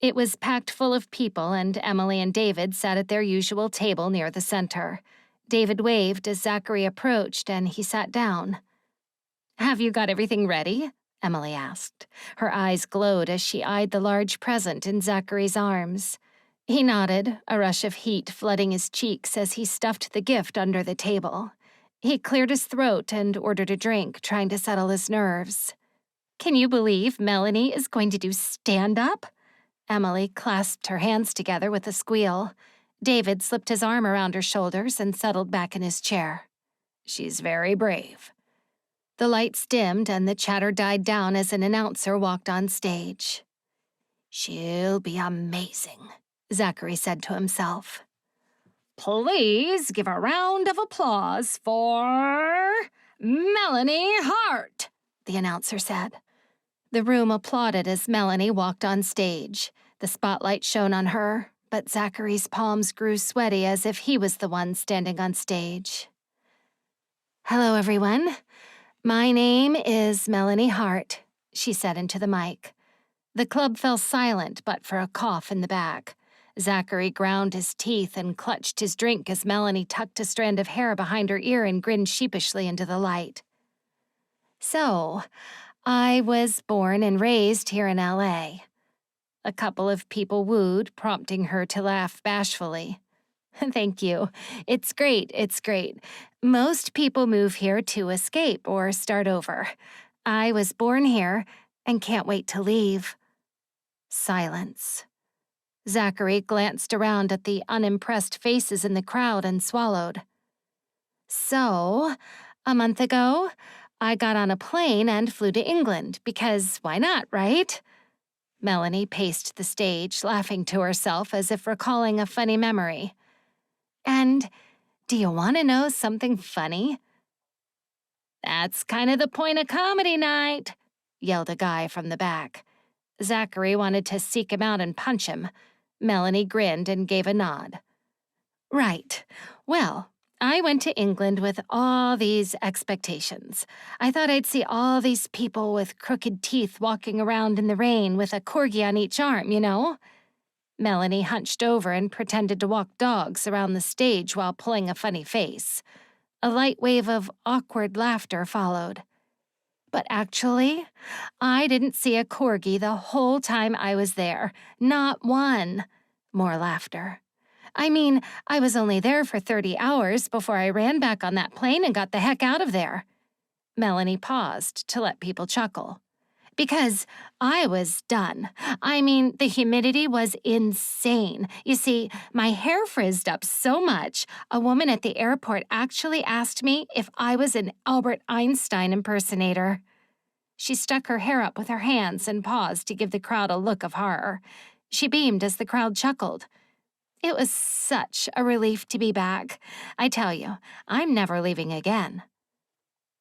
It was packed full of people, and Emily and David sat at their usual table near the center. David waved as Zachary approached, and he sat down. "Have you got everything ready?" Emily asked. Her eyes glowed as she eyed the large present in Zachary's arms. He nodded, a rush of heat flooding his cheeks as he stuffed the gift under the table. He cleared his throat and ordered a drink, trying to settle his nerves. "Can you believe Melanie is going to do stand-up?" Emily clasped her hands together with a squeal. David slipped his arm around her shoulders and settled back in his chair. "She's very brave." The lights dimmed and the chatter died down as an announcer walked on stage. "She'll be amazing," Zachary said to himself. "Please give a round of applause for Melanie Hart," the announcer said. The room applauded as Melanie walked on stage. The spotlight shone on her, but Zachary's palms grew sweaty as if he was the one standing on stage. "Hello, everyone. My name is Melanie Hart," she said into the mic. The club fell silent but for a cough in the back. Zachary ground his teeth and clutched his drink as Melanie tucked a strand of hair behind her ear and grinned sheepishly into the light. "So, I was born and raised here in L.A. A couple of people wooed, prompting her to laugh bashfully. "Thank you. It's great, it's great. Most people move here to escape or start over. I was born here and can't wait to leave." Silence. Zachary glanced around at the unimpressed faces in the crowd and swallowed. "So, a month ago, I got on a plane and flew to England, because why not, right?" Melanie paced the stage, laughing to herself as if recalling a funny memory. "And do you want to know something funny?" "That's kind of the point of comedy night," yelled a guy from the back. Zachary wanted to seek him out and punch him. Melanie grinned and gave a nod. "Right. Well, I went to England with all these expectations. I thought I'd see all these people with crooked teeth walking around in the rain with a corgi on each arm, you know?" Melanie hunched over and pretended to walk dogs around the stage while pulling a funny face. A light wave of awkward laughter followed. "But actually, I didn't see a corgi the whole time I was there. Not one." More laughter. "I mean, I was only there for 30 hours before I ran back on that plane and got the heck out of there." Melanie paused to let people chuckle. "Because I was done. I mean, the humidity was insane. You see, my hair frizzed up so much, a woman at the airport actually asked me if I was an Albert Einstein impersonator." She stuck her hair up with her hands and paused to give the crowd a look of horror. She beamed as the crowd chuckled. It was such a relief to be back. I tell you, I'm never leaving again.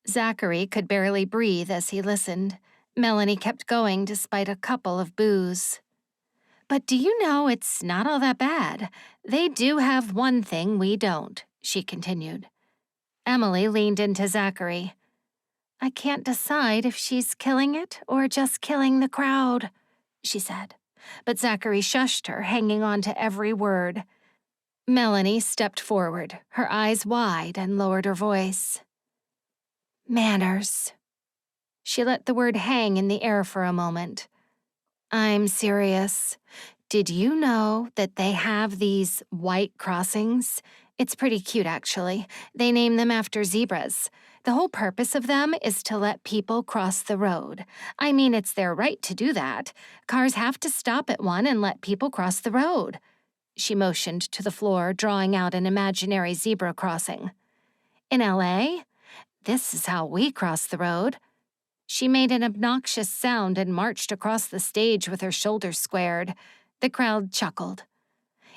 Zachary could barely breathe as he listened. Melanie kept going despite a couple of boos. "But do you know it's not all that bad? They do have one thing we don't," she continued. Emily leaned into Zachary. "I can't decide if she's killing it or just killing the crowd," she said. but Zachary shushed her, hanging on to every word. Melanie stepped forward, her eyes wide, and lowered her voice. Manners. She let the word hang in the air for a moment. I'm serious. Did you know that they have these white crossings? It's pretty cute, actually. They name them after zebras. The whole purpose of them is to let people cross the road. I mean, it's their right to do that. Cars have to stop at one and let people cross the road. She motioned to the floor, drawing out an imaginary zebra crossing. In L.A., this is how we cross the road. She made an obnoxious sound and marched across the stage with her shoulders squared. The crowd chuckled.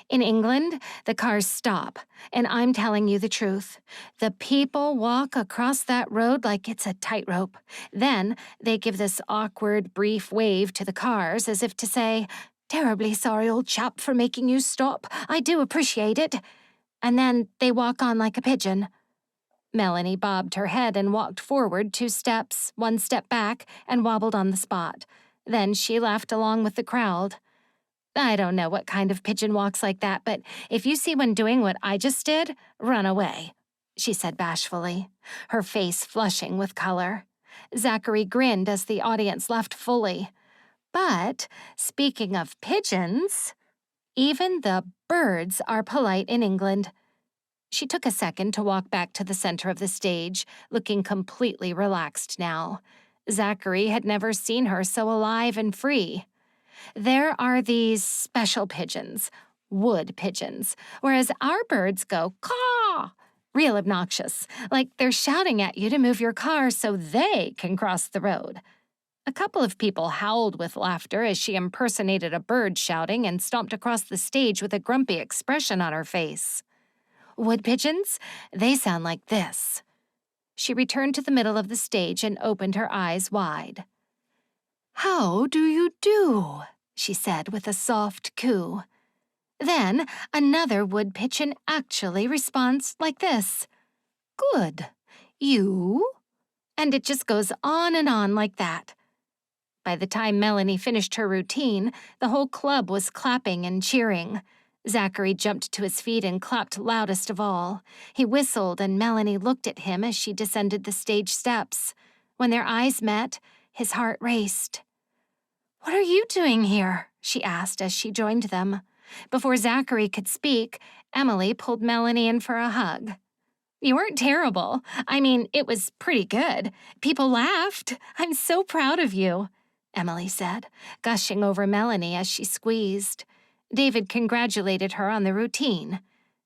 In England, the cars stop, and I'm telling you the truth. The people walk across that road like it's a tightrope. Then they give this awkward, brief wave to the cars as if to say, "Terribly sorry, old chap, for making you stop. I do appreciate it." And then they walk on like a pigeon. Melanie bobbed her head and walked forward 2 steps, 1 step back, and wobbled on the spot. Then she laughed along with the crowd. I don't know what kind of pigeon walks like that, but if you see one doing what I just did, run away, she said bashfully, her face flushing with color. Zachary grinned as the audience laughed fully. But, speaking of pigeons, even the birds are polite in England. She took a second to walk back to the center of the stage, looking completely relaxed now. Zachary had never seen her so alive and free. There are these special pigeons, wood pigeons, whereas our birds go caw, real obnoxious, like they're shouting at you to move your car so they can cross the road. A couple of people howled with laughter as she impersonated a bird shouting and stomped across the stage with a grumpy expression on her face. Wood pigeons? They sound like this. She returned to the middle of the stage and opened her eyes wide. How do you do? She said with a soft coo. Then another wood pigeon actually responds like this. Good. You? And it just goes on and on like that. By the time Melanie finished her routine, the whole club was clapping and cheering. Zachary jumped to his feet and clapped loudest of all. He whistled, and Melanie looked at him as she descended the stage steps. When their eyes met, his heart raced. What are you doing here? She asked as she joined them. Before Zachary could speak, Emily pulled Melanie in for a hug. You weren't terrible. I mean, it was pretty good. People laughed. I'm so proud of you, Emily said, gushing over Melanie as she squeezed. David congratulated her on the routine.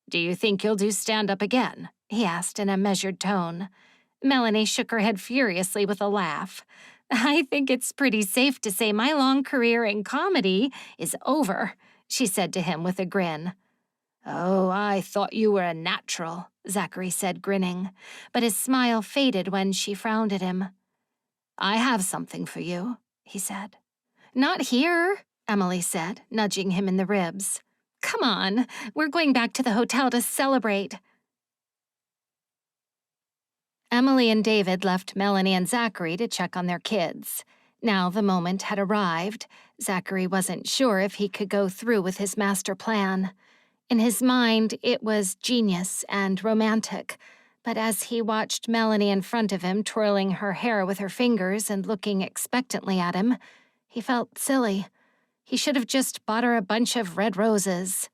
Do you think you'll do stand-up again? He asked in a measured tone. Melanie shook her head furiously with a laugh. I think it's pretty safe to say my long career in comedy is over, she said to him with a grin. Oh, I thought you were a natural, Zachary said, grinning, but his smile faded when she frowned at him. I have something for you, he said. Not here, Emily said, nudging him in the ribs. Come on, we're going back to the hotel to celebrate. Emily and David left Melanie and Zachary to check on their kids. Now the moment had arrived. Zachary wasn't sure if he could go through with his master plan. In his mind, it was genius and romantic, but as he watched Melanie in front of him twirling her hair with her fingers and looking expectantly at him, he felt silly. He should have just bought her a bunch of red roses.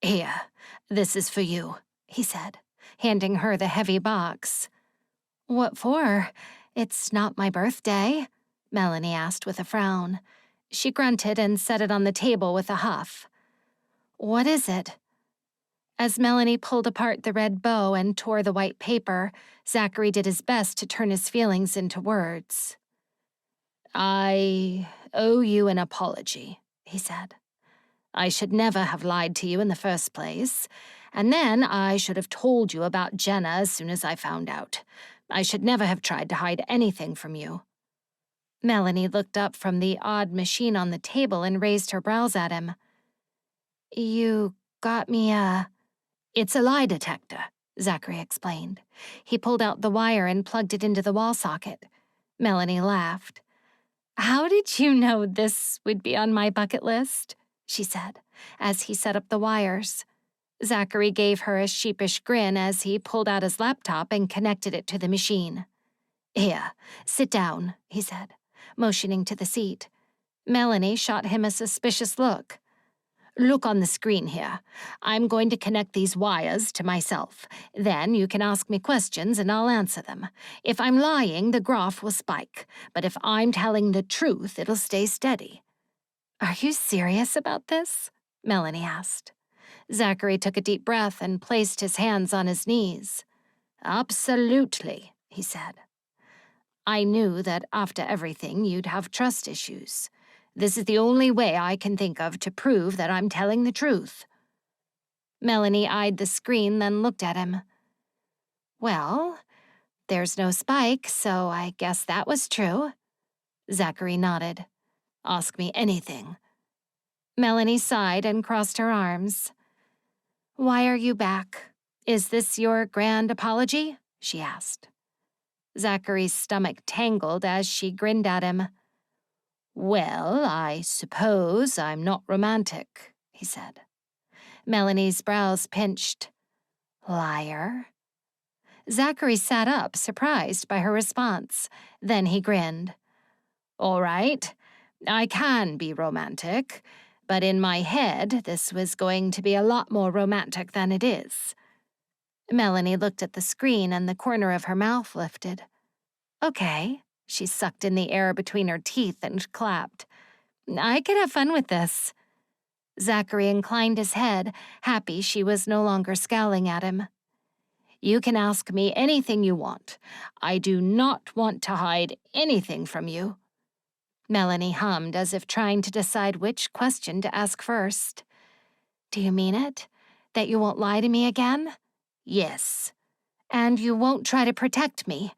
Here, this is for you, he said, handing her the heavy box. What for? It's not my birthday, Melanie asked with a frown. She grunted and set it on the table with a huff. What is it? As Melanie pulled apart the red bow and tore the white paper, Zachary did his best to turn his feelings into words. I owe you an apology, he said. I should never have lied to you in the first place, and then I should have told you about Jenna as soon as I found out. I should never have tried to hide anything from you. Melanie looked up from the odd machine on the table and raised her brows at him. You got me It's a lie detector, Zachary explained. He pulled out the wire and plugged it into the wall socket. Melanie laughed. How did you know this would be on my bucket list? She said, as he set up the wires. Zachary gave her a sheepish grin as he pulled out his laptop and connected it to the machine. Here, sit down, he said, motioning to the seat. Melanie shot him a suspicious look. Look on the screen here. I'm going to connect these wires to myself. Then you can ask me questions and I'll answer them. If I'm lying, the graph will spike. But if I'm telling the truth, it'll stay steady. Are you serious about this? Melanie asked. Zachary took a deep breath and placed his hands on his knees. Absolutely, he said. I knew that after everything you'd have trust issues. This is the only way I can think of to prove that I'm telling the truth. Melanie eyed the screen, then looked at him. Well, there's no spike, so I guess that was true. Zachary nodded. Ask me anything. Melanie sighed and crossed her arms. Why are you back? Is this your grand apology? She asked. Zachary's stomach tangled as she grinned at him. Well, I suppose I'm not romantic, he said. Melanie's brows pinched. Liar. Zachary sat up, surprised by her response. Then he grinned. All right, I can be romantic, but in my head, this was going to be a lot more romantic than it is. Melanie looked at the screen and the corner of her mouth lifted. Okay, she sucked in the air between her teeth and clapped. I could have fun with this. Zachary inclined his head, happy she was no longer scowling at him. You can ask me anything you want. I do not want to hide anything from you. Melanie hummed as if trying to decide which question to ask first. Do you mean it? That you won't lie to me again? Yes. And you won't try to protect me?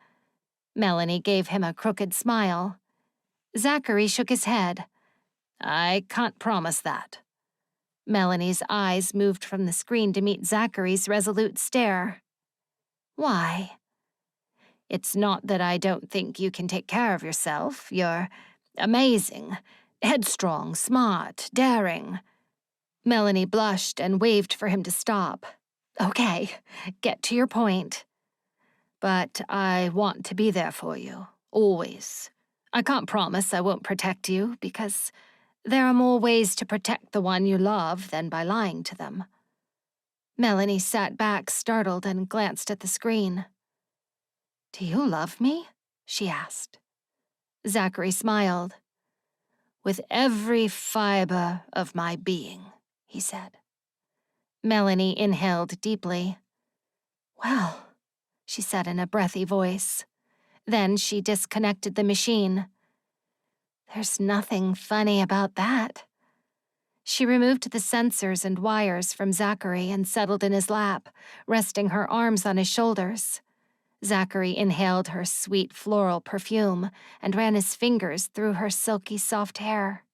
Melanie gave him a crooked smile. Zachary shook his head. I can't promise that. Melanie's eyes moved from the screen to meet Zachary's resolute stare. Why? It's not that I don't think you can take care of yourself. You're amazing, headstrong, smart, daring. Melanie blushed and waved for him to stop. Okay, get to your point. But I want to be there for you, always. I can't promise I won't protect you, because there are more ways to protect the one you love than by lying to them. Melanie sat back, startled, and glanced at the screen. Do you love me? She asked. Zachary smiled. With every fiber of my being, he said. Melanie inhaled deeply. Well, she said in a breathy voice. Then she disconnected the machine. There's nothing funny about that. She removed the sensors and wires from Zachary and settled in his lap, resting her arms on his shoulders. Zachary inhaled her sweet floral perfume and ran his fingers through her silky soft hair.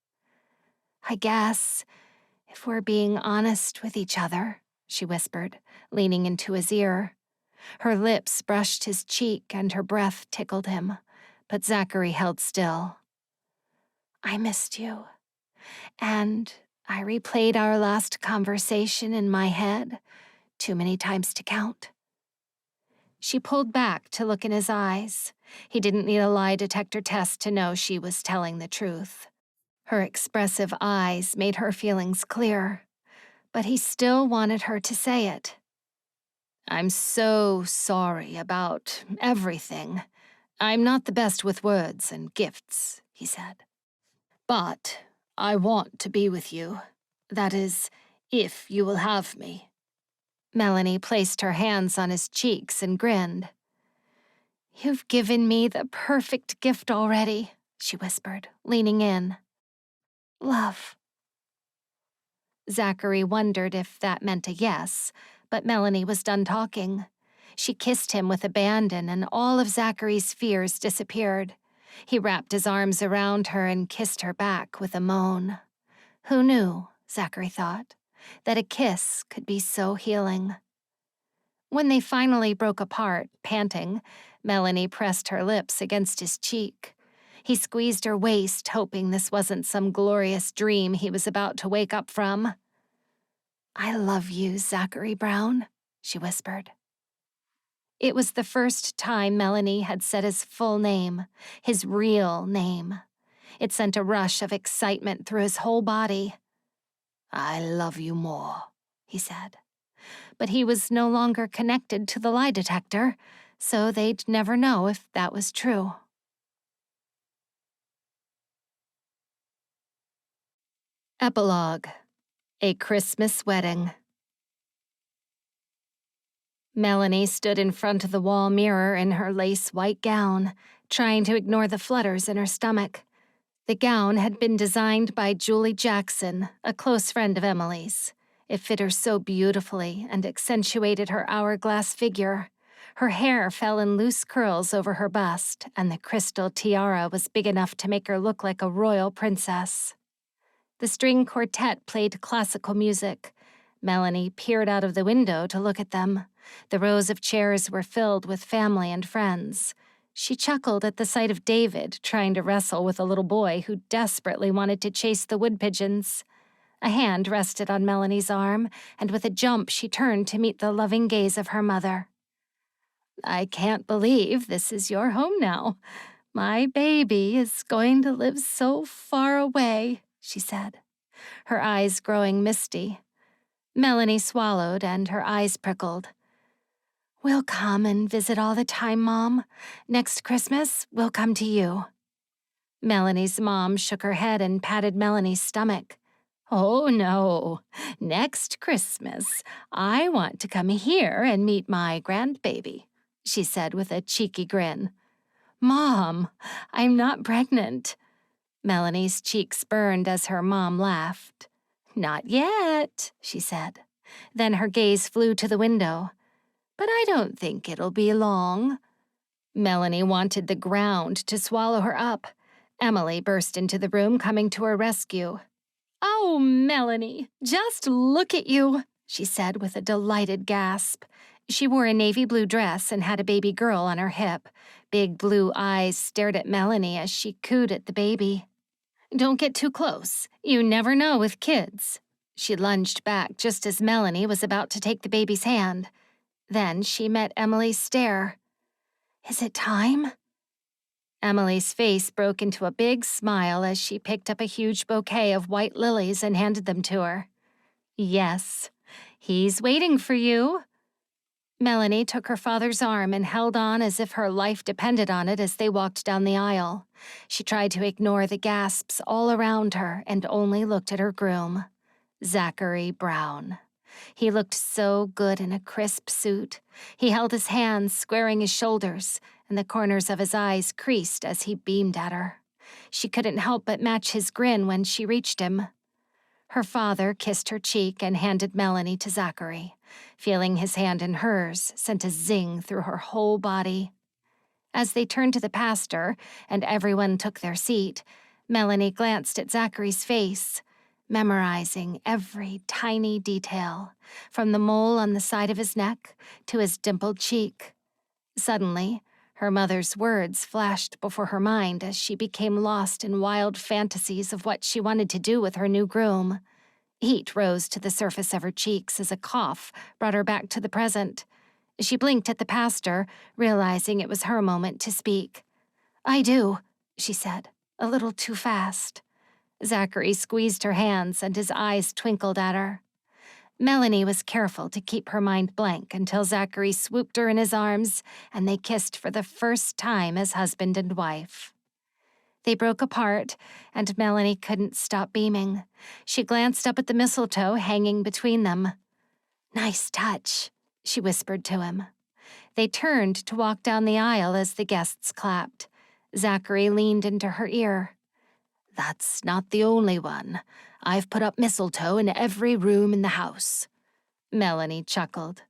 I guess, if we're being honest with each other, she whispered, leaning into his ear. Her lips brushed his cheek and her breath tickled him, but Zachary held still. I missed you, and I replayed our last conversation in my head, too many times to count. She pulled back to look in his eyes. He didn't need a lie detector test to know she was telling the truth. Her expressive eyes made her feelings clear, but he still wanted her to say it. I'm so sorry about everything. I'm not the best with words and gifts, he said. But I want to be with you. That is, if you will have me. Melanie placed her hands on his cheeks and grinned. You've given me the perfect gift already, she whispered, leaning in. Love. Zachary wondered if that meant a yes, but Melanie was done talking. She kissed him with abandon, and all of Zachary's fears disappeared. He wrapped his arms around her and kissed her back with a moan. Who knew, Zachary thought, that a kiss could be so healing? When they finally broke apart, panting, Melanie pressed her lips against his cheek. He squeezed her waist, hoping this wasn't some glorious dream he was about to wake up from. "I love you, Zachary Brown," she whispered. It was the first time Melanie had said his full name, his real name. It sent a rush of excitement through his whole body. "I love you more," he said. But he was no longer connected to the lie detector, so they'd never know if that was true. Epilogue: A Christmas Wedding. Melanie stood in front of the wall mirror in her lace white gown, trying to ignore the flutters in her stomach. The gown had been designed by Julie Jackson, a close friend of Emily's. It fit her so beautifully and accentuated her hourglass figure. Her hair fell in loose curls over her bust, and the crystal tiara was big enough to make her look like a royal princess. The string quartet played classical music. Melanie peered out of the window to look at them. The rows of chairs were filled with family and friends. She chuckled at the sight of David trying to wrestle with a little boy who desperately wanted to chase the wood pigeons. A hand rested on Melanie's arm, and with a jump she turned to meet the loving gaze of her mother. "I can't believe this is your home now. My baby is going to live so far away," she said, her eyes growing misty. Melanie swallowed, and her eyes prickled. "We'll come and visit all the time, Mom. Next Christmas, we'll come to you." Melanie's mom shook her head and patted Melanie's stomach. "Oh, no. Next Christmas, I want to come here and meet my grandbaby," she said with a cheeky grin. "Mom, I'm not pregnant." Melanie's cheeks burned as her mom laughed. "Not yet," she said. Then her gaze flew to the window. "But I don't think it'll be long." Melanie wanted the ground to swallow her up. Emily burst into the room, coming to her rescue. "Oh, Melanie, just look at you," she said with a delighted gasp. She wore a navy blue dress and had a baby girl on her hip. Big blue eyes stared at Melanie as she cooed at the baby. "Don't get too close. You never know with kids." She lunged back just as Melanie was about to take the baby's hand. Then she met Emily's stare. "Is it time?" Emily's face broke into a big smile as she picked up a huge bouquet of white lilies and handed them to her. "Yes, he's waiting for you." Melanie took her father's arm and held on as if her life depended on it as they walked down the aisle. She tried to ignore the gasps all around her and only looked at her groom, Zachary Brown. He looked so good in a crisp suit. He held his hands, squaring his shoulders, and the corners of his eyes creased as he beamed at her. She couldn't help but match his grin when she reached him. Her father kissed her cheek and handed Melanie to Zachary. Feeling his hand in hers sent a zing through her whole body. As they turned to the pastor and everyone took their seat, Melanie glanced at Zachary's face, memorizing every tiny detail, from the mole on the side of his neck to his dimpled cheek. Suddenly, her mother's words flashed before her mind as she became lost in wild fantasies of what she wanted to do with her new groom. Heat rose to the surface of her cheeks as a cough brought her back to the present. She blinked at the pastor, realizing it was her moment to speak. "I do," she said, a little too fast. Zachary squeezed her hands and his eyes twinkled at her. Melanie was careful to keep her mind blank until Zachary swooped her in his arms and they kissed for the first time as husband and wife. They broke apart, and Melanie couldn't stop beaming. She glanced up at the mistletoe hanging between them. "Nice touch," she whispered to him. They turned to walk down the aisle as the guests clapped. Zachary leaned into her ear. "That's not the only one. I've put up mistletoe in every room in the house." Melanie chuckled.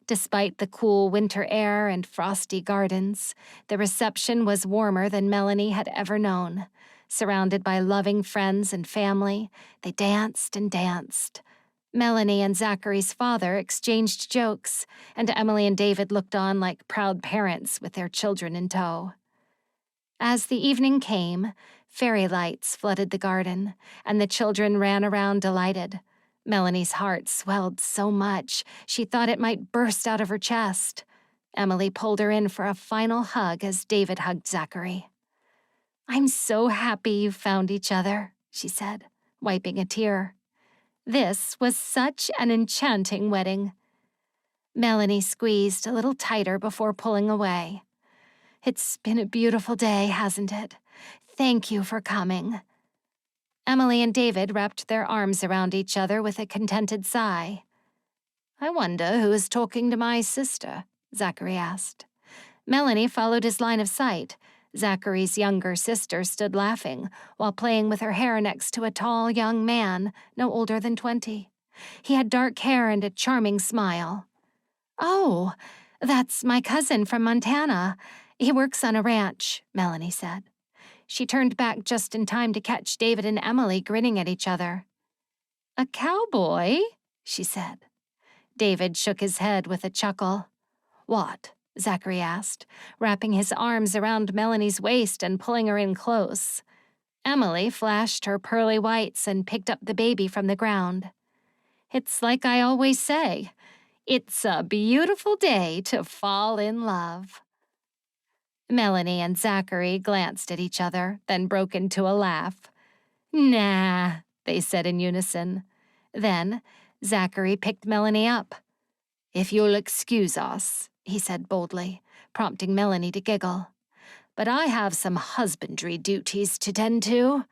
Despite the cool winter air and frosty gardens, the reception was warmer than Melanie had ever known. Surrounded by loving friends and family, they danced and danced. Melanie and Zachary's father exchanged jokes, and Emily and David looked on like proud parents with their children in tow. As the evening came, fairy lights flooded the garden, and the children ran around delighted. Melanie's heart swelled so much she thought it might burst out of her chest. Emily pulled her in for a final hug as David hugged Zachary. "I'm so happy you found each other," she said, wiping a tear. This was such an enchanting wedding. Melanie squeezed a little tighter before pulling away. "It's been a beautiful day, hasn't it? Thank you for coming." Emily and David wrapped their arms around each other with a contented sigh. "I wonder who is talking to my sister," Zachary asked. Melanie followed his line of sight. Zachary's younger sister stood laughing while playing with her hair next to a tall young man, no older than 20. He had dark hair and a charming smile. "Oh, that's my cousin from Montana. He works on a ranch," Melanie said. She turned back just in time to catch David and Emily grinning at each other. "A cowboy?" she said. David shook his head with a chuckle. "What?" Zachary asked, wrapping his arms around Melanie's waist and pulling her in close. Emily flashed her pearly whites and picked up the baby from the ground. "It's like I always say, it's a beautiful day to fall in love." Melanie and Zachary glanced at each other, then broke into a laugh. "Nah," they said in unison. Then Zachary picked Melanie up. "If you'll excuse us," he said boldly, prompting Melanie to giggle. "But I have some husbandry duties to tend to."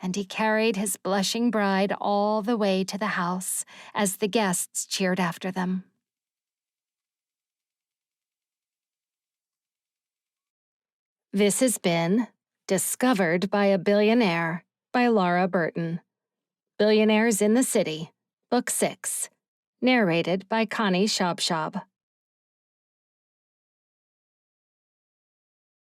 And he carried his blushing bride all the way to the house as the guests cheered after them. This has been Discovered by a Billionaire by Laura Burton. Billionaires in the City, Book 6, narrated by Connie Shabshab.